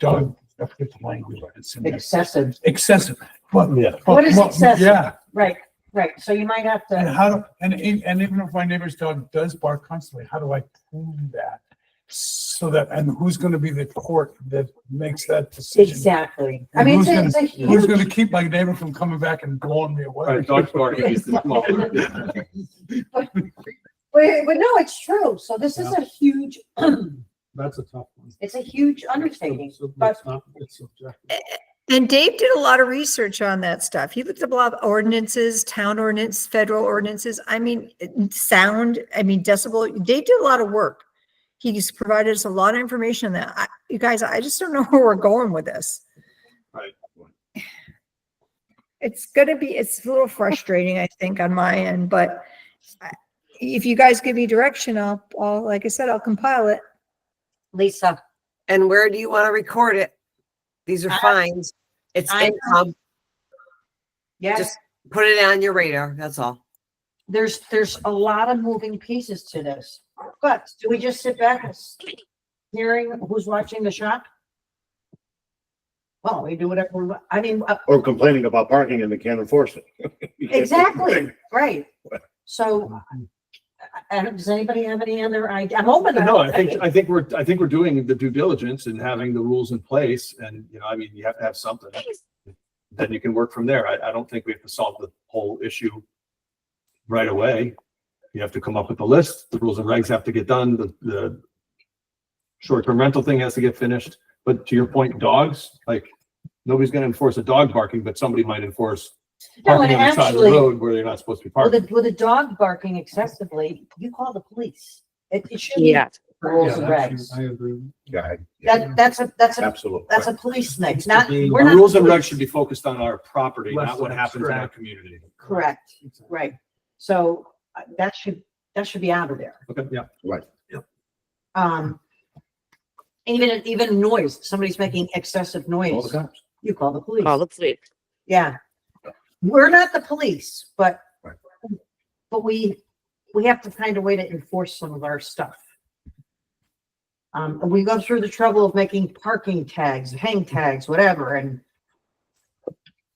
Speaker 7: forget the language. It's in there.
Speaker 4: Excessive.
Speaker 7: Excessive. But,
Speaker 9: Yeah.
Speaker 4: What is excessive?
Speaker 7: Yeah.
Speaker 4: Right. Right, so you might have
Speaker 7: And
Speaker 4: to,
Speaker 7: how do, and even if my neighbor's dog does bark constantly, how do I prove that? So that, and who's gonna be the court that makes that decision?
Speaker 4: exactly. I
Speaker 7: And
Speaker 4: mean,
Speaker 7: who's
Speaker 4: it's a
Speaker 7: Who's gonna
Speaker 4: huge,
Speaker 7: keep my neighbor from coming back and blowing me away?
Speaker 9: Right, dog's barking is the small.
Speaker 4: but no, it's true. So this is a huge,
Speaker 6: That's a tough one.
Speaker 4: it's a huge undertaking.
Speaker 6: So
Speaker 4: but-
Speaker 6: it's not, it's subjective.
Speaker 2: And Dave did a lot of research on that stuff. He looked up a lot of ordinances, town ordinance, federal ordinances. I mean, sound, I mean, decibel. Dave did a lot of work. He's provided us a lot of information on that. You guys, I just don't know where we're going with this.
Speaker 9: Right.
Speaker 2: It's a little frustrating, I think, on my end, but if you guys give me direction, I'll, like I said, I'll compile it.
Speaker 4: Lisa,
Speaker 8: And where do you want to record it? These are fines. It's
Speaker 4: I-
Speaker 8: income.
Speaker 4: yes,
Speaker 8: Just put it on your radar. That's all.
Speaker 4: there's a lot of moving pieces to this. But do we just sit back and hearing who's watching the shop? Well, we do whatever, I mean,
Speaker 11: Or complaining about parking and they can't enforce it.
Speaker 4: exactly, right. So, does anybody have any other idea? I'm open. to-
Speaker 9: No, I think we're doing the due diligence and having the rules in place, and, you know, I mean, you have to have something. Then you can work from there. I don't think we have to solve the whole issue right away. You have to come up with the list, the rules and regs have to get done, the short-term rental thing has to get finished. But to your point, dogs, like, nobody's gonna enforce a dog barking, but somebody might enforce
Speaker 4: No,
Speaker 9: parking
Speaker 4: and
Speaker 9: on the side of the
Speaker 4: actually,
Speaker 9: road where you're not supposed to be
Speaker 4: with
Speaker 9: parking.
Speaker 4: a dog barking excessively, you call the police. It should be
Speaker 10: Yeah.
Speaker 4: rules and
Speaker 6: Yeah,
Speaker 4: regs.
Speaker 6: I agree.
Speaker 11: Yeah,
Speaker 4: That's a
Speaker 11: absolutely.
Speaker 4: police thing. It's not,
Speaker 6: The
Speaker 4: we're
Speaker 9: The
Speaker 4: not.
Speaker 9: rules and regs
Speaker 4: police.
Speaker 9: should be focused on our property,
Speaker 6: Less
Speaker 9: not what happens in our
Speaker 6: abstract.
Speaker 9: community.
Speaker 4: Correct, right. So that should be out of there.
Speaker 9: Okay, yeah.
Speaker 11: Right.
Speaker 4: Even noise, somebody's making excessive
Speaker 11: All the
Speaker 4: noise,
Speaker 11: cops.
Speaker 4: you call the police.
Speaker 10: Oh, let's see.
Speaker 4: Yeah. We're not the police, but,
Speaker 11: Right.
Speaker 4: but we have to find a way to enforce some of our stuff. And we go through the trouble of making parking tags, hang tags, whatever, and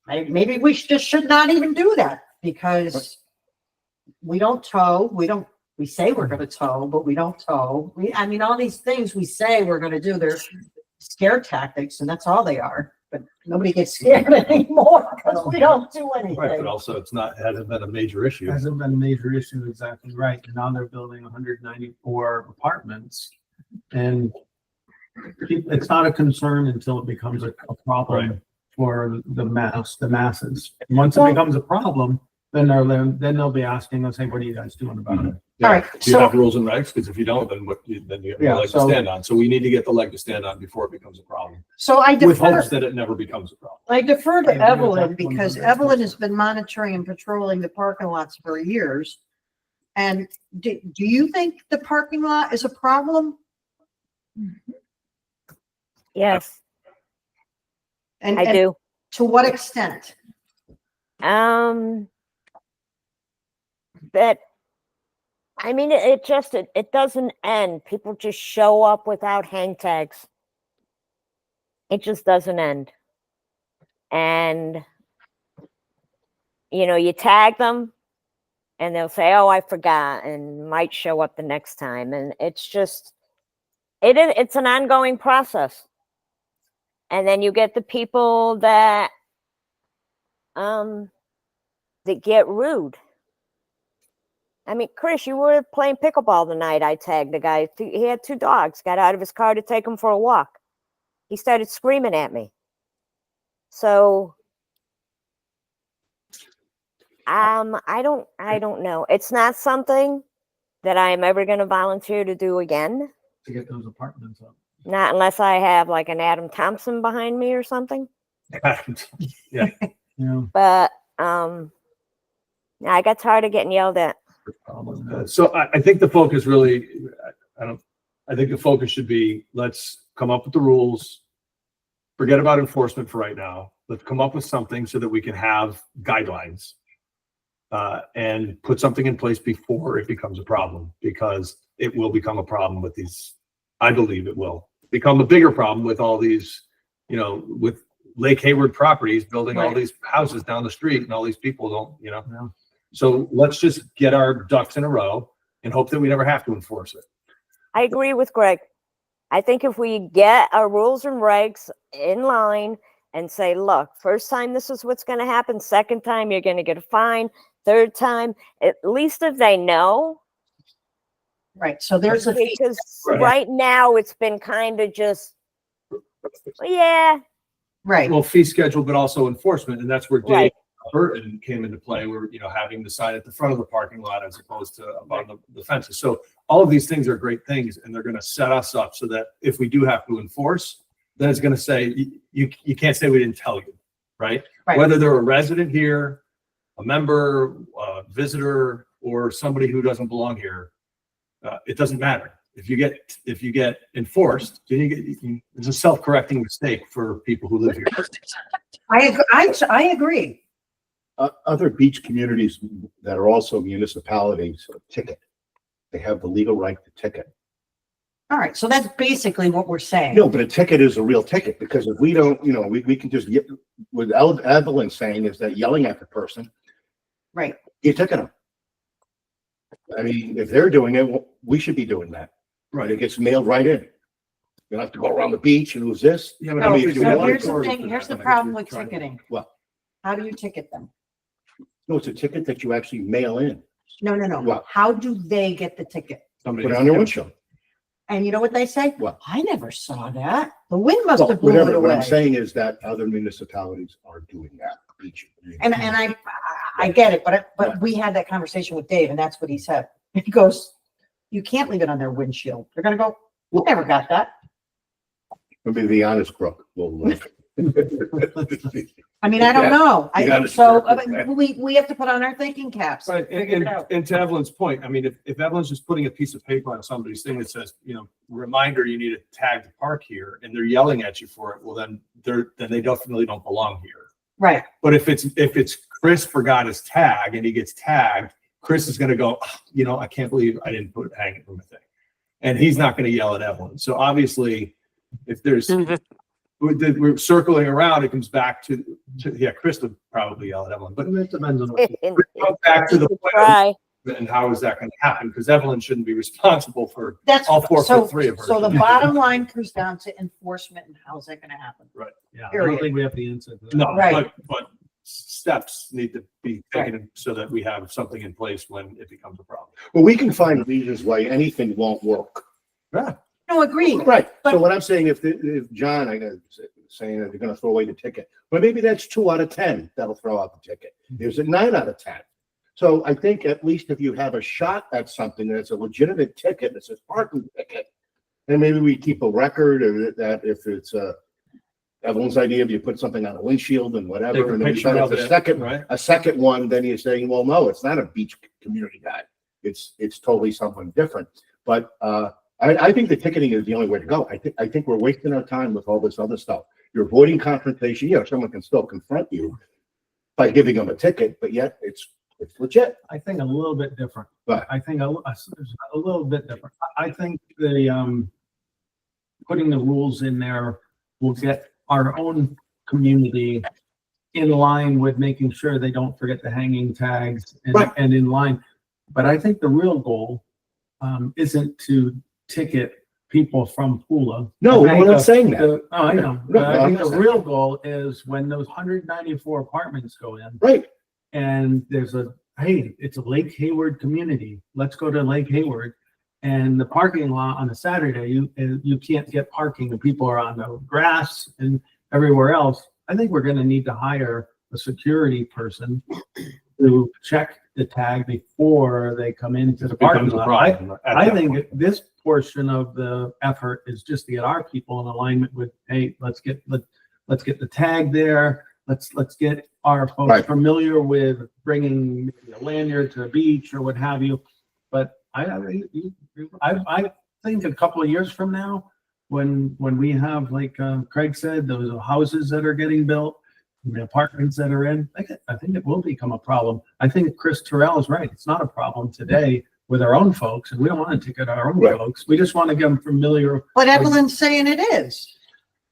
Speaker 4: maybe we should not even do that because we don't tow, we say we're gonna tow, but we don't tow. I mean, all these things we say we're gonna do, they're scare tactics and that's all they are, but nobody gets scared anymore because we don't do
Speaker 9: Right, but
Speaker 4: anything.
Speaker 9: also it hasn't been a major issue.
Speaker 6: Hasn't been a major issue, exactly right. And now they're building 194 apartments. And it's not a concern until it becomes a problem
Speaker 9: Right.
Speaker 6: for the masses. Once it
Speaker 4: Well-
Speaker 6: becomes a problem, then they'll be asking us, hey, what are you guys doing about it?
Speaker 9: Yeah.
Speaker 4: All right,
Speaker 9: Do you
Speaker 4: so-
Speaker 9: have rules and regs? Because if you don't, then then you have no
Speaker 6: Yeah,
Speaker 9: leg to
Speaker 6: so-
Speaker 9: stand on. So we need to get the leg to stand on before it becomes a problem,
Speaker 4: So I
Speaker 9: with hopes
Speaker 4: defer,
Speaker 9: that it never becomes a problem.
Speaker 4: I defer
Speaker 6: I
Speaker 4: to
Speaker 6: agree with
Speaker 4: Evelyn
Speaker 6: that
Speaker 4: because
Speaker 6: 100%.
Speaker 4: Evelyn has been monitoring and patrolling the parking lots for years. And do you think the parking lot is a problem?
Speaker 3: Yes,
Speaker 4: And
Speaker 3: I do.
Speaker 4: to what extent?
Speaker 3: That, I mean, it doesn't end. People just show up without hang tags. It just doesn't end. And, you know, you tag them and they'll say, oh, I forgot, and might show up the next time. And it's just, it's an ongoing process. And then you get the people that get rude. I mean, Chris, you were playing pickleball the night I tagged the guy. He had 2 dogs, got out of his car to take him for a walk. He started screaming at me. So, I don't know. It's not something that I'm ever going to volunteer to do again.
Speaker 6: To get those apartments up.
Speaker 3: Not unless I have like an Adam Thompson behind me or something.
Speaker 6: You know,
Speaker 3: But, I got tired of getting yelled at.
Speaker 9: So I think the focus really, I think the focus should be, let's come up with the rules. Forget about enforcement for right now. Let's come up with something so that we can have guidelines. And put something in place before it becomes a problem, because it will become a problem with these. I believe it will become a bigger problem with all these, you know, with Lake Hayward Properties building all
Speaker 4: Right.
Speaker 9: these houses down the street, and all these people don't, you know.
Speaker 6: Yeah.
Speaker 9: So let's just get our ducks in a row and hope that we never have to enforce it.
Speaker 3: I agree with Greg. I think if we get our rules and regs in line and say, look, first time this is what's going to happen, second time you're going to get a fine, third time, at least if they know.
Speaker 4: Right, so there's a fee.
Speaker 3: Because
Speaker 9: Right.
Speaker 3: right now it's been kind of just, yeah,
Speaker 4: Right,
Speaker 9: Well, fee schedule, but also enforcement. And that's where Dave
Speaker 3: right.
Speaker 9: Burton came into play, where, having the sign at the front of the parking lot as opposed to above the fences. So all of these things are great things, and they're going to set us up so that if we do have to enforce, then it's going to say, you can't say we didn't tell you, right?
Speaker 4: Right.
Speaker 9: Whether they're a resident here, a member, a visitor, or somebody who doesn't belong here, it doesn't matter. If you get enforced, then it's a self-correcting mistake for people who live here.
Speaker 4: I agree.
Speaker 11: Other beach communities that are also municipalities ticket. They have the legal right to ticket.
Speaker 4: All right, so that's basically what we're saying.
Speaker 11: No, but a ticket is a real ticket, because if we don't, we can just get, what Evelyn saying is that yelling at the person,
Speaker 4: Right,
Speaker 11: you ticket them. I mean, if they're doing it, well, we should be doing that. Right. It gets mailed right in. You don't have to go around the beach and who's this.
Speaker 9: Yeah, but
Speaker 4: No,
Speaker 9: I mean,
Speaker 4: so
Speaker 9: if you want
Speaker 4: here's the
Speaker 9: authority
Speaker 4: thing,
Speaker 9: for
Speaker 4: here's
Speaker 9: that,
Speaker 4: the
Speaker 9: if
Speaker 4: problem
Speaker 9: you're
Speaker 4: with
Speaker 9: trying to-
Speaker 4: ticketing.
Speaker 11: What?
Speaker 4: How do you ticket them?
Speaker 11: No, it's a ticket that you actually mail in.
Speaker 4: No.
Speaker 11: What?
Speaker 4: How do they get the ticket?
Speaker 9: somebody
Speaker 11: Put it on your windshield.
Speaker 4: And you know what they say?
Speaker 11: What?
Speaker 4: I never saw that. The wind must
Speaker 11: Well,
Speaker 4: have blew it
Speaker 11: whatever. What I'm
Speaker 4: away.
Speaker 11: saying is that other municipalities are doing that. Beach.
Speaker 4: And I get it, but we had that conversation with Dave, and that's what he said. He goes, you can't leave it on their windshield. They're gonna go, we never got that.
Speaker 11: Maybe the honest crook will.
Speaker 4: I mean, I don't
Speaker 11: Yeah.
Speaker 4: know.
Speaker 11: You
Speaker 4: I
Speaker 11: gotta
Speaker 4: so
Speaker 11: start with
Speaker 4: I
Speaker 11: that.
Speaker 4: mean, we have to put on our thinking caps.
Speaker 9: Right,
Speaker 4: Figure it out.
Speaker 9: and to Evelyn's point, I mean, if Evelyn's just putting a piece of paper on somebody's thing that says, reminder, you need to tag to park here, and they're yelling at you for it, well, then they definitely don't belong here.
Speaker 4: Right,
Speaker 9: But if it's Chris forgot his tag and he gets tagged, Chris is gonna go, I can't believe I didn't hang it from a thing. And he's not gonna yell at Evelyn. So obviously, if there's, we're circling around, it comes back to Chris would probably yell at Evelyn, but
Speaker 6: It depends on what.
Speaker 9: it comes back to the point
Speaker 3: Try.
Speaker 9: and how is that going to happen? Because Evelyn shouldn't be responsible for
Speaker 4: that's,
Speaker 9: all 4
Speaker 4: so,
Speaker 9: foot 3 of her.
Speaker 4: so the bottom line comes down to enforcement, and how's that gonna happen?
Speaker 6: Yeah, I
Speaker 4: Period.
Speaker 6: don't think we have the answer to that.
Speaker 9: No,
Speaker 4: Right.
Speaker 9: but steps need to be taken so that we have something in place when it becomes a problem.
Speaker 11: Well, we can find reasons why anything won't work.
Speaker 9: Yeah.
Speaker 4: No, agreed.
Speaker 11: Right. So
Speaker 4: But-
Speaker 11: what I'm saying, if John, saying that they're gonna throw away the ticket, but maybe that's 2 out of 10 that'll throw out the ticket. There's a 9 out of 10. So I think at least if you have a shot at something that's a legitimate ticket, that's a parking ticket, and maybe we keep a record of that if it's Evelyn's idea, if you put something on a windshield and
Speaker 9: Take
Speaker 11: whatever,
Speaker 9: a
Speaker 11: and then you
Speaker 9: picture
Speaker 11: find
Speaker 9: of
Speaker 11: out the
Speaker 9: it,
Speaker 11: second,
Speaker 9: right?
Speaker 11: a second one, then you're saying, well, no, it's not a beach community guy. It's totally someone different. But I think the ticketing is the only way to go. I think we're wasting our time with all this other stuff. You're avoiding confrontation. Yeah, someone can still confront you by giving them a ticket, but yet it's legit.
Speaker 6: I think a little bit different.
Speaker 11: Right.
Speaker 6: I think a little bit different. I think the putting the rules in there will get our own community in line with making sure they don't forget the hanging tags
Speaker 11: Right.
Speaker 6: and in line. But I think the real goal isn't to ticket people from Pula.
Speaker 11: No,
Speaker 6: I
Speaker 11: I'm
Speaker 6: think
Speaker 11: not saying that.
Speaker 6: Oh, I know.
Speaker 11: No,
Speaker 6: But I
Speaker 11: I'm
Speaker 6: think
Speaker 11: not
Speaker 6: the
Speaker 11: saying
Speaker 6: real goal is when those 194 apartments go in,
Speaker 11: Right.
Speaker 6: and there's hey, it's a Lake Hayward community. Let's go to Lake Hayward. And the parking lot on a Saturday, you can't get parking, and people are on the grass and everywhere else. I think we're going to need to hire a security person to check the tag before they come into the parking
Speaker 9: Becomes a
Speaker 6: lot.
Speaker 9: problem at
Speaker 6: I
Speaker 9: that
Speaker 6: think
Speaker 9: point.
Speaker 6: this portion of the effort is just to get our people in alignment with, hey, let's get the tag there. Let's get our folks
Speaker 11: Right.
Speaker 6: familiar with bringing maybe a lanyard to the beach or what have you. But I think a couple of years from now, when we have, like Craig said, those houses that are getting built, the apartments that are in, I think it will become a problem. I think Chris Terrell is right. It's not a problem today with our own folks, and we don't want to ticket our own
Speaker 11: Right.
Speaker 6: folks. We just want to get them familiar.
Speaker 4: But Evelyn's saying it is.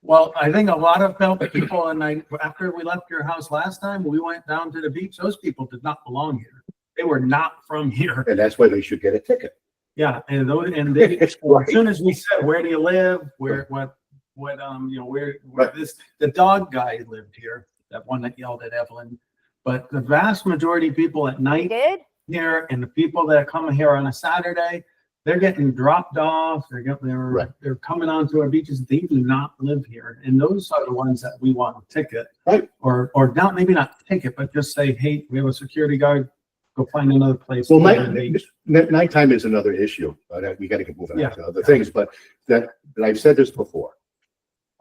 Speaker 6: Well, I think a lot of people, and after we left your house last time, we went down to the beach. Those people did not belong here. they were not from here.
Speaker 11: And that's why they should get a ticket.
Speaker 6: Yeah, and those, and they, as
Speaker 11: Right.
Speaker 6: soon as we said, where do you live? Where, what, you know, where
Speaker 11: Right.
Speaker 6: this, the dog guy lived here, that one that yelled at Evelyn. But the vast majority of people at
Speaker 3: You
Speaker 6: night
Speaker 3: did?
Speaker 6: here and the people that come here on a Saturday, they're getting dropped off.
Speaker 11: Right.
Speaker 6: They're coming onto our beaches. They do not live here. And those are the ones that we want to ticket.
Speaker 11: Right.
Speaker 6: Or not, maybe not ticket, but just say, hey, we have a security guard. Go find another place.
Speaker 11: Well,
Speaker 6: to live."
Speaker 11: nighttime is another issue, that we gotta get moving
Speaker 6: Yeah.
Speaker 11: on to other things, but that I've said this before.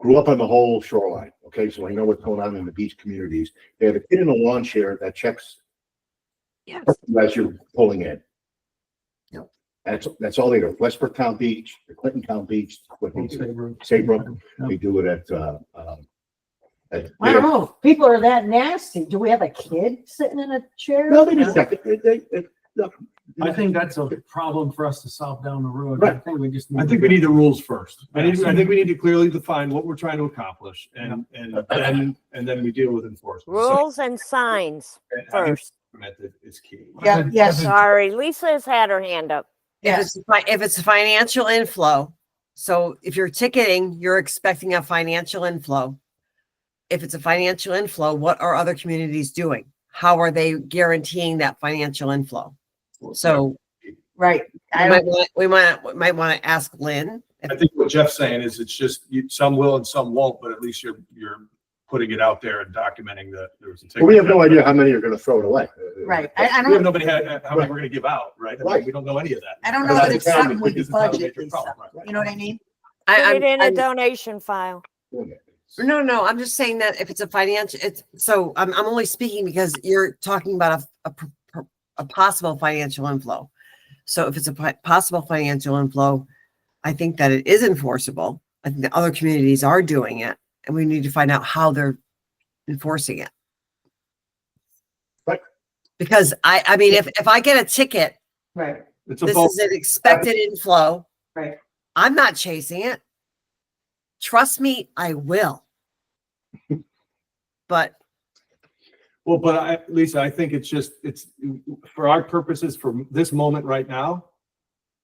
Speaker 11: Grew up on the whole shoreline, okay, so I know what's going on in the beach communities. They have a kid in a lawn chair that checks
Speaker 2: Yes.
Speaker 11: as you're pulling in.
Speaker 6: Yep.
Speaker 11: That's all they do. Westbrook Town Beach, the Clinton Town Beach, what they do. Saybrook, they do it at
Speaker 4: I don't know, people are that nasty. Do we have a kid sitting in a chair?
Speaker 11: No, they just check it. Look,
Speaker 6: I think that's a problem for us to solve down the road. I
Speaker 11: Right.
Speaker 6: think we just.
Speaker 9: I think we need the rules first. I think we need to clearly define what we're trying to accomplish and then we deal with enforcement. So,
Speaker 3: Rules and signs
Speaker 9: having
Speaker 3: first.
Speaker 9: implemented is key.
Speaker 4: Yeah, yes,
Speaker 3: Sorry, Lisa has had her hand up.
Speaker 4: yes.
Speaker 8: If it's a financial inflow, so if you're ticketing, you're expecting a financial inflow. If it's a financial inflow, what are other communities doing? How are they guaranteeing that financial inflow? So
Speaker 4: Right.
Speaker 8: we might want to ask Lynn.
Speaker 9: I think what Jeff's saying is it's just some will and some won't, but at least you're putting it out there and documenting that there was a ticket.
Speaker 11: we have no idea how many are gonna throw it away.
Speaker 4: Right.
Speaker 9: We
Speaker 4: I
Speaker 9: have
Speaker 4: don't,
Speaker 9: nobody how many we're gonna give out, right? I mean,
Speaker 11: Right.
Speaker 9: we don't know any of that.
Speaker 4: I don't know
Speaker 11: But
Speaker 4: that it's
Speaker 11: that's
Speaker 4: something we
Speaker 9: because
Speaker 4: could
Speaker 9: it's not a
Speaker 4: budget,
Speaker 9: major
Speaker 4: Lisa.
Speaker 9: problem, right?
Speaker 4: You know what I mean?
Speaker 3: Put
Speaker 8: I,
Speaker 3: it in a
Speaker 8: I'm,
Speaker 3: donation file.
Speaker 8: no, I'm just saying that if it's a financial, so I'm only speaking because you're talking about a possible financial inflow. So if it's a possible financial inflow, I think that it is enforceable. I think the other communities are doing it, and we need to find out how they're enforcing it.
Speaker 11: Right.
Speaker 8: Because I mean, if I get a ticket,
Speaker 4: Right.
Speaker 9: It's a
Speaker 8: this
Speaker 9: vote.
Speaker 8: is an expected inflow.
Speaker 4: Right.
Speaker 8: I'm not chasing it. Trust me, I will. But
Speaker 9: Well, but Lisa, I think it's for our purposes, for this moment right now,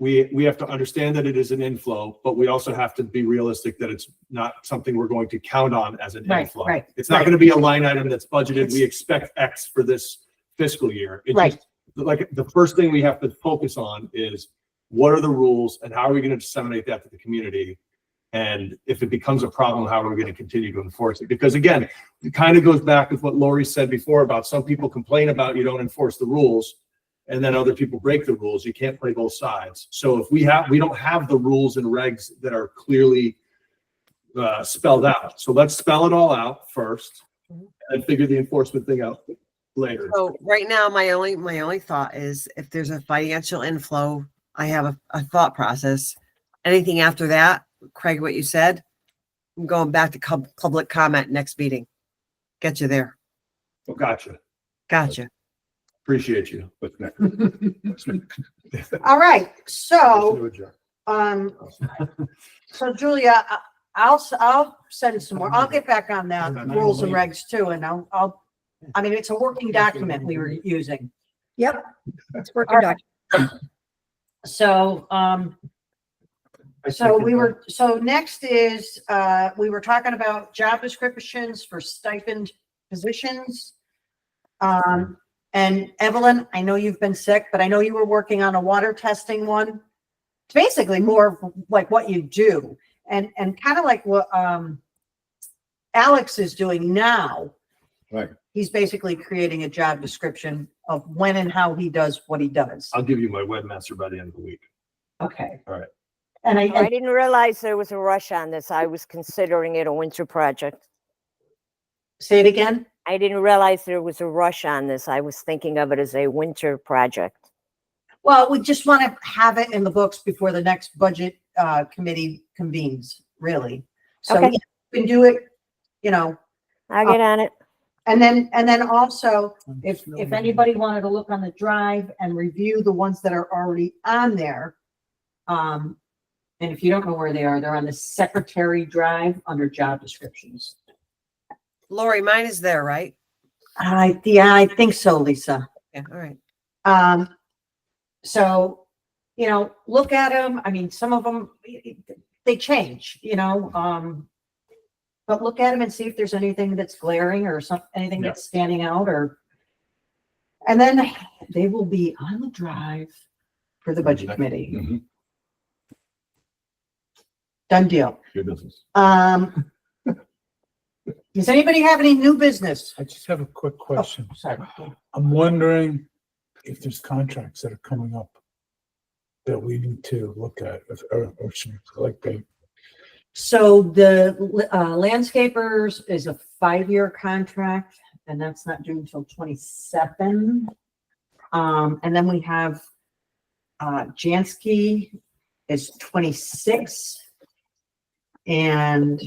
Speaker 9: we have to understand that it is an inflow, but we also have to be realistic that it's not something we're going to count on as an
Speaker 4: Right,
Speaker 9: inflow.
Speaker 4: right,
Speaker 9: It's not
Speaker 4: right.
Speaker 9: going to be a line item that's budgeted. We expect X for this fiscal year. It's
Speaker 4: Right.
Speaker 9: just, like, the first thing we have to focus on is what are the rules and how are we going to disseminate that to the community? And if it becomes a problem, how are we going to continue to enforce it? Because again, it kind of goes back with what Lori said before about some people complain about you don't enforce the rules and then other people break the rules. You can't play both sides. So if we don't have the rules and regs that are clearly spelled out. So let's spell it all out first and figure the enforcement thing out later.
Speaker 8: so right now, my only thought is if there's a financial inflow, I have a thought process. Anything after that, Craig, what you said, I'm going back to public comment next meeting. Get you there.
Speaker 9: Oh, gotcha.
Speaker 8: Gotcha.
Speaker 9: Appreciate you.
Speaker 11: What's next?
Speaker 4: All right. So,
Speaker 11: Motion to adjourn.
Speaker 4: Julia, I'll send some more. I'll get back on the rules and regs too, and I mean, it's a working document we were using.
Speaker 2: Yep. It's working document.
Speaker 4: So, so next is, we were talking about job descriptions for stipend positions. And Evelyn, I know you've been sick, but I know you were working on a water testing one. It's basically more of like what you do and kind of like what, Alex is doing now.
Speaker 11: Right.
Speaker 4: He's basically creating a job description of when and how he does what he does.
Speaker 9: I'll give you my webmaster by the end of the week.
Speaker 4: Okay.
Speaker 9: All right.
Speaker 4: And
Speaker 3: I didn't realize there was a rush on this. I was considering it a winter project.
Speaker 4: say it again.
Speaker 3: I didn't realize there was a rush on this. I was thinking of it as a winter project.
Speaker 4: Well, we just want to have it in the books before the next budget committee convenes, really. So
Speaker 3: Okay.
Speaker 4: yeah, we can do it, you know,
Speaker 3: I'll get on it.
Speaker 4: and then also if anybody wanted to look on the drive and review the ones that are already on there. And if you don't know where they are, they're on the secretary drive under job descriptions.
Speaker 8: Lori, mine is there, right?
Speaker 4: Yeah, I think so, Lisa.
Speaker 8: Yeah, all right.
Speaker 4: So, look at them. I mean, some of them, they change, but look at them and see if there's anything that's glaring or anything
Speaker 7: Yeah.
Speaker 4: that's standing out and then they will be on the drive for the budget committee.
Speaker 1: Mhm.
Speaker 4: Done deal.
Speaker 1: Good business.
Speaker 4: Does anybody have any new business?
Speaker 7: I just have a quick question.
Speaker 4: Sorry.
Speaker 7: I'm wondering if there's contracts that are coming up that we need to look at, or should we collect them?
Speaker 4: So the landscapers is a 5-year contract, and that's not due until 27. And then we have Jansky is 26. And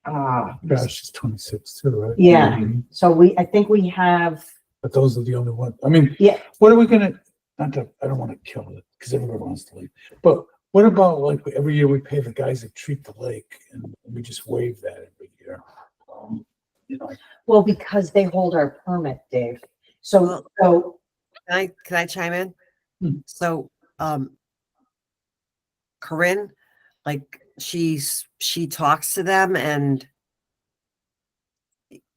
Speaker 7: Gosh, it's 26 too, right?
Speaker 4: Yeah.
Speaker 7: Mhm.
Speaker 4: so I think we have,
Speaker 7: But those are the only ones. I mean,
Speaker 4: Yeah.
Speaker 7: what are we gonna, I don't want to kill it because everybody wants to leave. But what about like every year we pay the guys that treat the lake and we just waive that every year?
Speaker 4: well, because they hold our permit, Dave. So,
Speaker 8: Can I chime in?
Speaker 7: Hmm.
Speaker 8: So, Corinne, like she talks to them and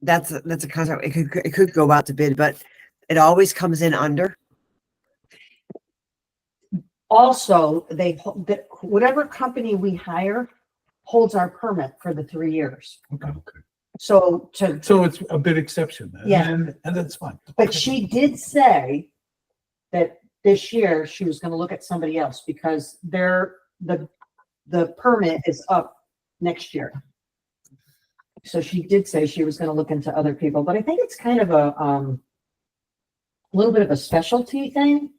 Speaker 8: that's a contract. It could go out to bid, but it always comes in under.
Speaker 4: also, whatever company we hire holds our permit for the 3 years.
Speaker 7: Okay.
Speaker 4: So
Speaker 7: So it's a bit exception then.
Speaker 4: Yeah.
Speaker 7: And that's fine.
Speaker 4: but she did say that this year she was gonna look at somebody else because the permit is up next year. So she did say she was gonna look into other people, but I think it's kind of a little bit of a specialty thing.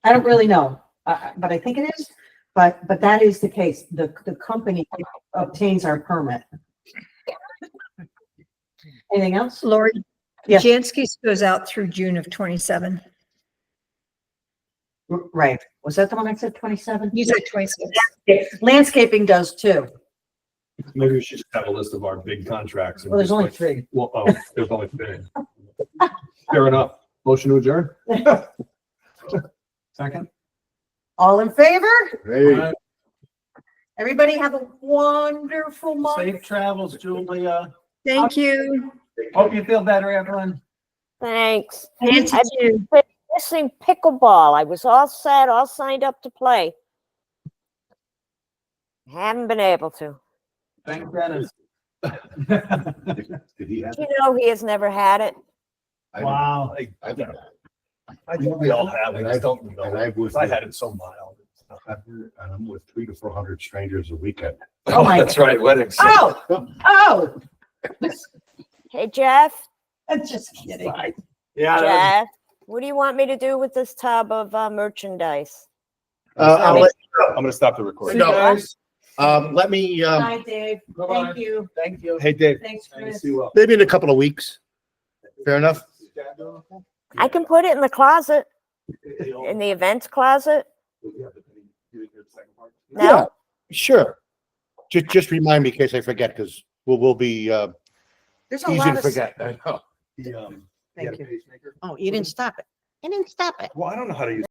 Speaker 4: I don't really know, but I think it is. But that is the case. The company obtains our permit. Anything else?
Speaker 2: Lori,
Speaker 4: Yeah.
Speaker 2: Jansky's goes out through June of 27.
Speaker 4: Right. Was that the one I said 27?
Speaker 2: You said 26.
Speaker 4: Landscaping does too.
Speaker 9: Maybe we should just have a list of our big contracts. and
Speaker 4: Well, there's
Speaker 9: just
Speaker 4: only
Speaker 9: like-
Speaker 4: 3.
Speaker 9: Well, there's only 3. Fair enough. Motion to adjourn? Second?
Speaker 4: All in favor?
Speaker 11: Hey.
Speaker 4: Everybody have a wonderful month.
Speaker 7: Safe travels, Julia.
Speaker 2: Thank you.
Speaker 7: Hope you feel better, Evelyn.
Speaker 3: Thanks.
Speaker 2: And to
Speaker 3: I've
Speaker 2: you.
Speaker 3: been missing pickleball. I was all set, all signed up to play. Haven't been able to.
Speaker 7: Thank Dennis.
Speaker 11: Did he have?
Speaker 3: You know, he has never had it.
Speaker 7: Wow.
Speaker 11: I think
Speaker 9: I think we all have.
Speaker 11: And
Speaker 9: I
Speaker 11: I
Speaker 9: just don't know.
Speaker 11: and I've with,
Speaker 9: I had it so mild.
Speaker 11: I'm with 300 to 400 strangers a weekend.
Speaker 4: Oh my
Speaker 9: That's right, weddings.
Speaker 4: Oh.
Speaker 3: Hey, Jeff,
Speaker 4: I'm just kidding.
Speaker 9: Yeah.
Speaker 3: Jeff, what do you want me to do with this tub of merchandise?
Speaker 11: I'll let,
Speaker 9: I'm gonna stop the recording.
Speaker 11: No. Let me,
Speaker 4: Bye, Dave. Thank you.
Speaker 7: Thank you.
Speaker 9: Hey, Dave.
Speaker 4: Thanks,
Speaker 9: Nice to
Speaker 4: Chris.
Speaker 9: see you.
Speaker 11: maybe in a couple of weeks. Fair enough?
Speaker 3: I can put it in the closet, in the events closet.
Speaker 11: Yeah,
Speaker 3: No,
Speaker 11: sure. Just remind me in case I forget, because we'll be,
Speaker 4: There's a
Speaker 11: easy
Speaker 4: lot
Speaker 11: to
Speaker 4: of.
Speaker 11: forget. I know.
Speaker 9: He had
Speaker 4: Thank
Speaker 9: a
Speaker 4: you.
Speaker 9: pacemaker.
Speaker 4: Oh, you didn't stop it. You didn't stop it.
Speaker 9: Well, I don't know how to use